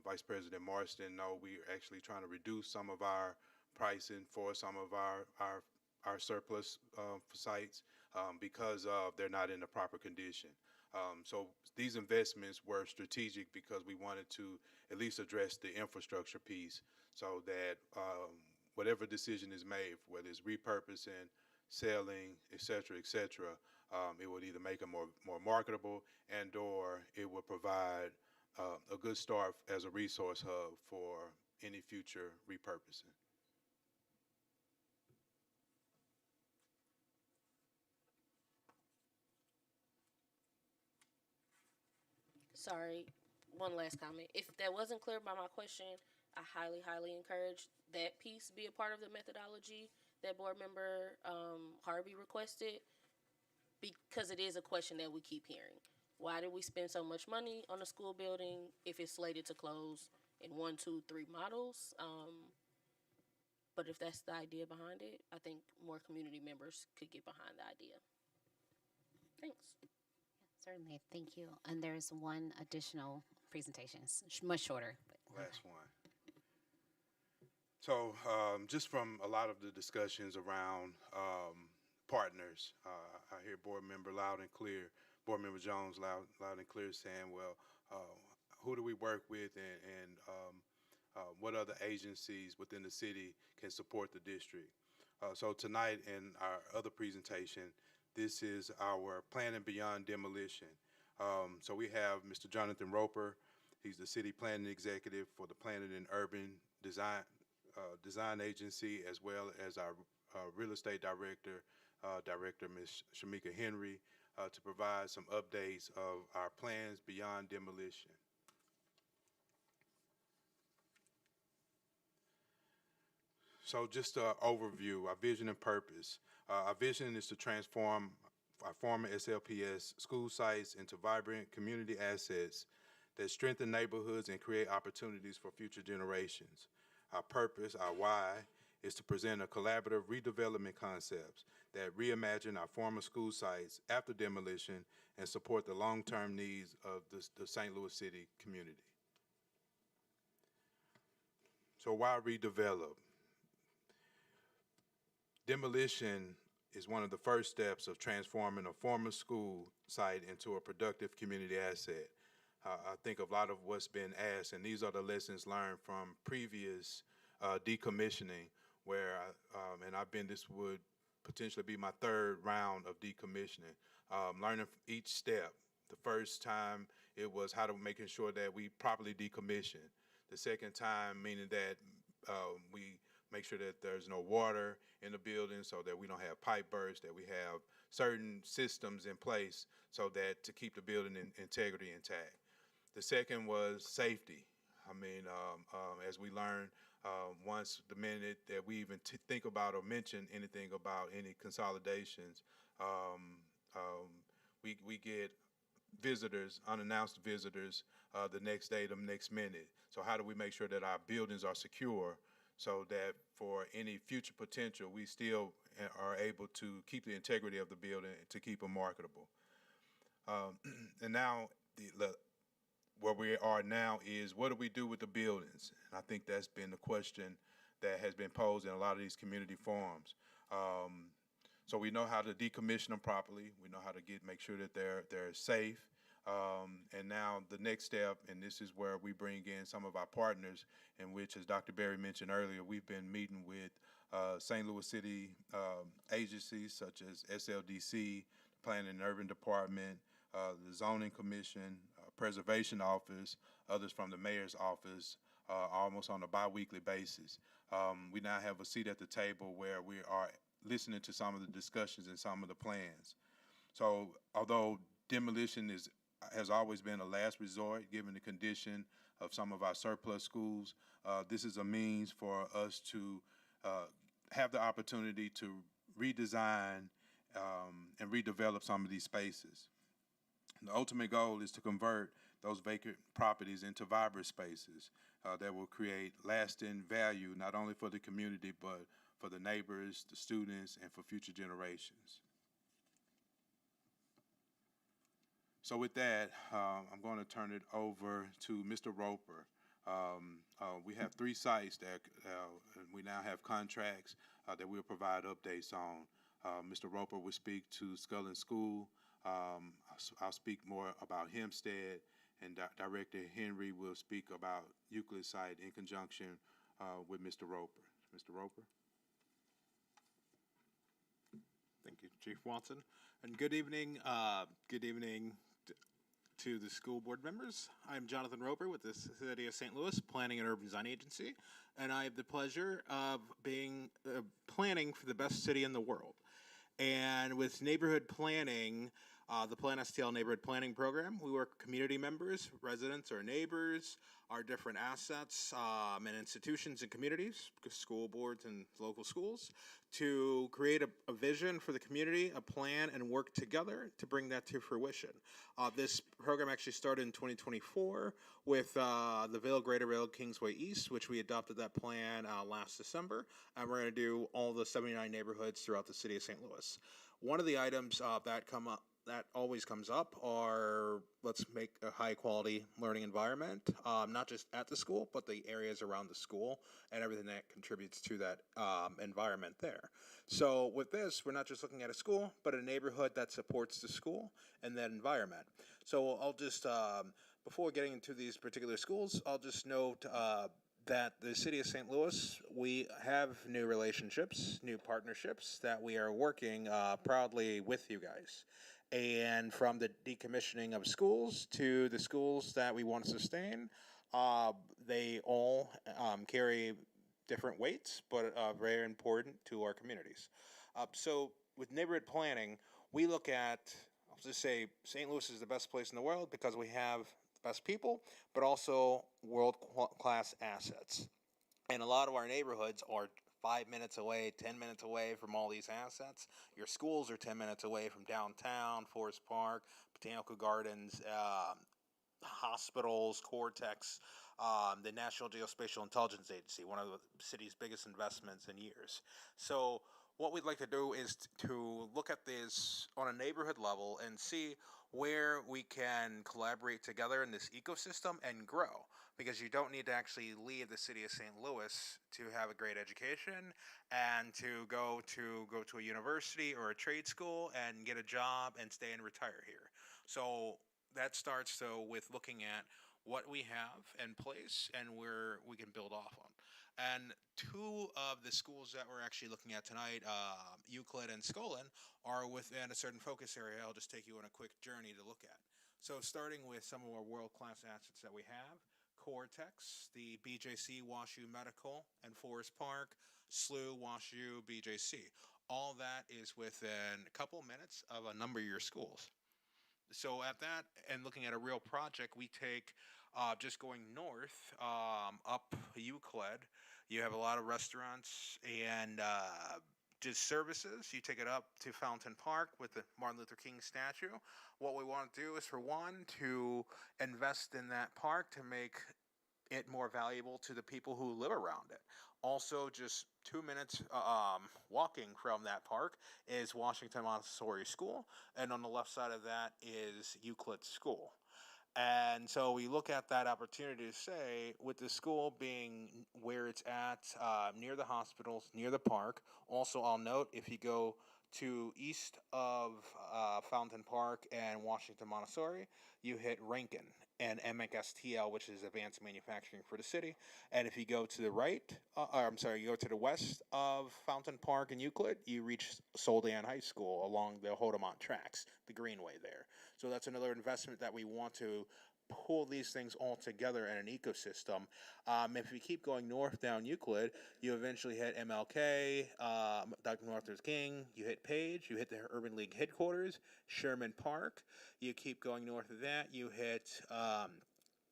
Vice President Marston know, we're actually trying to reduce some of our pricing for some of our surplus sites because they're not in the proper condition. So these investments were strategic because we wanted to at least address the infrastructure piece so that whatever decision is made, whether it's repurposing, selling, et cetera, it would either make them more marketable and or it would provide a good start as a resource hub for any future repurposing. Sorry, one last comment. If that wasn't clear by my question, I highly encourage that piece be a part of the methodology that board member Harvey requested, because it is a question that we keep hearing. Why did we spend so much money on a school building if it's slated to close in 1, 2, 3 models? But if that's the idea behind it, I think more community members could get behind the idea. Thanks. Certainly, thank you. And there's one additional presentation, it's much shorter. Last one. So just from a lot of the discussions around partners, I hear Board Member Board Member Jones loud and clear saying, well, who do we work with and what other agencies within the city can support the district? So tonight in our other presentation, this is our Planning Beyond Demolition. So we have Mr. Jonathan Roper. He's the City Planning Executive for the Planning and Urban Design Agency, as well as our Real Estate Director, Director Ms. Shamika Henry to provide some updates of our plans beyond demolition. So just an overview, our vision and purpose. Our vision is to transform our former SLPS school sites into vibrant community assets that strengthen neighborhoods and create opportunities for future generations. Our purpose, our why, is to present a collaborative redevelopment concepts that reimagine our former school sites after demolition and support the long-term needs of the St. Louis City community. So why redevelop? Demolition is one of the first steps of transforming a former school site into a productive community asset. I think a lot of what's been asked, and these are the lessons learned from previous decommissioning, where, and this would potentially be my third round of decommissioning, learning each step. The first time it was how to making sure that we properly decommission. The second time meaning that we make sure that there's no water in the building so that we don't have pipe bursts, that we have certain systems in place so that to keep the building integrity intact. The second was safety. I mean, as we learned, once the minute that we even think about or mention anything about any consolidations, we get visitors, unannounced visitors, the next day, the next minute. So how do we make sure that our buildings are secure so that for any future potential, we still are able to keep the integrity of the building to keep them marketable? And now, where we are now is, what do we do with the buildings? And I think that's been the question that has been posed in a lot of these community forums. So we know how to decommission them properly. We know how to make sure that they're safe. And now the next step, and this is where we bring in some of our partners, in which, as Dr. Berry mentioned earlier, we've been meeting with St. Louis City agencies such as SLDC, Planning and Urban Department, the Zoning Commission, Preservation Office, others from the Mayor's Office, almost on a bi-weekly basis. We now have a seat at the table where we are listening to some of the discussions and some of the plans. So although demolition has always been a last resort, given the condition of some of our surplus schools, this is a means for us to have the opportunity to redesign and redevelop some of these spaces. The ultimate goal is to convert those vacant properties into vibrant spaces that will create lasting value, not only for the community, but for the neighbors, the students, and for future generations. So with that, I'm going to turn it over to Mr. Roper. We have 3 sites that we now have contracts that we'll provide updates on. Mr. Roper will speak to Scullin School. I'll speak more about Hempstead, and Director Henry will speak about Euclid site in conjunction with Mr. Roper. Mr. Roper. Thank you, Chief Watson, and good evening. Good evening to the school board members. I'm Jonathan Roper with the City of St. Louis Planning and Urban Design Agency, and I have the pleasure of being planning for the best city in the world. And with neighborhood planning, the Plan STL Neighborhood Planning Program, we work with community members, residents, or neighbors, our different assets and institutions and communities, school boards and local schools, to create a vision for the community, a plan, and work together to bring that to fruition. This program actually started in 2024 with the Vail Greater Vail Kingsway East, which we adopted that plan last December, and we're going to do all the 79 neighborhoods throughout the city of St. Louis. One of the items that always comes up are, let's make a high quality learning environment, not just at the school, but the areas around the school and everything that contributes to that environment there. So with this, we're not just looking at a school, but a neighborhood that supports the school and that environment. So I'll just, before getting into these particular schools, I'll just note that the City of St. Louis, we have new relationships, new partnerships that we are working proudly with you guys. And from the decommissioning of schools to the schools that we want to sustain, they all carry different weights, but very important to our communities. So with neighborhood planning, we look at, I'll just say, St. Louis is the best place in the world because we have the best people, but also world-class assets. And a lot of our neighborhoods are 5 minutes away, 10 minutes away from all these assets. Your schools are 10 minutes away from downtown, Forest Park, Botanical Gardens, hospitals, Cortex, the National Geospatial Intelligence Agency, one of the city's biggest investments in years. So what we'd like to do is to look at this on a neighborhood level and see where we can collaborate together in this ecosystem and grow. Because you don't need to actually leave the city of St. Louis to have a great education and to go to a university or a trade school and get a job and stay and retire here. So that starts with looking at what we have in place and where we can build off on. And two of the schools that we're actually looking at tonight, Euclid and Skolin, are within a certain focus area. I'll just take you on a quick journey to look at. So starting with some of our world-class assets that we have, Cortex, the BJC, WashU Medical, and Forest Park, SLU, WashU, BJC. All that is within a couple minutes of a number of your schools. So at that, and looking at a real project, we take just going north up Euclid. You have a lot of restaurants and just services. You take it up to Fountain Park with the Martin Luther King statue. What we want to do is, for one, to invest in that park to make it more valuable to the people who live around it. Also, just 2 minutes walking from that park is Washington Montessori School, and on the left side of that is Euclid School. And so we look at that opportunity to say, with the school being where it's at, near the hospitals, near the park. Also, I'll note, if you go to east of Fountain Park and Washington Montessori, you hit Rankin and MXTL, which is Advanced Manufacturing for the city. And if you go to the you go to the west of Fountain Park and Euclid, you reach Soldan High School along the Hodemont tracks, the greenway there. So that's another investment that we want to pull these things all together in an ecosystem. If you keep going north down Euclid, you eventually hit MLK, Dr. Martin Luther King, you hit Page, you hit the Urban League headquarters, Sherman Park. You keep going north of that, you hit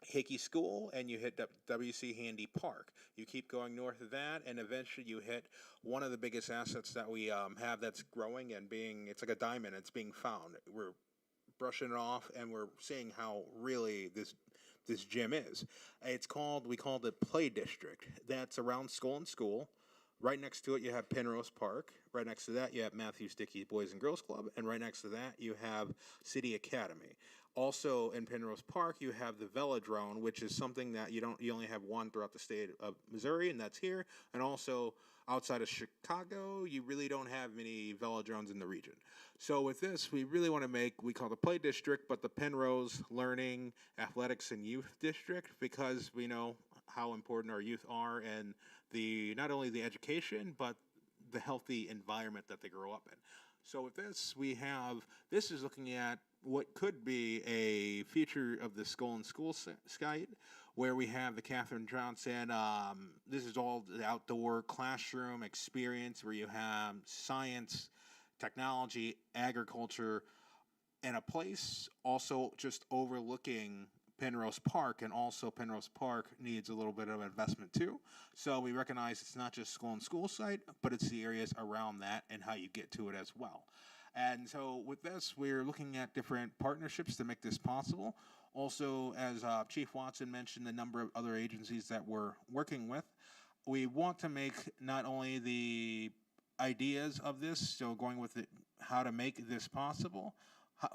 Hickey School, and you hit W.C. Handy Park. You keep going north of that, and eventually you hit one of the biggest assets that we have that's growing and it's like a diamond, it's being found. We're brushing it off, and we're seeing how really this gym is. We call it Play District. That's around School and School. Right next to it, you have Penrose Park. Right next to that, you have Matthews Dickey Boys and Girls Club. And right next to that, you have City Academy. Also in Penrose Park, you have the Velodrome, which is something that you only have one throughout the state of Missouri, and that's here. And also outside of Chicago, you really don't have many velodromes in the region. So with this, we really want to we call the Play District, but the Penrose Learning, Athletics, and Youth District, because we know how important our youth are and not only the education, but the healthy environment that they grow up in. So with this, this is looking at what could be a feature of the School and School site, where we have the Katherine Johnson. This is all the outdoor classroom experience where you have science, technology, agriculture, and a place also just overlooking Penrose Park, and also Penrose Park needs a little bit of investment too. So we recognize it's not just School and School site, but it's the areas around that and how you get to it as well. And so with this, we're looking at different partnerships to make this possible. Also, as Chief Watson mentioned, the number of other agencies that we're working with, we want to make not only the ideas of this, so going with it, how to make this possible,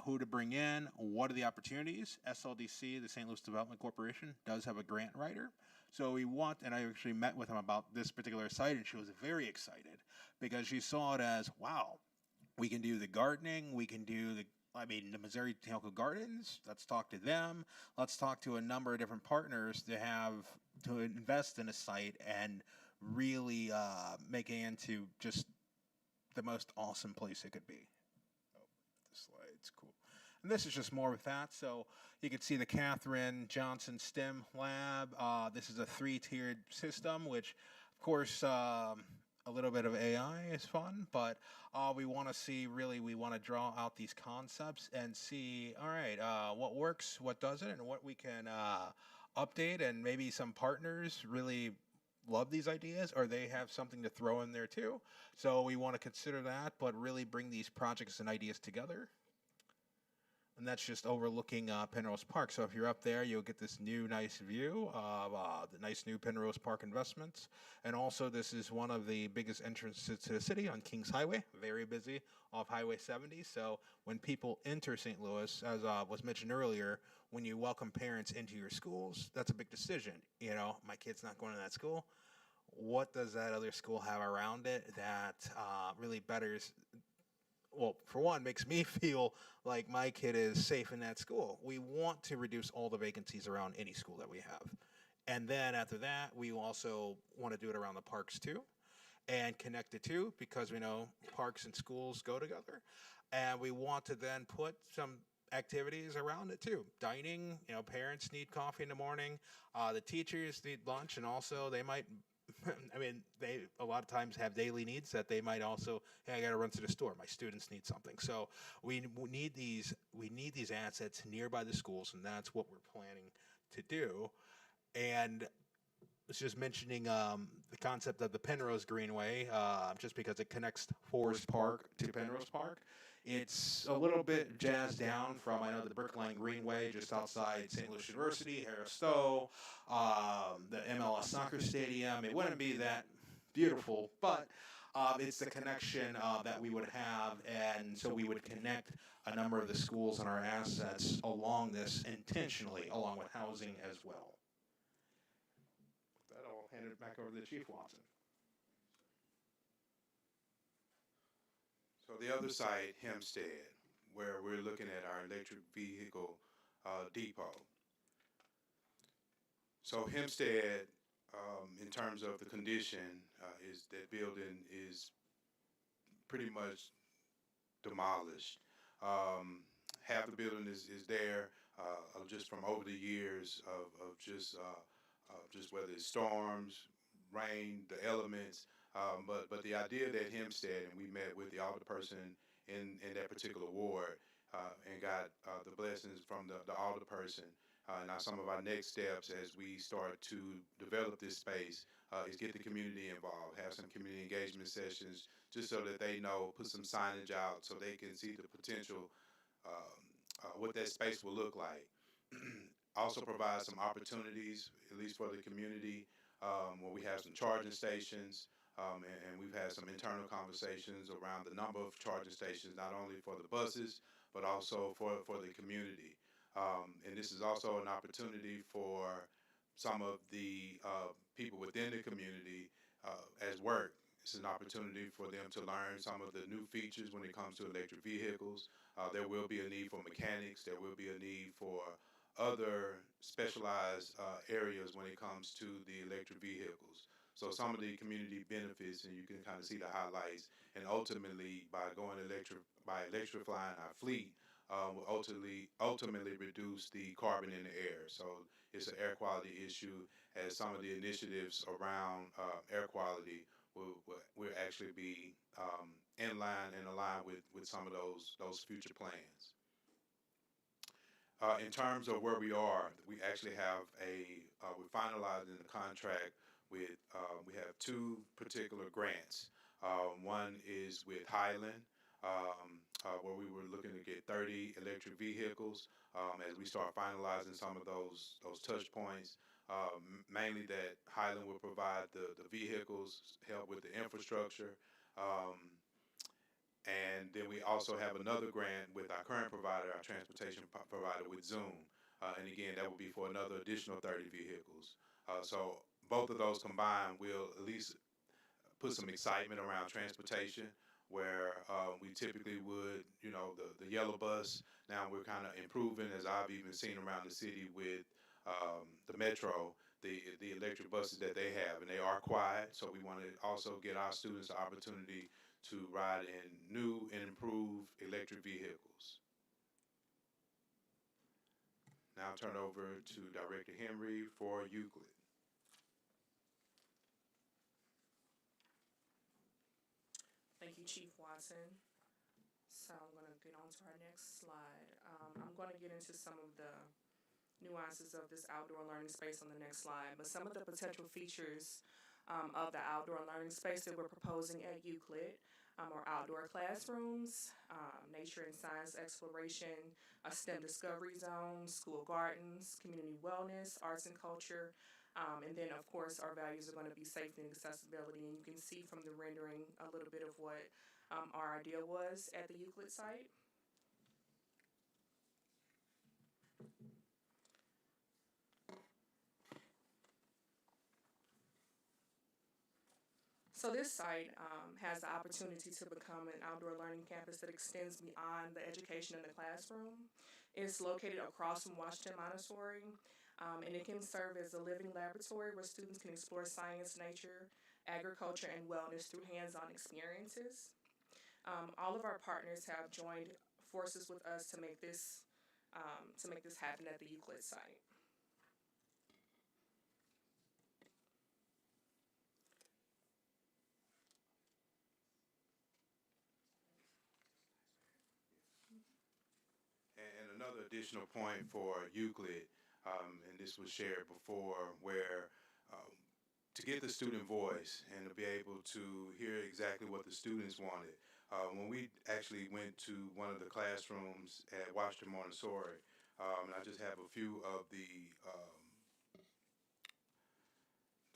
who to bring in, what are the opportunities. SLDC, the St. Louis Development Corporation, does have a grant writer. So and I actually met with him about this particular site, and she was very excited because she saw it as, wow, we can do the gardening, we can do the Missouri Botanical Gardens. Let's talk to them. Let's talk to a number of different partners to invest in a site and really make it into just the most awesome place it could be. Slides, cool. And this is just more with that. So you can see the Katherine Johnson STEM Lab. This is a 3-tiered system, which, of course, a little bit of AI is fun, but we want to see really, we want to draw out these concepts and see, all right, what works, what doesn't, and what we can update, and maybe some partners really love these ideas or they have something to throw in there too. So we want to consider that, but really bring these projects and ideas together. And that's just overlooking Penrose Park. So if you're up there, you'll get this new nice view of the nice new Penrose Park investments. And also, this is one of the biggest entrances to the city on Kings Highway, very busy off Highway 70. So when people enter St. Louis, as was mentioned earlier, when you welcome parents into your schools, that's a big decision. You know, my kid's not going to that school. What does that other school have around it that really betters? Well, for one, makes me feel like my kid is safe in that school. We want to reduce all the vacancies around any school that we have. And then after that, we also want to do it around the parks too and connect the two because we know parks and schools go together. And we want to then put some activities around it too. Dining, you know, parents need coffee in the morning. The teachers need lunch, and also they might I mean, they a lot of times have daily needs that they might also. Hey, I got to run to the store. My students need something, so we need these. We need these assets nearby the schools, and that's what we're planning to do. And it's just mentioning the concept of the Penrose Greenway, just because it connects Forest Park to Penrose Park. It's a little bit jazzed down from, I know, the Brickline Greenway just outside St. Louis University, Harris Stowe, the MLS soccer stadium. It wouldn't be that beautiful, but it's the connection that we would have, and so we would connect a number of the schools and our assets along this intentionally, along with housing as well. With that, I'll hand it back over to Chief Watson. So the other side, Hempstead, where we're looking at our electric vehicle depot. So Hempstead, in terms of the condition, is that building is pretty much demolished. Half the building is there just from over the years of just whether it's storms, rain, the elements. But the idea that Hempstead, and we met with the alderperson in that particular ward and got the blessings from the alderperson. Now some of our next steps as we start to develop this space is get the community involved, have some community engagement sessions just so that they know, put some signage out so they can see the potential, what that space will look like. Also provide some opportunities, at least for the community, where we have some charging stations, and we've had some internal conversations around the number of charging stations, not only for the buses, but also for the community. And this is also an opportunity for some of the people within the community as work. It's an opportunity for them to learn some of the new features when it comes to electric vehicles. There will be a need for mechanics. There will be a need for other specialized areas when it comes to the electric vehicles. So some of the community benefits, and you can kind of see the highlights, and ultimately by going by electrifying our fleet, will ultimately reduce the carbon in the air. So it's an air quality issue, as some of the initiatives around air quality will actually be in line and aligned with some of those future plans. In terms of where we are, we actually have we're finalizing the contract with, we have two particular grants. One is with Highland, where we were looking to get 30 electric vehicles as we start finalizing some of those touch points. Mainly that Highland will provide the vehicles, help with the infrastructure. And then we also have another grant with our current provider, our transportation provider with Zoom. And again, that will be for another additional 30 vehicles. So both of those combined will at least put some excitement around transportation, where we typically would, you know, the yellow bus. Now we're kind of improving, as I've even seen around the city with the metro, the electric buses that they have, and they are quiet. So we want to also get our students the opportunity to ride in new and improved electric vehicles. Now I'll turn it over to Director Henry for Euclid. Chief Watson. So I'm going to get on to our next slide. I'm going to get into some of the nuances of this outdoor learning space on the next slide, but some of the potential features of the outdoor learning space that we're proposing at Euclid are outdoor classrooms, nature and science exploration, a STEM discovery zone, school gardens, community wellness, arts and culture, and then of course our values are going to be safety and accessibility. And you can see from the rendering a little bit of what our idea was at the Euclid site. So this site has the opportunity to become an outdoor learning campus that extends beyond the education in the classroom. It's located across from Washington Montessori, and it can serve as a living laboratory where students can explore science, nature, agriculture, and wellness through hands-on experiences. All of our partners have joined forces with us to make this happen at the Euclid site. And another additional point for Euclid, and this was shared before, where to get the student voice and to be able to hear exactly what the students wanted. When we actually went to one of the classrooms at Washington Montessori, and I just have a few of the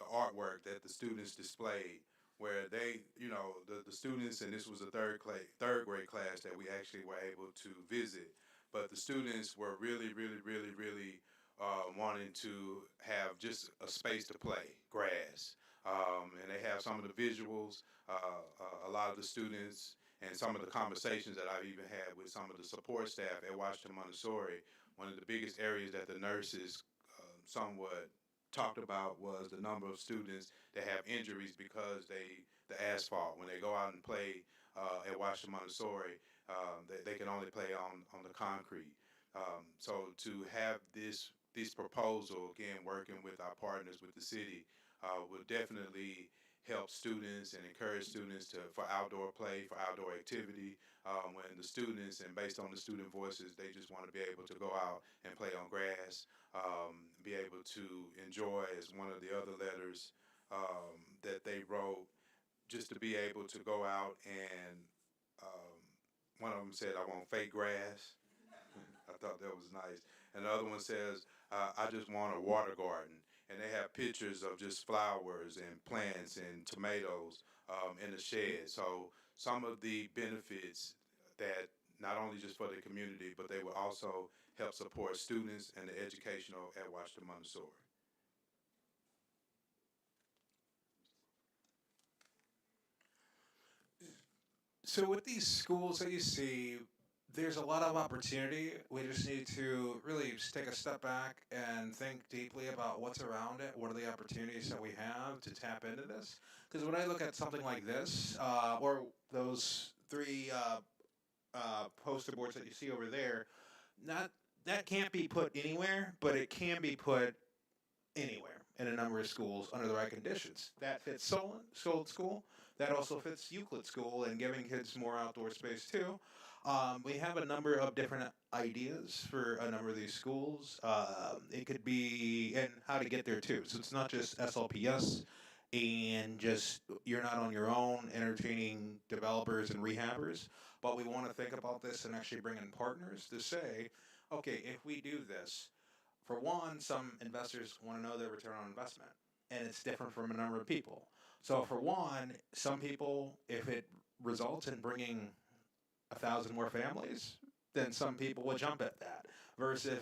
artwork that the students displayed, where they, the students, and this was a third grade class that we actually were able to visit, but the students were really, really, really, really wanting to have just a space to play, grass. And they have some of the visuals, a lot of the students, and some of the conversations that I've even had with some of the support staff at Washington Montessori. One of the biggest areas that the nurses somewhat talked about was the number of students that have injuries because the asphalt. When they go out and play at Washington Montessori, they can only play on the concrete. So to have this proposal, again, working with our partners with the city, will definitely help students and encourage students for outdoor play, for outdoor activity. When the students, and based on the student voices, they just want to be able to go out and play on grass, be able to enjoy, as one of the other letters that they wrote, just to be able to go out and one of them said, "I want fake grass." I thought that was nice. And the other one says, "I just want a water garden." And they have pictures of just flowers and plants and tomatoes in the shed. So some of the benefits that not only just for the community, but they will also help support students and the educational at Washington Montessori. So with these schools that you see, there's a lot of opportunity. We just need to really just take a step back and think deeply about what's around it. What are the opportunities that we have to tap into this? Because when I look at something like this, or those three poster boards that you see over there, not that can't be put anywhere, but it can be put anywhere in a number of schools under the right conditions. That fits Solon School. That also fits Euclid School and giving kids more outdoor space too. We have a number of different ideas for a number of these schools. It could be, and how to get there too. So it's not just SLPS and just you're not on your own entertaining developers and rehabbers, but we want to think about this and actually bring in partners to say, okay, if we do this, for one, some investors want to know their return on investment, and it's different from a number of people. So for one, some people, if it results in bringing 1,000 more families, then some people will jump at that. Versus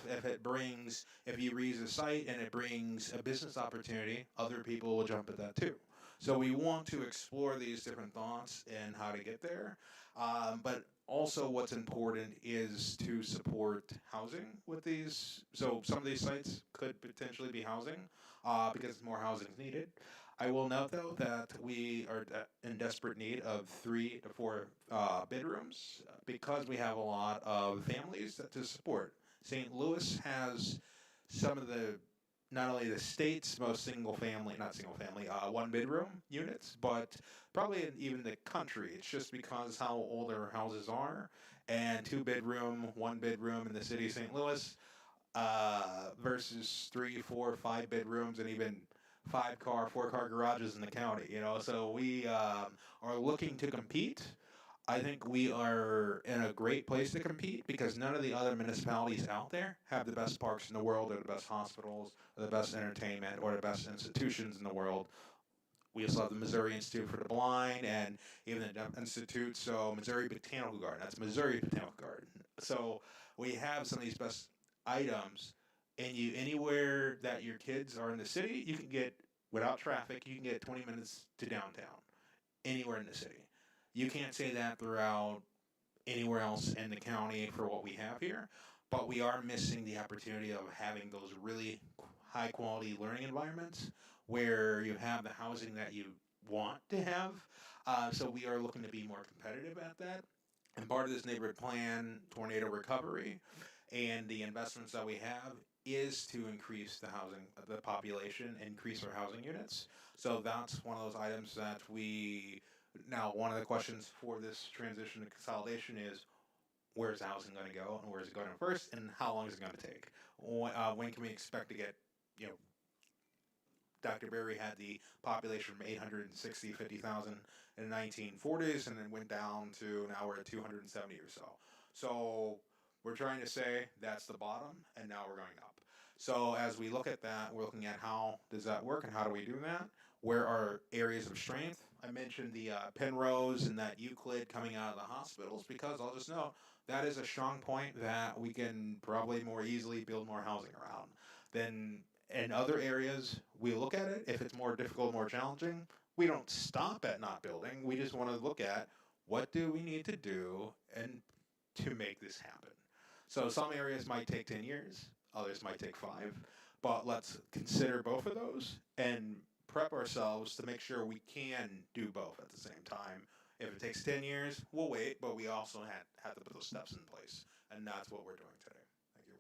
if you reuse a site and it brings a business opportunity, other people will jump at that too. So we want to explore these different thoughts and how to get there. But also what's important is to support housing with these. So some of these sites could potentially be housing because more housing is needed. I will note, though, that we are in desperate need of 3 to 4 bedrooms because we have a lot of families to support. St. Louis has some of the not only the state's most one bedroom units, but probably in even the country. It's just because how old our houses are, and 2 bedroom, 1 bedroom in the city of St. Louis versus 3, 4, 5 bedrooms, and even 5 car, 4 car garages in the county. So we are looking to compete. I think we are in a great place to compete because none of the other municipalities out there have the best parks in the world, or the best hospitals, or the best entertainment, or the best institutions in the world. We also have the Missouri Institute for the Blind and even the Deaf Institute. So Missouri Botanical Garden, that's Missouri Botanical Garden. So we have some of these best items, and anywhere that your kids are in the city, you can get, without traffic, you can get 20 minutes to downtown, anywhere in the city. You can't say that throughout anywhere else in the county for what we have here, but we are missing the opportunity of having those really high quality learning environments where you have the housing that you want to have. So we are looking to be more competitive at that. And part of this neighborhood plan, tornado recovery, and the investments that we have is to increase the population, increase our housing units. So that's one of those items that now one of the questions for this transition to consolidation is, where's housing going to go, and where's it going first, and how long is it going to take? When can we expect to get, Dr. Berry had the population from 50,000 in the 1940s, and then went down to, now we're at 270 or so. So we're trying to say that's the bottom, and now we're going up. So as we look at that, we're looking at how does that work and how do we do that? Where are areas of strength? I mentioned the Penrose and that Euclid coming out of the hospitals, because I'll just note that is a strong point that we can probably more easily build more housing around. Then in other areas, we look at it. If it's more difficult, more challenging, we don't stop at not building. We just want to look at what do we need to do and to make this happen. So some areas might take 10 years, others might take 5, but let's consider both of those and prep ourselves to make sure we can do both at the same time. If it takes 10 years, we'll wait, but we also have to put those steps in place, and that's what we're doing today. Thank you.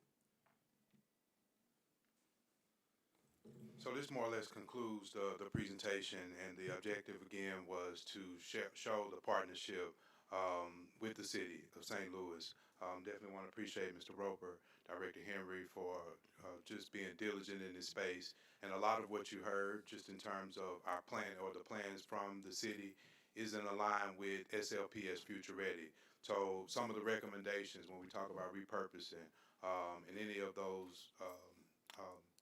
So this more or less concludes the presentation, and the objective again was to show the partnership with the city of St. Louis. Definitely want to appreciate Mr. Roper, Director Henry, for just being diligent in this space. And a lot of what you heard just in terms of our plan or the plans from the city is in line with SLPS Future Ready. So some of the recommendations when we talk about repurposing in any of those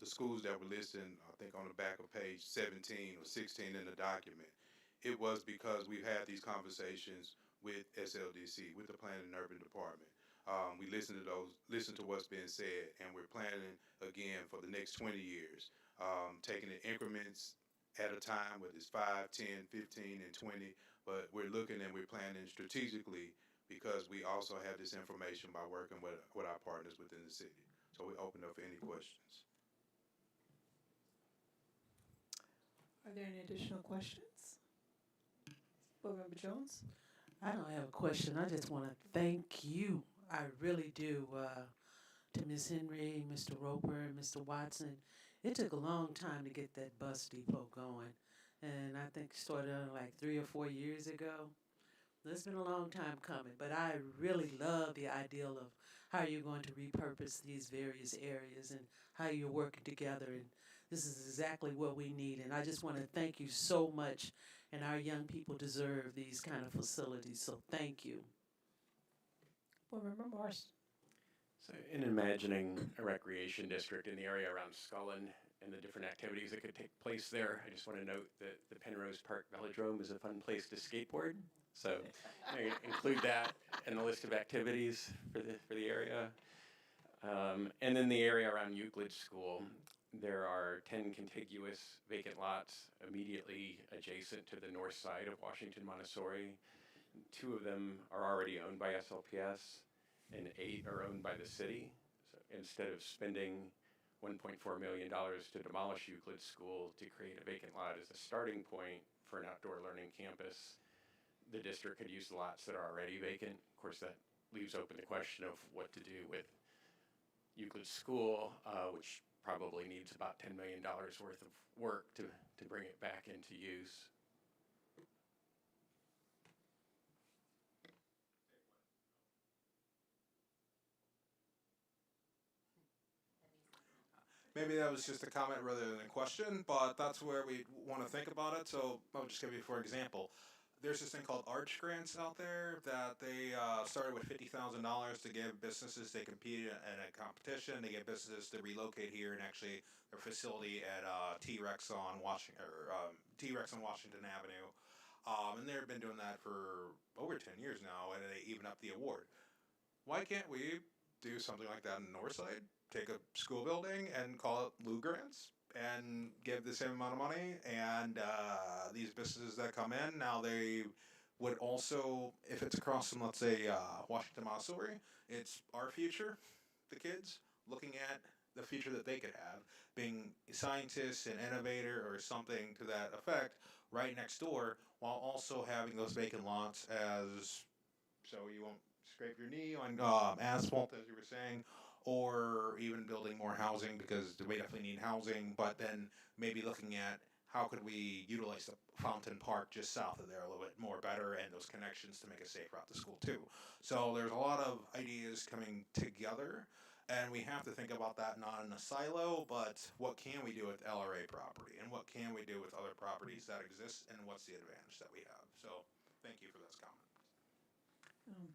the schools that were listed, I think on the back of page 17 or 16 in the document, it was because we've had these conversations with SLDC, with the Planning and Urban Department. We listened to what's being said, and we're planning again for the next 20 years, taking it increments at a time, whether it's 5, 10, 15, and 20, but we're looking and we're planning strategically because we also have this information by working with our partners within the city. So we open up for any questions. Are there any additional questions? Board Member Jones? I don't have a question. I just want to thank you. I really do. To Ms. Henry, Mr. Roper, and Mr. Watson. It took a long time to get that bus depot going. And I think it started like 3 or 4 years ago. It's been a long time coming, but I really love the ideal of how you're going to repurpose these various areas and how you're working together. And this is exactly what we need. And I just want to thank you so much. And our young people deserve these kind of facilities. So thank you. Board Member Marston? So in imagining a recreation district in the area around Scullin and the different activities that could take place there, I just want to note that the Penrose Park Velodrome is a fun place to skateboard. So include that in the list of activities for the area. And then the area around Euclid School, there are 10 contiguous vacant lots immediately adjacent to the north side of Washington Montessori. 2 of them are already owned by SLPS, and 8 are owned by the city. So instead of spending $1.4 million to demolish Euclid School to create a vacant lot as a starting point for an outdoor learning campus, the district could use the lots that are already vacant. Of course, that leaves open the question of what to do with Euclid School, which probably needs about $10 million worth of work to bring it back into use. Maybe that was just a comment rather than a question, but that's where we want to think about it. So I'll just give you for example. There's this thing called Arch Grants out there that they started with $50,000 to give businesses. They compete in a competition. They get businesses to relocate here and actually their facility at T-Rex on Washington Avenue. And they've been doing that for over 10 years now, and they even up the award. Why can't we do something like that in Northside? Take a school building and call it Lou Grants and give the same amount of money. And these businesses that come in, now they would also, if it's across from, let's say, Washington Montessori, it's our future, the kids, looking at the future that they could have, being scientists, an innovator, or something to that effect right next door, while also having those vacant lots as, so you won't scrape your knee on asphalt, as you were saying, or even building more housing because we definitely need housing, but then maybe looking at how could we utilize the Fountain Park just south of there a little bit more better and those connections to make a safe route to school too. So there's a lot of ideas coming together, and we have to think about that not in a silo, but what can we do with LRA property and what can we do with other properties that exist and what's the advantage that we have. So thank you for those comments.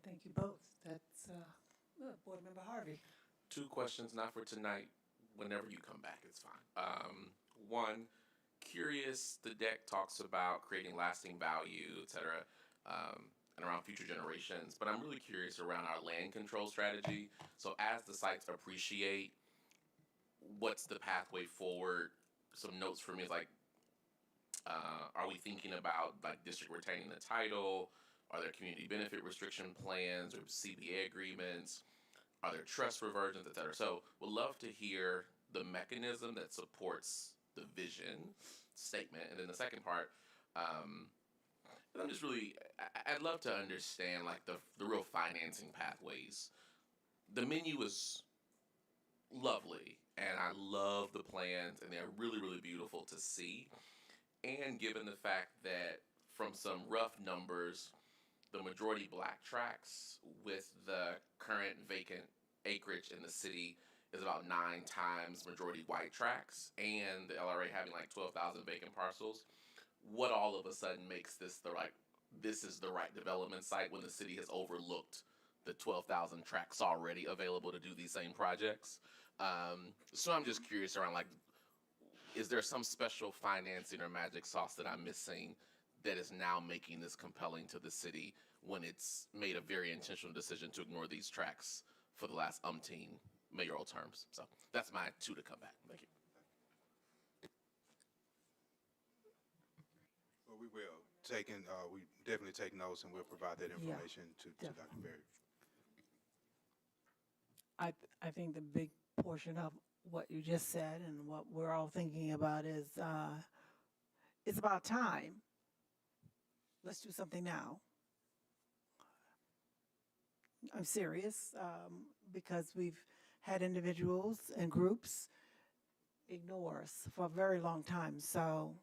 Thank you both. That's Board Member Harvey. 2 questions, not for tonight. Whenever you come back, it's fine. One, curious, the deck talks about creating lasting value, et cetera, and around future generations. But I'm really curious around our land control strategy. So as the sites appreciate, what's the pathway forward? Some notes for me is like, are we thinking about like district retaining the title? Are there community benefit restriction plans or CBA agreements? Are there trust reversions, et cetera? So we'd love to hear the mechanism that supports the vision statement. And then the second part, I'm just really, I'd love to understand like the real financing pathways. The menu is lovely, and I love the plans, and they're really, really beautiful to see. And given the fact that from some rough numbers, the majority black tracts with the current vacant acreage in the city is about 9 times majority white tracts, and the LRA having like 12,000 vacant parcels. What all of a sudden makes this this is the right development site when the city has overlooked the 12,000 tracts already available to do these same projects? So I'm just curious around like, is there some special financing or magic sauce that I'm missing that is now making this compelling to the city when it's made a very intentional decision to ignore these tracts for the last umpteen mayoral terms? So that's my 2 to come back. Thank you. Well, we will. We definitely take notes, and we'll provide that information to Dr. Berry. I think the big portion of what you just said and what we're all thinking about is it's about time. Let's do something now. I'm serious because we've had individuals and groups ignore us for a very long time. So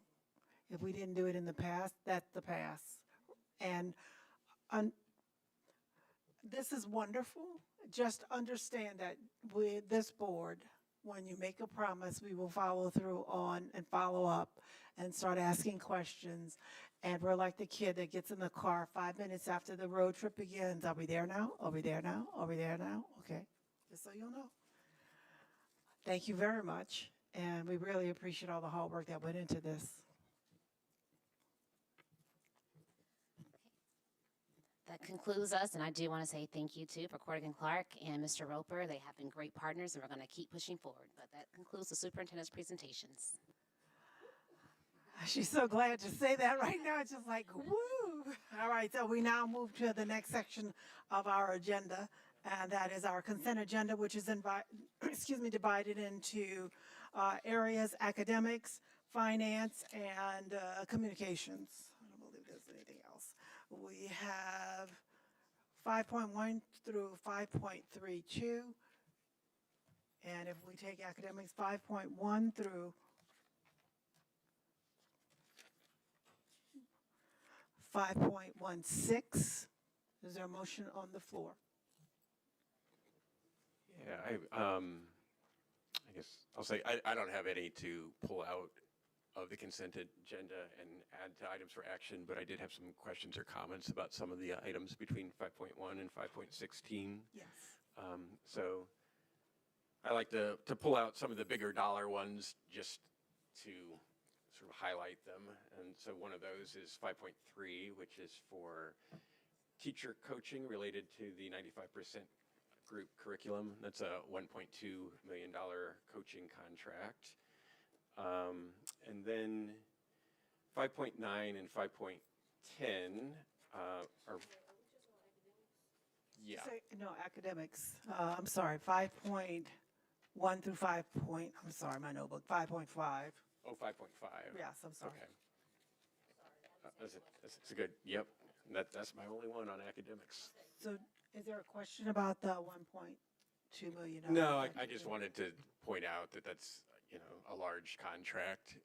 if we didn't do it in the past, that's the past. And this is wonderful. Just understand that with this board, when you make a promise, we will follow through on and follow up and start asking questions. And we're like the kid that gets in the car 5 minutes after the road trip begins. Are we there now? Are we there now? Are we there now? Okay, just so you'll know. Thank you very much. And we really appreciate all the hard work that went into this. That concludes us, and I do want to say thank you too for Corrigan Clark and Mr. Roper. They have been great partners, and we're going to keep pushing forward. But that concludes the superintendent's presentations. She's so glad to say that right now. It's just like, woo. All right, so we now move to the next section of our agenda, and that is our consent agenda, which is divided into areas: academics, finance, and communications. I don't believe there's anything else. We have 5.1 through 5.32, and And if we take academics 5.1 through 5.16, is there a motion on the floor? Yeah, I guess I'll say I don't have any to pull out of the consent agenda and add to items for action, but I did have some questions or comments about some of the items between 5.1 and 5.16. Yes. So I like to pull out some of the bigger dollar ones just to sort of highlight them. And so one of those is 5.3, which is for teacher coaching related to the 95% group curriculum. That's a $1.2 million coaching contract. And then 5.9 and 5.10 are, yeah. No, academics. I'm sorry, 5.1 through 5 point, I'm sorry, my notebook, 5.5. Oh, 5.5. Yes, I'm sorry. Okay. That's a good, yep. That's my only one on academics. So is there a question about the $1.2 million? No, I just wanted to point out that that's, a large contract.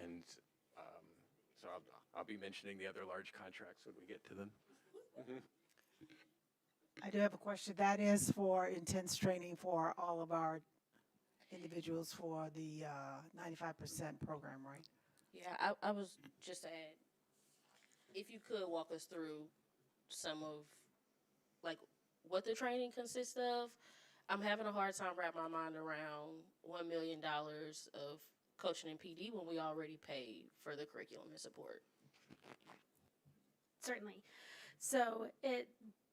And so I'll be mentioning the other large contracts when we get to them. I do have a question. That is for intense training for all of our individuals for the 95% program, right? Yeah, I was just at, if you could walk us through some of, like, what the training consists of. I'm having a hard time wrapping my mind around $1 million of coaching and PD when we already pay for the curriculum and support. Certainly. So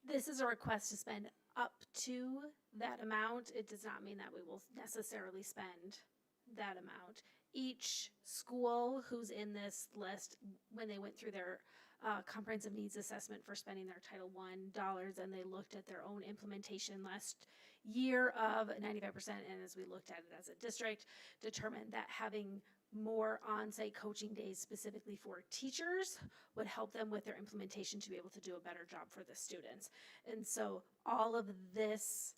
this is a request to spend up to that amount. It does not mean that we will necessarily spend that amount. Each school who's in this list, when they went through their comprehensive needs assessment for spending their Title I dollars, and they looked at their own implementation last year of 95%, and as we looked at it as a district, determined that having more on-site coaching days specifically for teachers would help them with their implementation to be able to do a better job for the students. And so all of this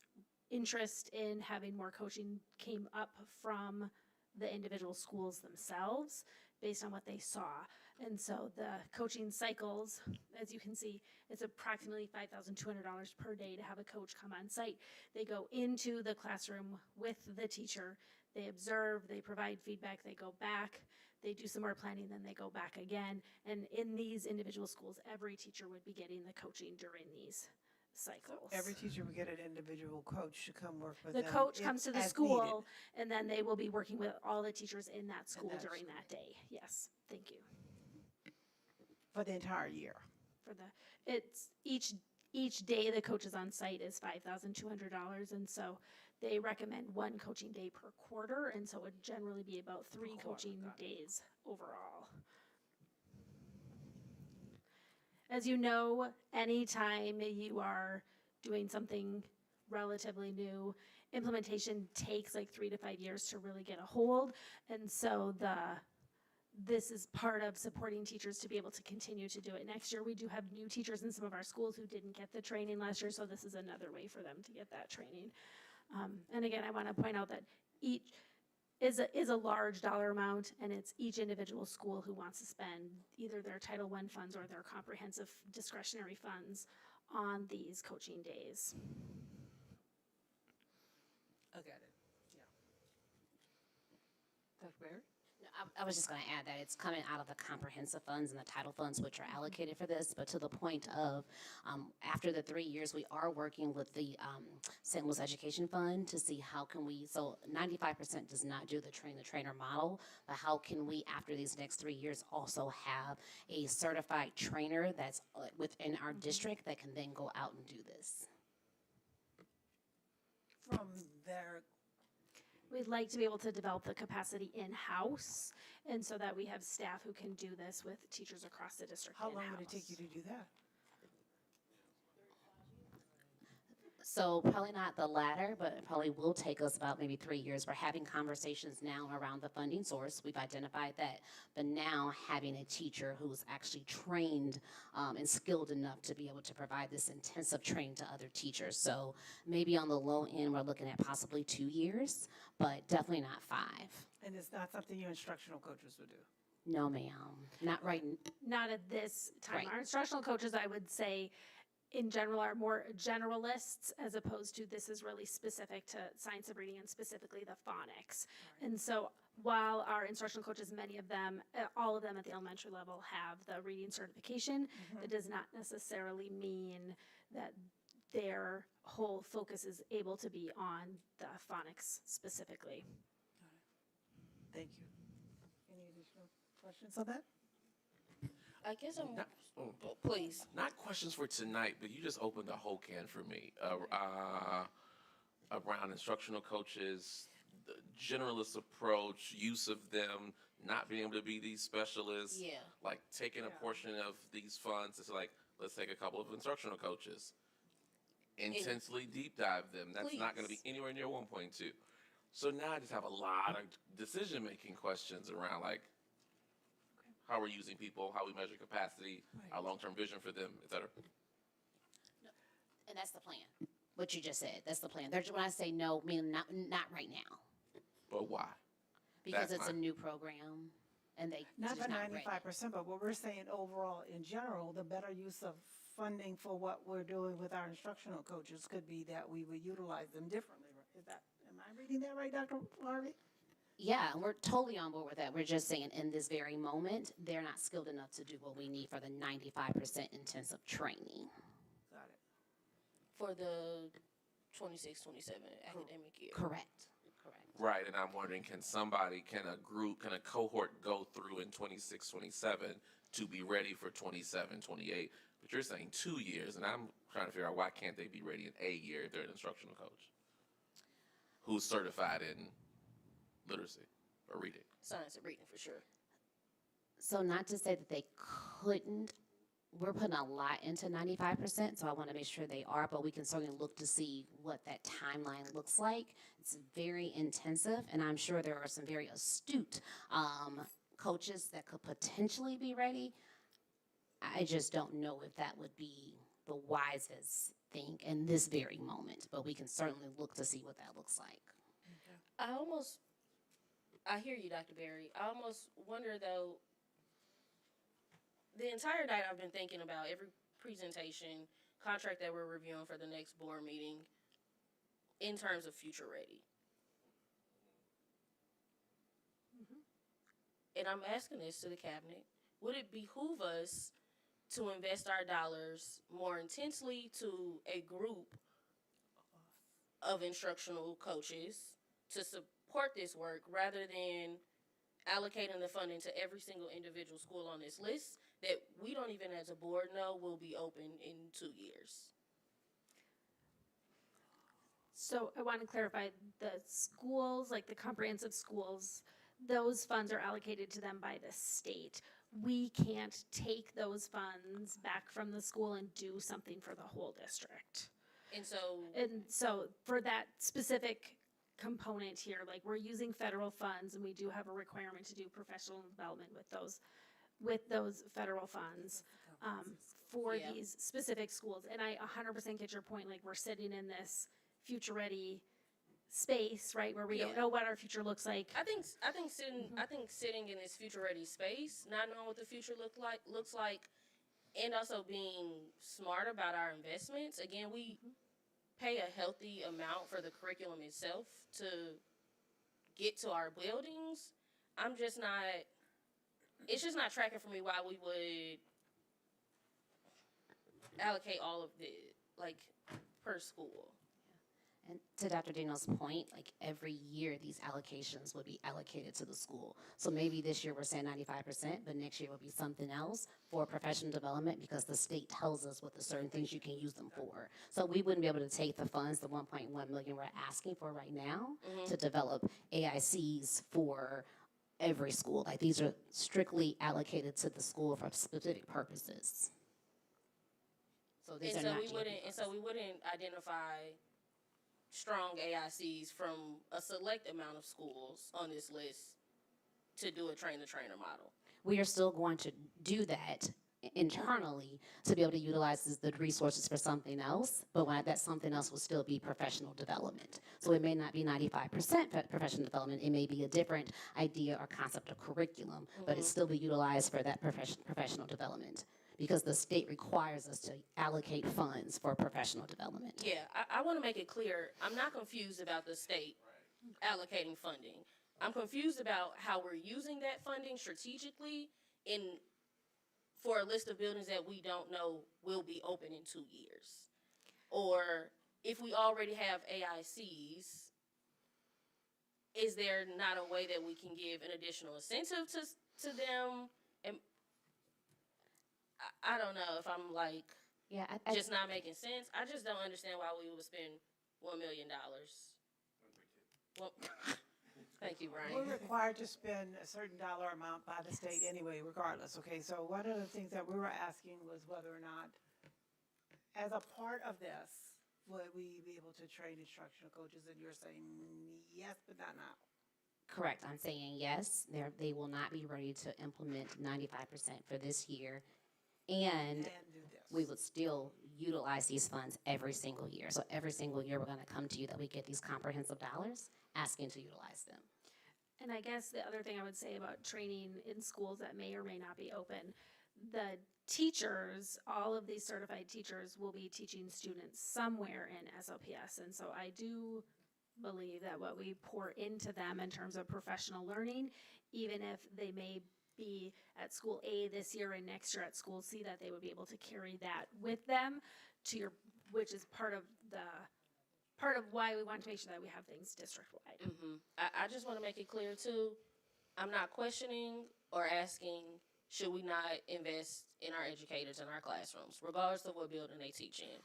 interest in having more coaching came up from the individual schools themselves based on what they saw. And so the coaching cycles, as you can see, it's approximately $5,200 per day to have a coach come on site. They go into the classroom with the teacher. They observe, they provide feedback, they go back, they do some more planning, then they go back again. And in these individual schools, every teacher would be getting the coaching during these cycles. Every teacher would get an individual coach to come work with The them. coach comes to the as school, needed. and then they will be working with all the teachers in that school that during school. that day. Yes, thank you. For the entire year. For the, it's each day the coach is on site is $5,200, and so they recommend one coaching day per quarter, and so it would generally be about 3 coaching days overall. As you know, anytime you are doing something relatively new, implementation takes like 3 to 5 years to really get a hold, and so this is part of supporting teachers to be able to continue to do it next year. We do have new teachers in some of our schools who didn't get the training last year, so this is another way for them to get that training. And again, I want to point out that each is a large dollar amount, and it's each individual school who wants to spend either their Title I funds or their comprehensive discretionary funds on these coaching days. I got it. Yeah. Dr. Barry? I was just going to add that it's coming out of the comprehensive funds and the title funds, which are allocated for this, but to the point of after the 3 years, we are working with the St. Louis Education Fund to see how can we, so 95% does not do the train the trainer model, but how can we, after these next 3 years, also have a certified trainer that's within our district that can then go out and do this. From their We'd like to be able to develop the capacity in-house, and so that we have staff who can do this with teachers across the district How in-house. long would it take you to do that? So probably not the latter, but it probably will take us about maybe 3 years. We're having conversations now around the funding source. We've identified that, but now having a teacher who's actually trained and skilled enough to be able to provide this intensive training to other teachers. So maybe on the low end, we're looking at possibly 2 years, but definitely not 5. And it's not something your instructional coaches would do? No, ma'am, not right. Not at this time. Right. Our instructional coaches, I would say, in general, are more generalists as opposed to this is really specific to science of reading and specifically the phonics. And so while our instructional coaches, many of them, all of them at the elementary level have the reading certification, it does not necessarily mean that their whole focus is able to be on the phonics specifically. Thank you. Any additional questions on that? I guess I'm. Not, Please. not questions for tonight, but you just opened a whole can for me around instructional coaches, the generalist approach, use of them, not being able to be these specialists. Yeah. Like taking a portion of these funds. It's like, let's take a couple of instructional coaches, intensely deep dive them. That's not going to be anywhere near 1.2. So now I just have a lot of decision-making questions around like how we're using people, how we measure capacity, our long-term vision for them, et cetera. And that's the plan. What you just said, that's the plan. When I say no, meaning not right now. But why? Because it's a new program, and they Not just for not ready. 95%, but what we're saying overall in general, the better use of funding for what we're doing with our instructional coaches could be that we would utilize them differently. Am I reading that right, Dr. Harvey? Yeah, and we're totally on board with that. We're just saying in this very moment, they're not skilled enough to do what we need for the 95% intensive training. Got it. For the 26-27 academic year. Correct. Right, and I'm wondering, can a cohort go through in 26, 27 to be ready for 27, 28? But you're saying 2 years, and I'm trying to figure out why can't they be ready in a year if they're an instructional coach who's certified in literacy or reading? Science of reading for sure. So not to say that they couldn't, we're putting a lot into 95%, so I want to make sure they are, but we can certainly look to see what that timeline looks like. It's very intensive, and I'm sure there are some very astute coaches that could potentially be ready. I just don't know if that would be the wisest thing in this very moment, but we can certainly look to see what that looks like. I hear you, Dr. Berry. I almost wonder, though, the entire night I've been thinking about every presentation, contract that we're reviewing for the next board meeting in terms of future ready. And I'm asking this to the cabinet. Would it behoove us to invest our dollars more intensely to a group of instructional coaches to support this work rather than allocating the funding to every single individual school on this list that we don't even as a board know will be open in 2 years? So I want to clarify, the schools, like the comprehensive schools, those funds are allocated to them by the state. We can't take those funds back from the school and do something for the whole district. And so for that specific component here, like we're using federal funds and we do have a requirement to do professional development with those federal funds for these specific schools. And I 100% get your point, like we're sitting in this future ready space, right, where we don't know what our future looks like. I think sitting in this future ready space, not knowing what the future looks like, and also being smart about our investments. Again, we pay a healthy amount for the curriculum itself to get to our buildings. It's just not tracking for me why we would allocate all of it, like, per school. And to Dr. Daniel's point, like every year these allocations would be allocated to the school. So maybe this year we're saying 95%, but next year will be something else for professional development because the state tells us what the certain things you can use them for. So we wouldn't be able to take the funds, the 1.1 million we're asking for right now, to develop AICs for every school. Like these are strictly allocated to the school for specific purposes. So these are not GOP and so we wouldn't identify strong AICs from a select amount of schools on this list to do a train-the-trainer model. We are still going to do that internally to be able to utilize the resources for something else, but that something else will still be professional development. So it may not be 95% professional development, it may be a different idea or concept of curriculum, but it still be utilized for that professional development because the state requires us to allocate funds for professional development. Yeah, I want to make it clear, I'm not confused about the state allocating funding. I'm confused about how we're using that funding strategically for a list of buildings that we don't know will be open in 2 years. Or if we already have AICs, is there not a way that we can give an additional incentive to them? And I don't know if I'm like just not making sense. I just don't understand why we would spend $1 million. Well, thank you, Brian. We're required to spend a certain dollar amount by the state anyway, regardless, okay? So one of the things that we were asking was whether or not, as a part of this, would we be able to train instructional coaches? And you're saying yes, but not now. Correct. I'm saying yes. They will not be ready to implement 95% for this year. And we would still utilize these funds every single year. So every single year we're going to come to you that we get these comprehensive dollars asking to utilize them. And I guess the other thing I would say about training in schools that may or may not be open, the teachers, all of these certified teachers will be teaching students somewhere in SLPS. And so I do believe that what we pour into them in terms of professional learning, even if they may be at school A this year and next year at school C, that they would be able to carry that with them which is part of why we want to make sure that we have things district-wide. I just want to make it clear too, I'm not questioning or asking, should we not invest in our educators in our classrooms, regardless of what building they teach in.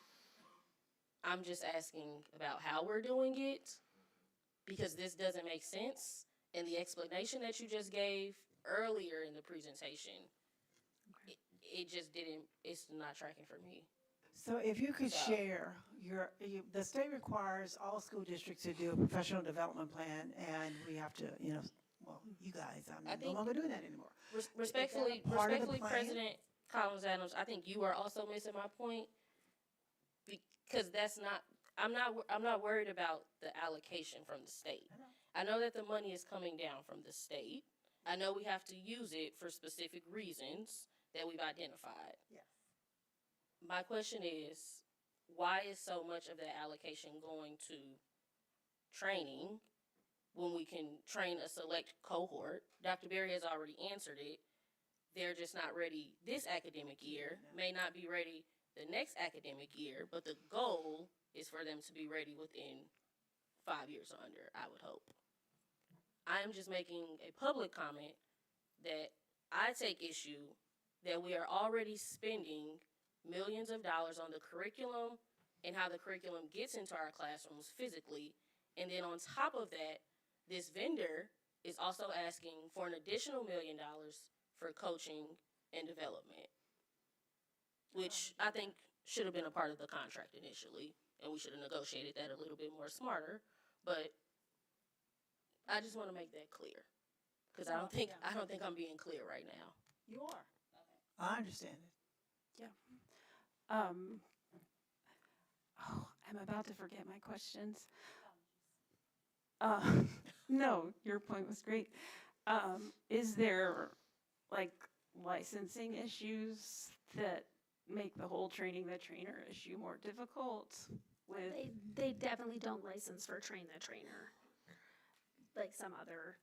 I'm just asking about how we're doing it, because this doesn't make sense. And the explanation that you just gave earlier in the presentation, it just didn't, it's not tracking for me. So if you could share the state requires all school districts to do a professional development plan, and we have to, you guys, I'm no longer doing that anymore. Respectfully, President Collins-Adams, I think you are also missing my point, because that's not, I'm not worried about the allocation from the state. I know that the money is coming down from the state. I know we have to use it for specific reasons that we've identified. Yes. My question is, why is so much of that allocation going to training when we can train a select cohort? Dr. Berry has already answered it. They're just not ready this academic year, may not be ready the next academic year, but the goal is for them to be ready within 5 years or under, I would hope. I am just making a public comment that I take issue that we are already spending millions of dollars on the curriculum and how the curriculum gets into our classrooms physically. And then on top of that, this vendor is also asking for an additional $1 million for coaching and development, which I think should have been a part of the contract initially, and we should have negotiated that a little bit more smarter. But I just want to make that clear, because I don't think I'm being clear right now. You are. I understand it. Yeah. I'm about to forget my questions. No, your point was great. Is there licensing issues that make the whole training the trainer issue more difficult? They definitely don't license for train the trainer like some other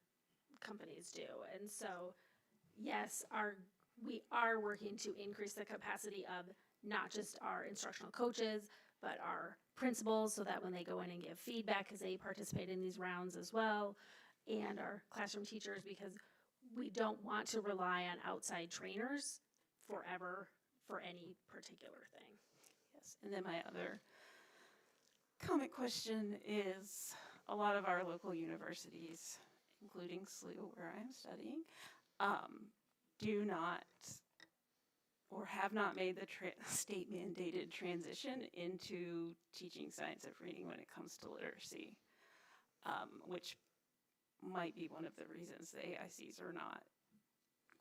companies do. And so, yes, we are working to increase the capacity of not just our instructional coaches, but our principals, so that when they go in and give feedback, because they participate in these rounds as well, and our classroom teachers, because we don't want to rely on outside trainers forever for any particular thing. Yes, and then my other comment question is, a lot of our local universities, including SLU, where I'm studying, do not or have not made the state mandated transition into teaching science of reading when it comes to literacy, which might be one of the reasons the AICs are not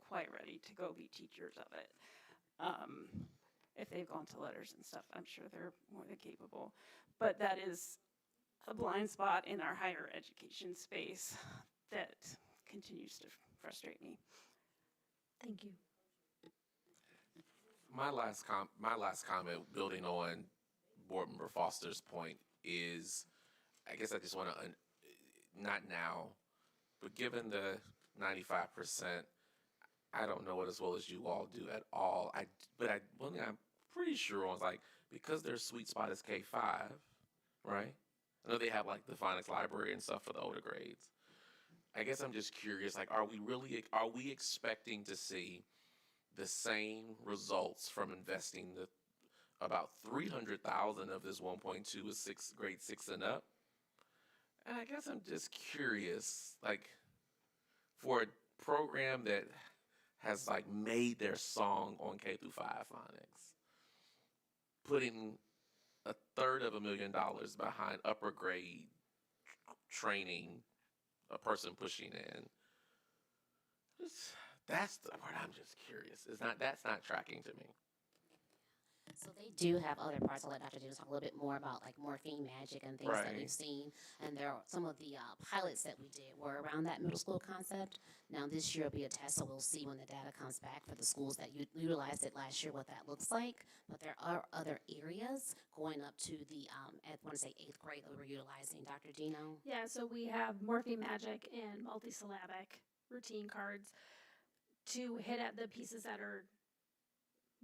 quite ready to go be teachers of it. If they've gone to letters and stuff, I'm sure they're more than capable. But that is a blind spot in our higher education space that continues to frustrate me. Thank you. My last comment, building on Board Member Foster's point, is I guess I just want to, not now, but given the 95%, I don't know it as well as you all do at all. One thing I'm pretty sure on is like, because their sweet spot is K-5, right? I know they have like the phonics library and stuff for the older grades. I guess I'm just curious, like, are we expecting to see the same results from investing about 300,000 of this 1.2 is grade 6 and up? And I guess I'm just curious, like, for a program that has like made their song on K through 5 phonics, putting $250,000 behind upper grade training, a person pushing in. That's the part I'm just curious. That's not tracking to me. So they do have other parts. I'll let Dr. Dino talk a little bit more about like morphine magic and things that Right. we've seen. And there are some of the pilots that we did were around that middle school concept. Now this year will be a test, so we'll see when the data comes back for the schools that utilized it last year what that looks like. But there are other areas going up to the, I want to say 8th grade that we're utilizing. Dr. Dino? Yeah, so we have morpheme magic and multisyllabic routine cards to hit at the pieces that are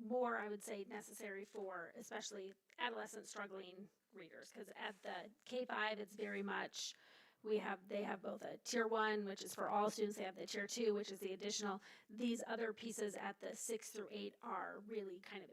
more, I would say, necessary for especially adolescent struggling readers. Because at the K-5, it's very much, they have both a tier 1, which is for all students. They have the tier 2, which is the additional. These other pieces at the 6 through 8 are really kind of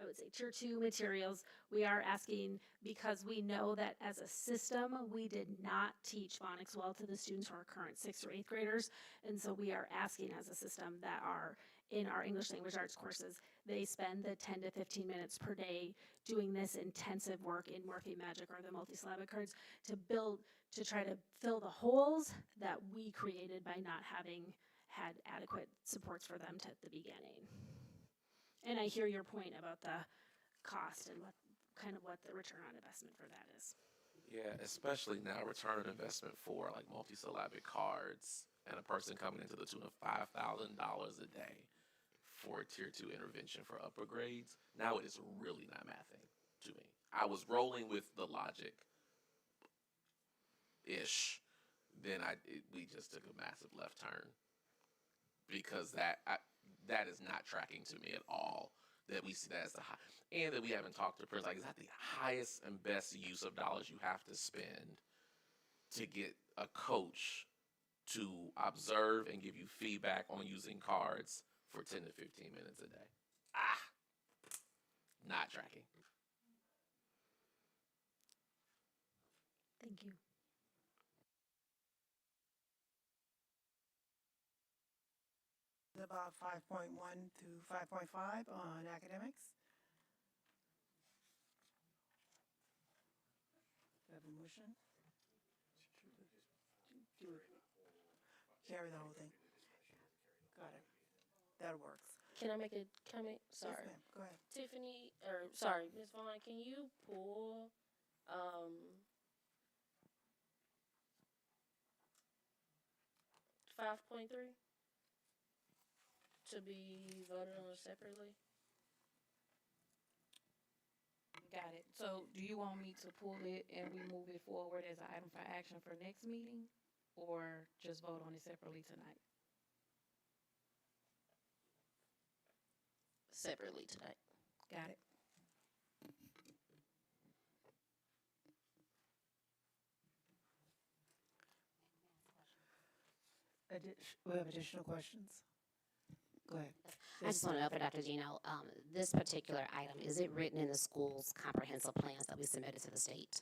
I would say tier 2 materials. We are asking, because we know that as a system, we did not teach phonics well to the students who are current 6th or 8th graders. And so we are asking as a system that are in our English language arts courses, they spend the 10 to 15 minutes per day doing this intensive work in morpheme magic or the multisyllabic cards to try to fill the holes that we created by not having had adequate supports for them at the beginning. And I hear your point about the cost and what the return on investment for that is. Yeah, especially now, return on investment for like multisyllabic cards and a person coming into the tune of $5,000 a day for a tier 2 intervention for upper grades. Now it is really not mathing to me. I was rolling with the logic ish. Then we just took a massive left turn because that is not tracking to me at all. That we see that as the high, and that we haven't talked to parents like, is that the highest and best use of dollars you have to spend to get a coach to observe and give you feedback on using cards for 10 to 15 minutes a day? Not tracking. Thank you. About 5.1 through 5.5 on academics. Do I have a motion? Carry the whole thing. Got it. That works. Can I make a comment? Sorry. Yes, ma'am. Go ahead. Tiffany, Ms. Vaughn, can you pull 5.3 to be voted on separately? Got it. So do you want me to pull it and we move it forward as an item for action for next meeting, or just vote on it separately tonight? Separately tonight. Got it. We have additional questions? Go ahead. I just want to know for Dr. Gino, this particular item, is it written in the school's comprehensive plans that we submitted to the state?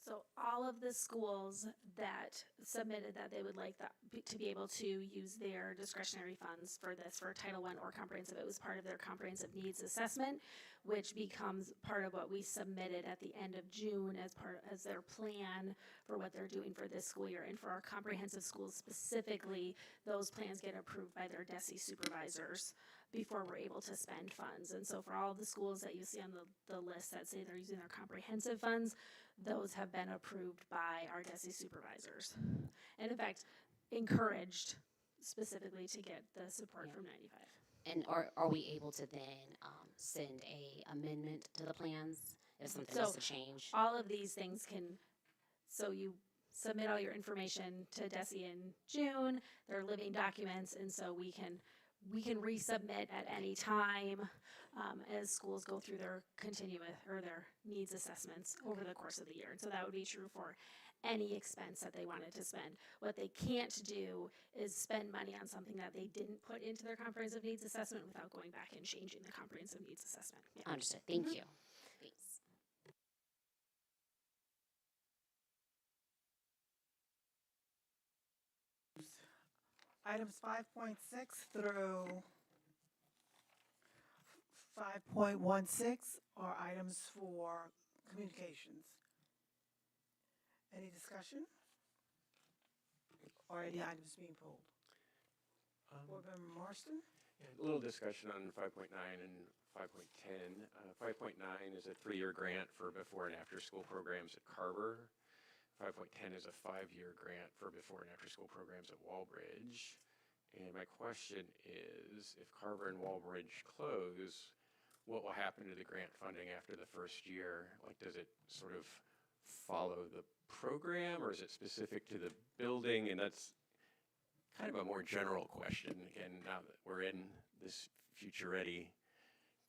So all of the schools that submitted that they would like to be able to use their discretionary funds for this, for Title I or comprehensive, it was part of their comprehensive needs assessment, which becomes part of what we submitted at the end of June as their plan for what they're doing for this school year. And for our comprehensive schools specifically, those plans get approved by their DESE supervisors before we're able to spend funds. And so for all of the schools that you see on the list that say they're using their comprehensive funds, those have been approved by our DESE supervisors. And in fact, encouraged specifically to get the support from 95. And are we able to then send a amendment to the plans if something needs to change? All of these things so you submit all your information to DESE in June, they're living documents, and so we can resubmit at any time as schools go through their their needs assessments over the course of the year. And so that would be true for any expense that they wanted to spend. What they can't do is spend money on something that they didn't put into their comprehensive needs assessment without going back and changing the comprehensive needs assessment. Yeah. Understood. Thank you. Thanks. Items 5.6 through 5.16 are items for communications. Any discussion? Or any items being pulled? Board Member Marston? A little discussion on 5.9 and 5.10. 5.9 is a 3-year grant for before and after school programs at Carver. 5.10 is a 5-year grant for before and after school programs at Walbridge. And my question is, if Carver and Walbridge close, what will happen to the grant funding after the first year? Like, does it sort of follow the program, or is it specific to the building? And that's kind of a more general question. Again, now that we're in this future-ready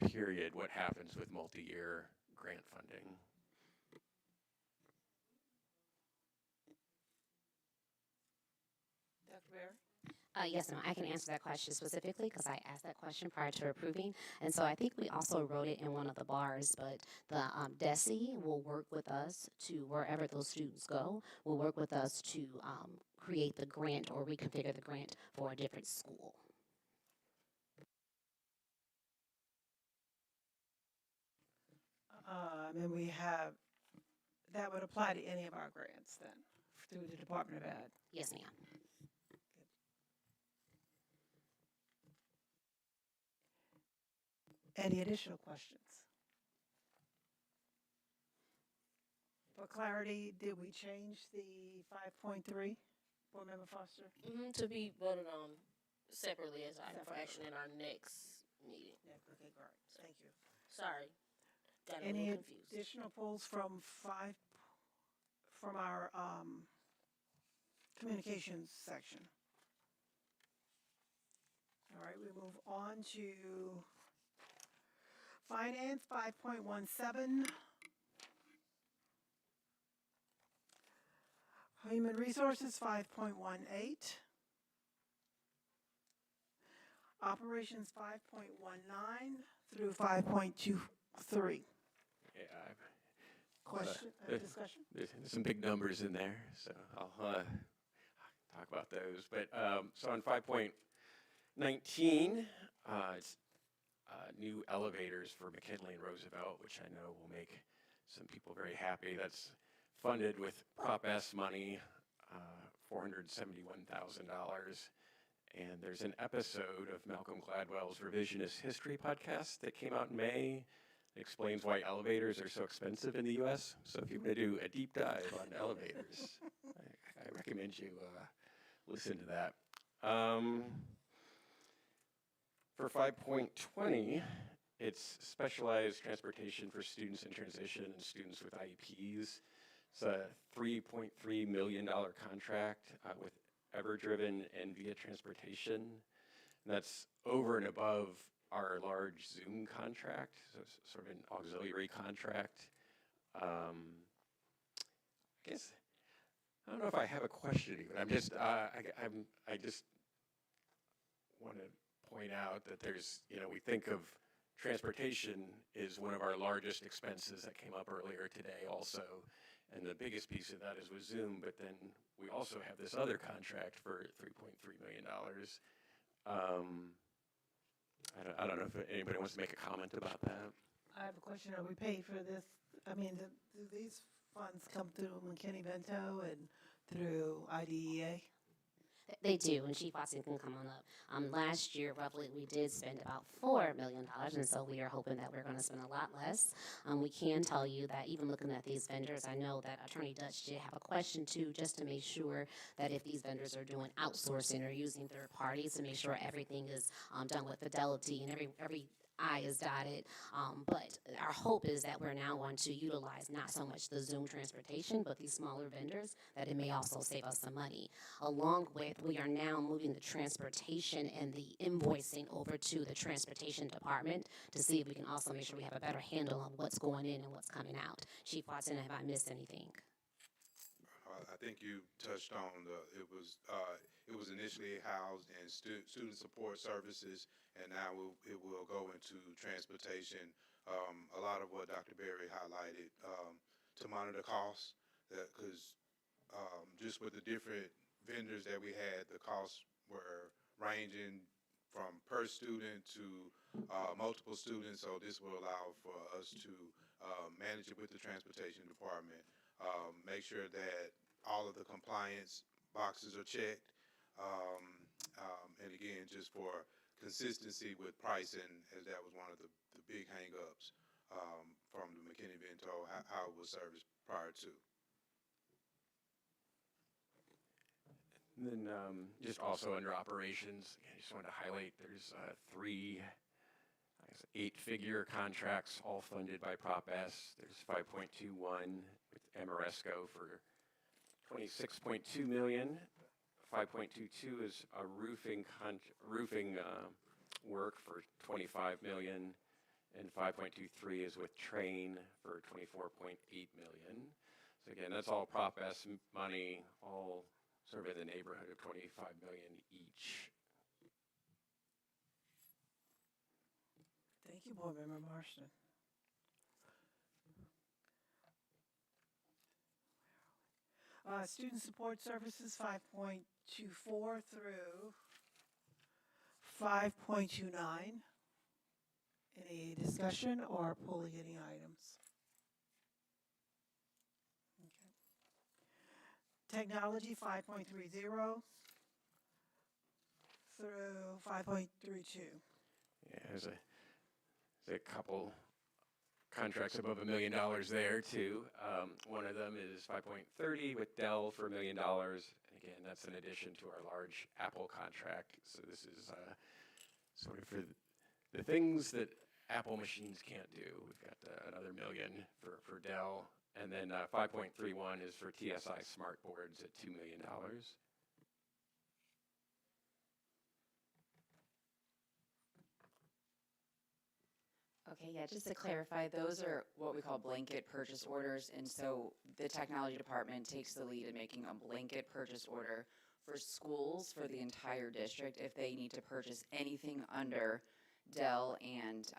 period, what happens with multi-year grant funding? Dr. Barry? Yes, ma'am. I can answer that question specifically because I asked that question prior to approving. And so I think we also wrote it in one of the bars, but the DESE will work with us to, wherever those students go, will work with us to create the grant or reconfigure the grant for a different school. And we have, that would apply to any of our grants then, through the Department of Ed? Yes, ma'am. Any additional questions? For clarity, did we change the 5.3, Board Member Foster? To be voted on separately as item for action in our next meeting. Yeah, okay, great, thank you. Sorry, got a Any little confused. additional polls from our communications section? All right, we move on to Finance 5.17. Human Resources 5.18. Operations 5.19 through 5.23. Yeah, Question, discussion? There's some big numbers in there, so I'll talk about those. But so on 5.19, it's new elevators for McKinley and Roosevelt, which I know will make some people very happy. That's funded with Prop S money, $471,000. And there's an episode of Malcolm Gladwell's Revisionist History podcast that came out in May. It explains why elevators are so expensive in the U.S. So if you want to do a deep dive on elevators, I recommend you listen to that. For 5.20, it's specialized transportation for students in transition and students with IEPs. It's a $3.3 million contract with Everdriven and Via Transportation. And that's over and above our large Zoom contract, so it's sort of an auxiliary contract. I guess I don't know if I have a question even. I'm just I just want to point out that there's, we think of transportation is one of our largest expenses that came up earlier today also, And the biggest piece of that is with Zoom, but then we also have this other contract for $3.3 million. I don't know if anybody wants to make a comment about that. I have a question. Are we paid for this? I mean, do these funds come through McKinney-Vento and through IDEA? They do, and Chief Watson can come on up. Last year, roughly, we did spend about $4 million, and so we are hoping that we're going to spend a lot less. We can tell you that even looking at these vendors, I know that Attorney Dutch did have a question too, just to make sure that if these vendors are doing outsourcing or using third parties, to make sure everything is done with fidelity and every I is dotted. But our hope is that we're now going to utilize not so much the Zoom transportation, but these smaller vendors, that it may also save us some money. Along with, we are now moving the transportation and the invoicing over to the transportation department to see if we can also make sure we have a better handle on what's going in and what's coming out. Chief Watson, have I missed anything? I think you touched on it was initially housed in student support services, and now it will go into transportation. A lot of what Dr. Berry highlighted to monitor costs, because just with the different vendors that we had, the costs were ranging from per student to multiple students. So this will allow for us to manage it with the transportation department, make sure that all of the compliance boxes are checked, and again, just for consistency with pricing, as that was one of the big hang-ups from the McKinney-Vento, how it was serviced prior to. And then just also under operations, I just wanted to highlight there's 3 8-figure contracts, all funded by Prop S. There's 5.21 with Amoresco for $26.2 million. 5.22 is a roofing work for $25 million, and 5.23 is with Train for $24.8 million. So again, that's all Prop S money, all sort of in the neighborhood of $25 million each. Thank you, Board Member Marston. Student support services, 5.24 through 5.29. Any discussion or pulling any items? Okay. Technology, 5.30 through 5.32. Yeah, there's a couple contracts above $1 million there too. One of them is 5.30 with Dell for $1 million. And again, that's in addition to our large Apple contract. So this is sort of for the things that Apple machines can't do. We've got another $1 million for Dell. And then 5.31 is for TSI smart boards at $2 million. Okay, yeah, just to clarify, those are what we call blanket purchase orders, and so the technology department takes the lead in making a blanket purchase order for schools for the entire district if they need to purchase anything under Dell, and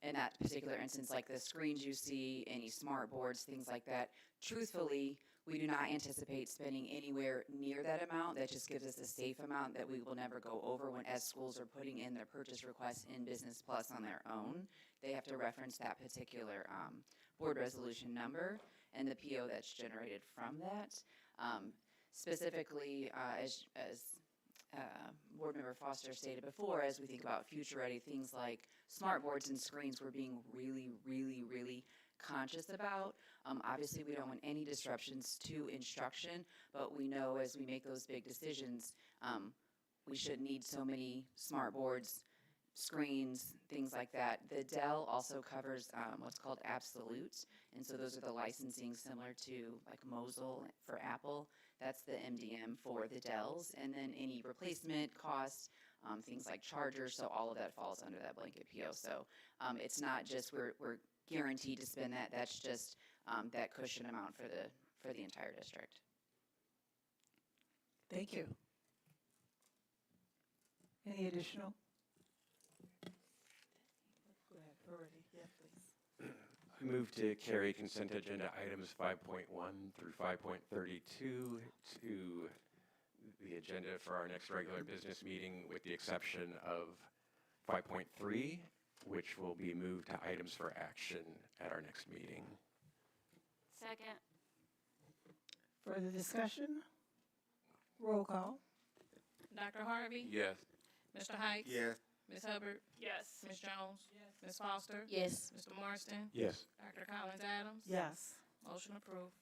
in that particular instance, like the screens you see, any smart boards, things like that. Truthfully, we do not anticipate spending anywhere near that amount. That just gives us a safe amount that we will never go over when, as schools are putting in their purchase requests in Business Plus on their own. They have to reference that particular board resolution number and the PO that's generated from that. Specifically, as Board Member Foster stated before, as we think about future-ready things like smart boards and screens, we're being really conscious about. Obviously, we don't want any disruptions to instruction, but we know as we make those big decisions, we should need so many smart boards, screens, things like that. The Dell also covers what's called absolutes, and so those are the licensing similar to like Mosel for Apple. That's the MDM for the Dells, and then any replacement costs, things like chargers, so all of that falls under that blanket PO. So it's not just we're guaranteed to spend that. That's just that cushion amount for the entire district. Thank you. Any additional? Go ahead, already. Yeah, please. I move to carry consent agenda items 5.1 through 5.32 to the agenda for our next regular business meeting, with the exception of 5.3, which will be moved to items for action at our next meeting. Second. Further discussion? Roll call. Dr. Harvey? Yes. Mr. Heights? Yes. Ms. Hubbard? Yes. Ms. Jones? Ms. Foster? Yes. Mr. Marston? Yes. Dr. Collins Adams? Yes. Motion approved.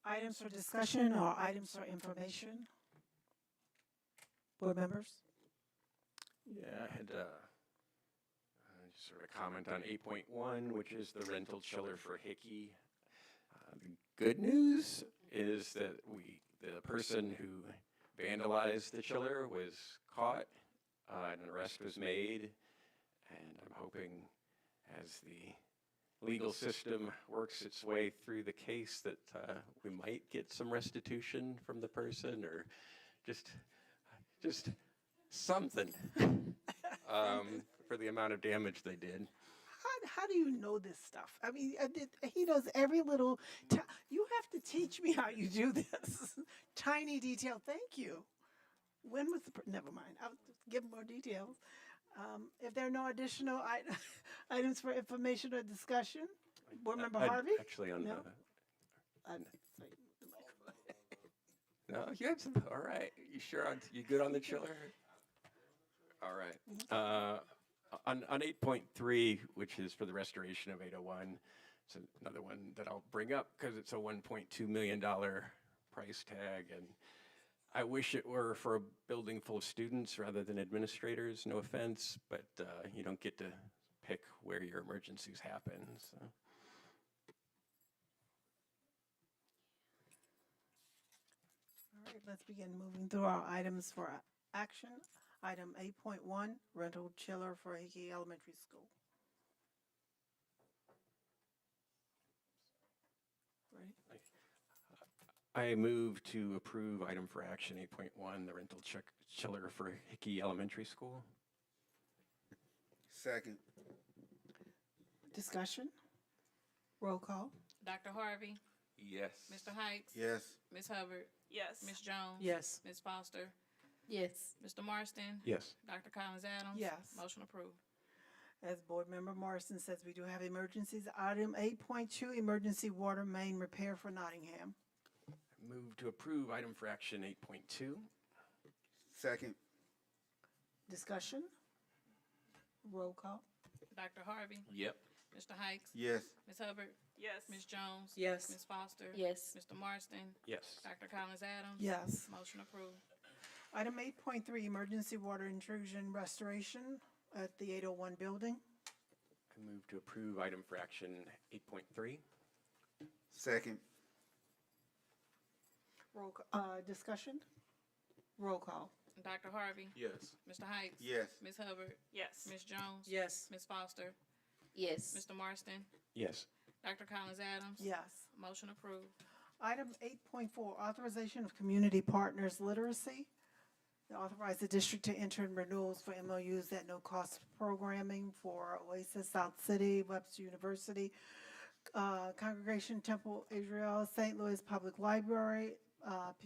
Items for discussion or items for information? Board members? Yeah, I had just sort of a comment on 8.1, which is the rental chiller for Hickey. The good news is that the person who vandalized the chiller was caught, and an arrest was made, and I'm hoping as the legal system works its way through the case that we might get some restitution from the person, or just something for the amount of damage they did. How do you know this stuff? I mean, he knows every little. You have to teach me how you do this. Tiny detail. Thank you. When was the? Never mind. I'll give more details. If there are no additional items for information or discussion, Board Member Harvey. Actually, on No? no, yes, all right. You sure? You good on the chiller? All right. On 8.3, which is for the restoration of 801, it's another one that I'll bring up because it's a $1.2 million price tag, and I wish it were for a building full of students rather than administrators. No offense, but you don't get to pick where your emergencies happen. So. All right, let's begin moving through our items for action. Item 8.1, rental chiller for Hickey Elementary School. I move to approve item for action 8.1, the rental chiller for Hickey Elementary School. Second. Discussion? Roll call. Dr. Harvey? Yes. Mr. Heights? Yes. Ms. Hubbard? Yes. Ms. Jones? Yes. Ms. Foster? Yes. Mr. Marston? Yes. Dr. Collins Adams? Yes. Motion approved. As Board Member Marston says, we do have emergencies. Item 8.2, emergency water main repair for Nottingham. Move to approve item for action 8.2. Second. Discussion? Roll call. Dr. Harvey? Yep. Mr. Heights? Yes. Ms. Hubbard? Yes. Ms. Jones? Yes. Ms. Foster? Yes. Mr. Marston? Yes. Dr. Collins Adams? Yes. Motion approved. Item 8.3, emergency water intrusion restoration at the 801 building. I move to approve item for action 8.3. Second. Discussion? Roll call. Dr. Harvey? Yes. Mr. Heights? Yes. Ms. Hubbard? Yes. Ms. Jones? Yes. Ms. Foster? Yes. Mr. Marston? Yes. Dr. Collins Adams? Yes. Motion approved. Item 8.4, authorization of community partners literacy. Authorize the district to enter in renewals for MOUs at no cost programming for Oasis, South City, Webster University, Congregation Temple Israel, St. Louis Public Library,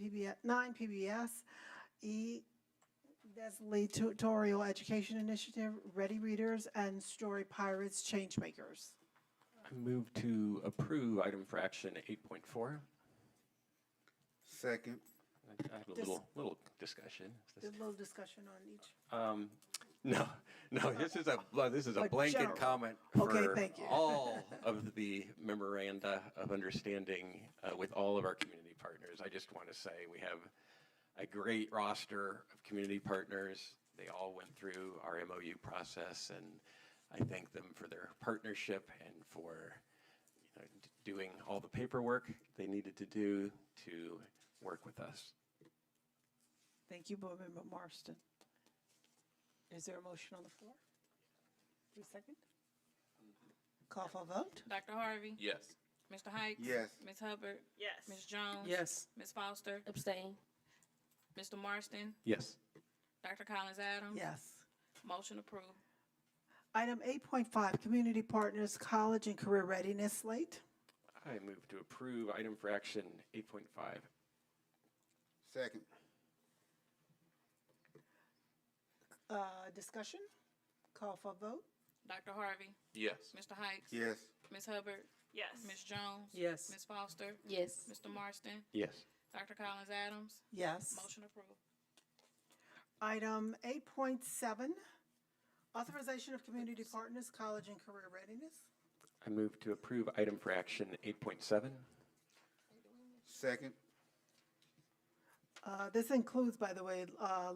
PBS, 9 PBS, Desley Tutorial Education Initiative, Ready Readers, and Story Pirates Changemakers. I move to approve item for action 8.4. Second. I have a little discussion. There's a little discussion on each. No. This is a A blanket general. comment Okay, for thank you. all of the memoranda of understanding with all of our community partners. I just want to say we have a great roster of community partners. They all went through our MOU process, and I thank them for their partnership and for doing all the paperwork they needed to do to work with us. Thank you, Board Member Marston. Is there a motion on the floor? 3 seconds. Call for a vote. Dr. Harvey? Yes. Mr. Heights? Yes. Ms. Hubbard? Yes. Ms. Jones? Yes. Ms. Foster? Abstain. Mr. Marston? Yes. Dr. Collins Adams? Yes. Motion approved. Item 8.5, Community Partners College and Career Readiness Slate. I move to approve item for action 8.5. Second. Discussion? Call for a vote? Dr. Harvey? Yes. Mr. Hikes? Yes. Ms. Hubbard? Yes. Ms. Jones? Yes. Ms. Foster? Yes. Mr. Marston? Yes. Dr. Collins Adams? Yes. Motion approved. Item 8.7, Authorization of Community Partners College and Career Readiness. I move to approve item for action 8.7. Second. This includes, by the way,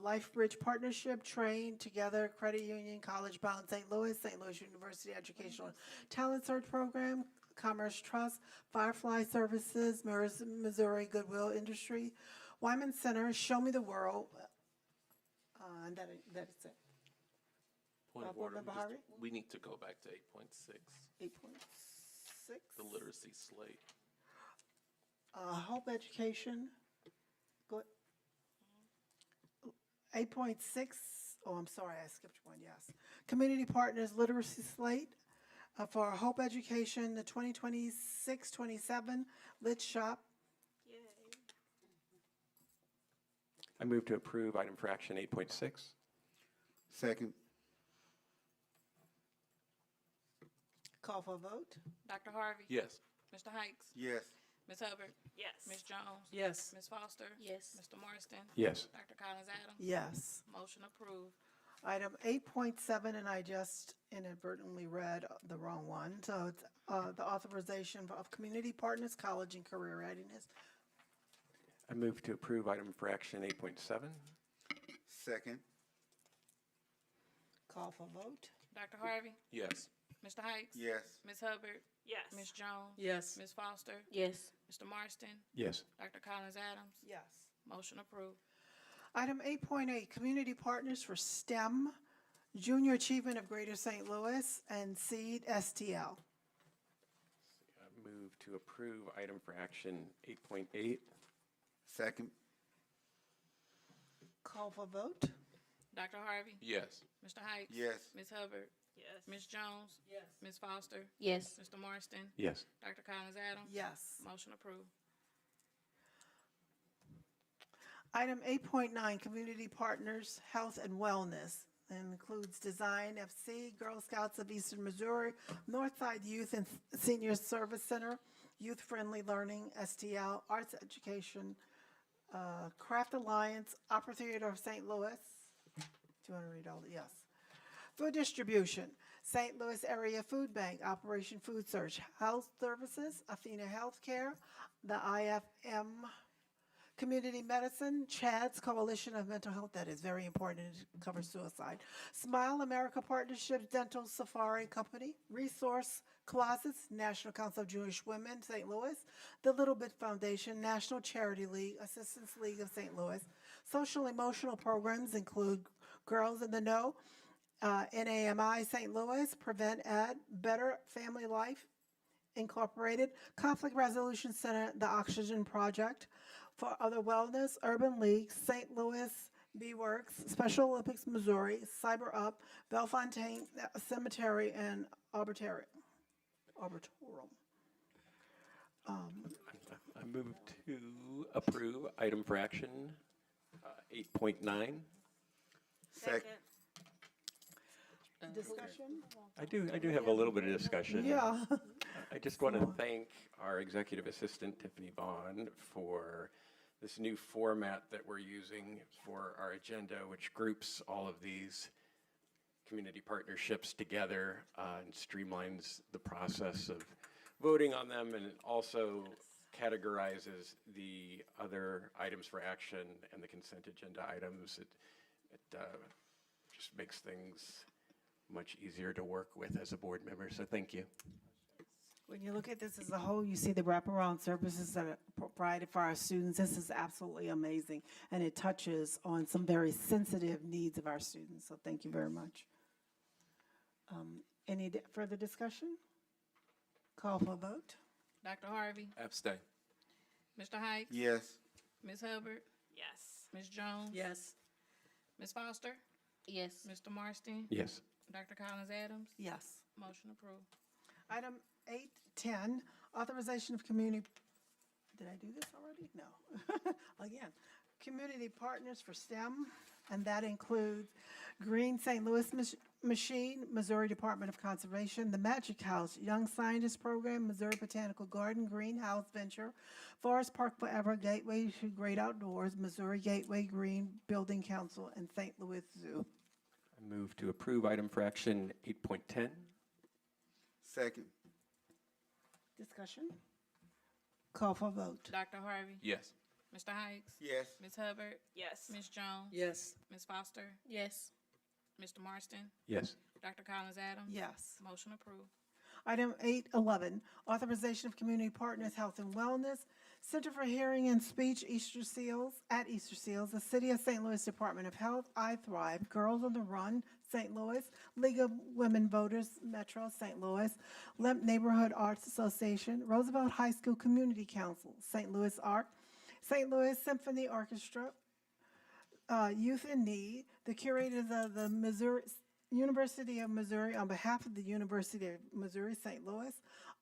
LifeBridge Partnership, Train Together, Credit Union, College Bound St. Louis University Educational Talent Search Program, Commerce Trust, Firefly Services, Missouri Goodwill Industry, Wyman Center, Show Me the World, and that is it. Point of Board order, Member Harvey? we need to go back to 8.6, 8.6. the literacy slate. Hope Education. Go. 8.6. Oh, I'm sorry, I skipped one. Yes. Community Partners Literacy Slate for Hope Education, the 2026-27 Lit Shop. Yay. I move to approve item for action 8.6. Second. Call for a vote. Dr. Harvey? Yes. Mr. Hikes? Yes. Ms. Hubbard? Yes. Ms. Jones? Yes. Ms. Foster? Yes. Mr. Marston? Yes. Dr. Collins Adams? Yes. Motion approved. Item 8.7, and I just inadvertently read the wrong one. So it's the authorization of Community Partners College and Career Readiness. I move to approve item for action 8.7. Second. Call for vote. Dr. Harvey? Yes. Mr. Hikes? Yes. Ms. Hubbard? Yes. Ms. Jones? Yes. Ms. Foster? Yes. Mr. Marston? Yes. Dr. Collins Adams? Yes. Motion approved. Item 8.8, Community Partners for STEM, Junior Achievement of Greater St. Louis, and SEED STL. I move to approve item for action 8.8. Second. Call for vote. Dr. Harvey? Yes. Mr. Hikes? Yes. Ms. Hubbard? Yes. Ms. Jones? Yes. Ms. Foster? Yes. Mr. Marston? Yes. Dr. Collins Adams? Yes. Motion approved. Item 8.9, Community Partners Health and Wellness. That includes Design FC, Girl Scouts of Eastern Missouri, Northside Youth and Senior Service Center, Youth Friendly Learning, STL, Arts Education, Craft Alliance, Opera Theater of St. Louis. Do you want to read all the, yes. Food distribution, St. Louis Area Food Bank, Operation Food Search, Health Services, Athena Healthcare, the IFM, Community Medicine, CHADS, Coalition of Mental Health, that is very important, it covers suicide. Smile America Partnerships, Dental Safari Company, Resource Closets, National Council of Jewish Women, St. Louis, the Little Bit Foundation, National Charity League, Assistance League of St. Louis. Social emotional programs include Girls in the Know, NAMI St. Louis, Prevent Ed, Better Family Life Incorporated, Conflict Resolution Center, the Oxygen Project. For other wellness, Urban League, St. Louis Bee Works, Special Olympics Missouri, Cyber Up, Bellefontaine Cemetery, and Arboretum. I move to approve item for action 8.9. Second. Discussion? I do have a little bit of discussion. Yeah. I just want to thank our executive assistant, Tiffany Vaughn, for this new format that we're using for our agenda, which groups all of these community partnerships together and streamlines the process of voting on them, and it also categorizes the other items for action and the consent agenda items. It just makes things much easier to work with as a board member, so thank you. When you look at this as a whole, you see the wraparound services that are provided for our students. This is absolutely amazing, and it touches on some very sensitive needs of our students, so thank you very much. Any further discussion? Call for a vote. Dr. Harvey? Abstain. Mr. Hikes? Yes. Ms. Hubbard? Yes. Ms. Jones? Yes. Ms. Foster? Yes. Mr. Marston? Yes. Dr. Collins Adams? Yes. Motion approved. Item 810, authorization of community, did I do this already? No. Again, community partners for STEM, and that includes Green St. Louis Machine, Missouri Department of Conservation, the Magic House, Young Scientist Program, Missouri Botanical Garden, Greenhouse Venture, Forest Park Forever, Gateway to Great Outdoors, Missouri Gateway Green Building Council, and St. Louis Zoo. I move to approve item for action 8.10. Second. Discussion? Call for vote. Dr. Harvey? Yes. Mr. Hikes? Yes. Ms. Hubbard? Yes. Ms. Jones? Yes. Ms. Foster? Yes. Mr. Marston? Yes. Dr. Collins Adams? Yes. Motion approved. Item 811, authorization of community partners, health and wellness, Center for Hearing and Speech, Easter Seals, at Easter Seals, the City of St. Louis Department of Health, I Thrive, Girls on the Run, St. Louis, League of Women Voters, Metro, St. Louis, Lemp Neighborhood Arts Association, Roosevelt High School Community Council, St. Louis Art, St. Louis Symphony Orchestra, Youth in Need, the curators of the University of Missouri on behalf of the University of Missouri St. Louis,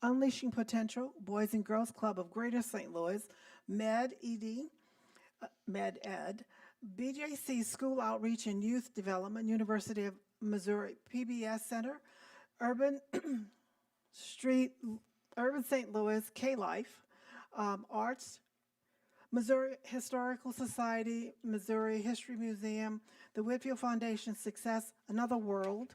Unleashing Potential, Boys and Girls Club of Greater St. Louis, Med Ed, BJC School Outreach and Youth Development, University of Missouri PBS Center, Urban St. Louis, K-Life, Arts, Missouri Historical Society, Missouri History Museum, the Whitfield Foundation Success, Another World,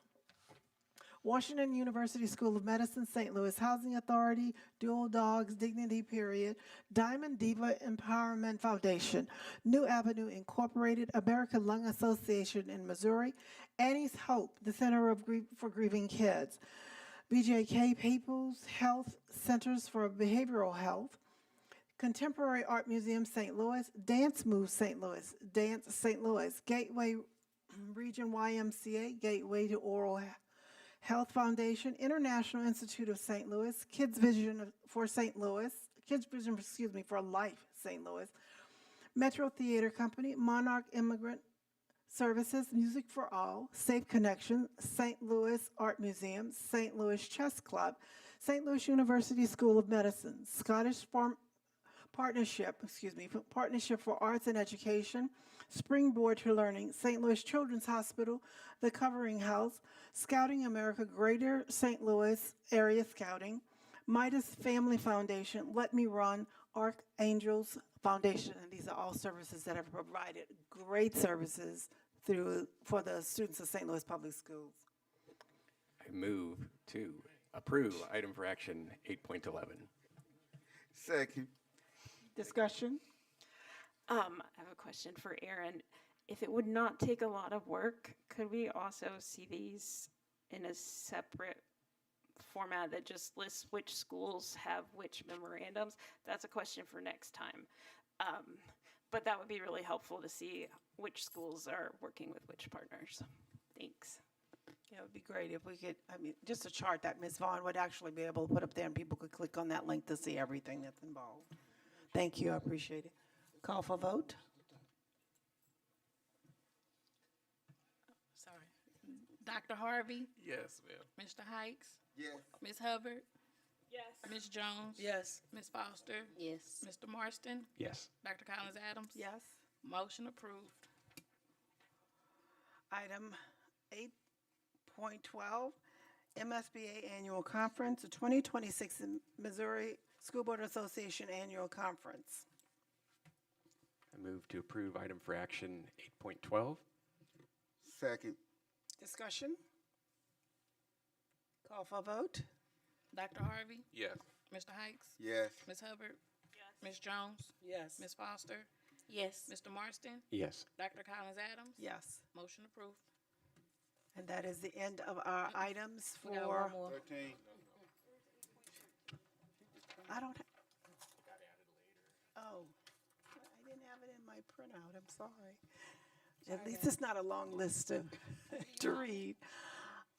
Washington University School of Medicine, St. Louis Housing Authority, Dual Dogs, Dignity Period, Diamond Diva Empowerment Foundation, New Avenue Incorporated, American Lung Association in Missouri, Annie's Hope, the Center for Grieving Kids, BJK People's Health Centers for Behavioral Health, Contemporary Art Museum St. Louis, Dance Move St. Louis, Dance St. Louis, Gateway Region YMCA, Gateway to Oral Health Foundation, International Institute of St. Louis, Kids Vision for St. Louis, for Life St. Louis, Metro Theater Company, Monarch Immigrant Services, Music for All, Safe Connection, St. Louis Art Museum, St. Louis Chess Club, St. Louis University School of Medicine, Scottish Partnership for Arts and Education, Springboard to Learning, St. Louis Children's Hospital, The Covering House, Scouting America Greater St. Louis Area Scouting, Midas Family Foundation, Let Me Run, Archangels Foundation, and these are all services that have provided great services for the students of St. Louis Public Schools. I move to approve item for action 8.11. Second. Discussion? I have a question for Aaron. If it would not take a lot of work, could we also see these in a separate format that just lists which schools have which memorandums? That's a question for next time. But that would be really helpful to see which schools are working with which partners. Thanks. Yeah, it would be great if we could, just a chart that Ms. Vaughn would actually be able to put up there and people could click on that link to see everything that's involved. Thank you, I appreciate it. Call for vote. Sorry. Dr. Harvey? Yes, ma'am. Mr. Hikes? Yes. Ms. Hubbard? Yes. Ms. Jones? Yes. Ms. Foster? Yes. Mr. Marston? Yes. Dr. Collins Adams? Yes. Motion approved. Item 8.12, MSBA Annual Conference, the 2026 Missouri School Board Association Annual Conference. I move to approve item for action 8.12. Second. Discussion? Call for vote. Dr. Harvey? Yes. Mr. Hikes? Yes. Ms. Hubbard? Yes. Ms. Jones? Yes. Ms. Foster? Yes. Mr. Marston? Yes. Dr. Collins Adams? Yes. Motion approved. And that is the end of our items We got for, one more. 13. I don't, oh, I didn't have it in my printout, I'm sorry. At least it's not a long list to read.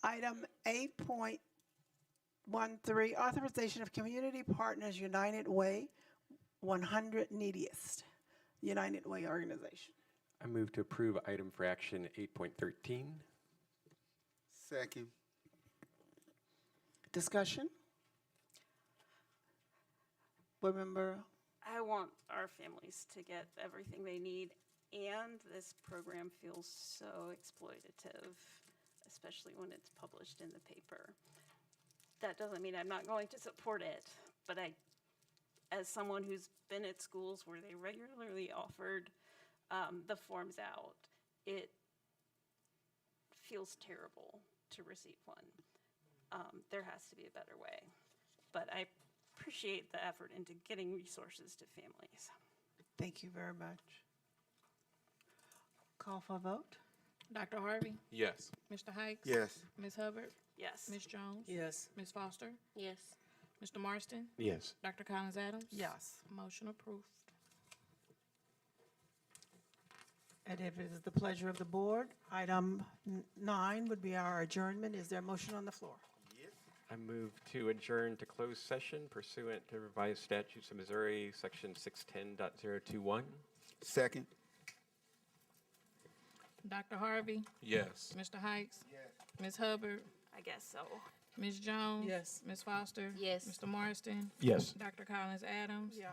Item 8.13, authorization of Community Partners United Way, 100 Neediest, United Way Organization. I move to approve item for action 8.13. Second. Discussion? Board Member, I want our families to get everything they need, and this program feels so exploitative, especially when it's published in the paper. That doesn't mean I'm not going to support it, but as someone who's been at schools where they regularly offered the forms out, it feels terrible to receive one. There has to be a better way, but I appreciate the effort into getting resources to families. thank you very much. Call for a vote? Dr. Harvey? Yes. Mr. Hikes? Yes. Ms. Hubbard? Yes. Ms. Jones? Yes. Ms. Foster? Yes. Mr. Marston? Yes. Dr. Collins Adams? Yes. Motion approved. And if it is the pleasure of the board, item 9 would be our adjournment. Is there a motion on the floor? I move to adjourn to closed session pursuant to revised statutes of Missouri, section 610.021. Second. Dr. Harvey? Yes. Mr. Hikes? Ms. Hubbard? I guess so. Ms. Jones? Yes. Ms. Foster? Yes. Mr. Marston? Yes. Dr. Collins Adams? Yes.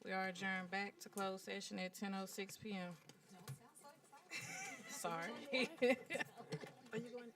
We are adjourned back to closed session at 10:06 p.m. Sorry. Are you going?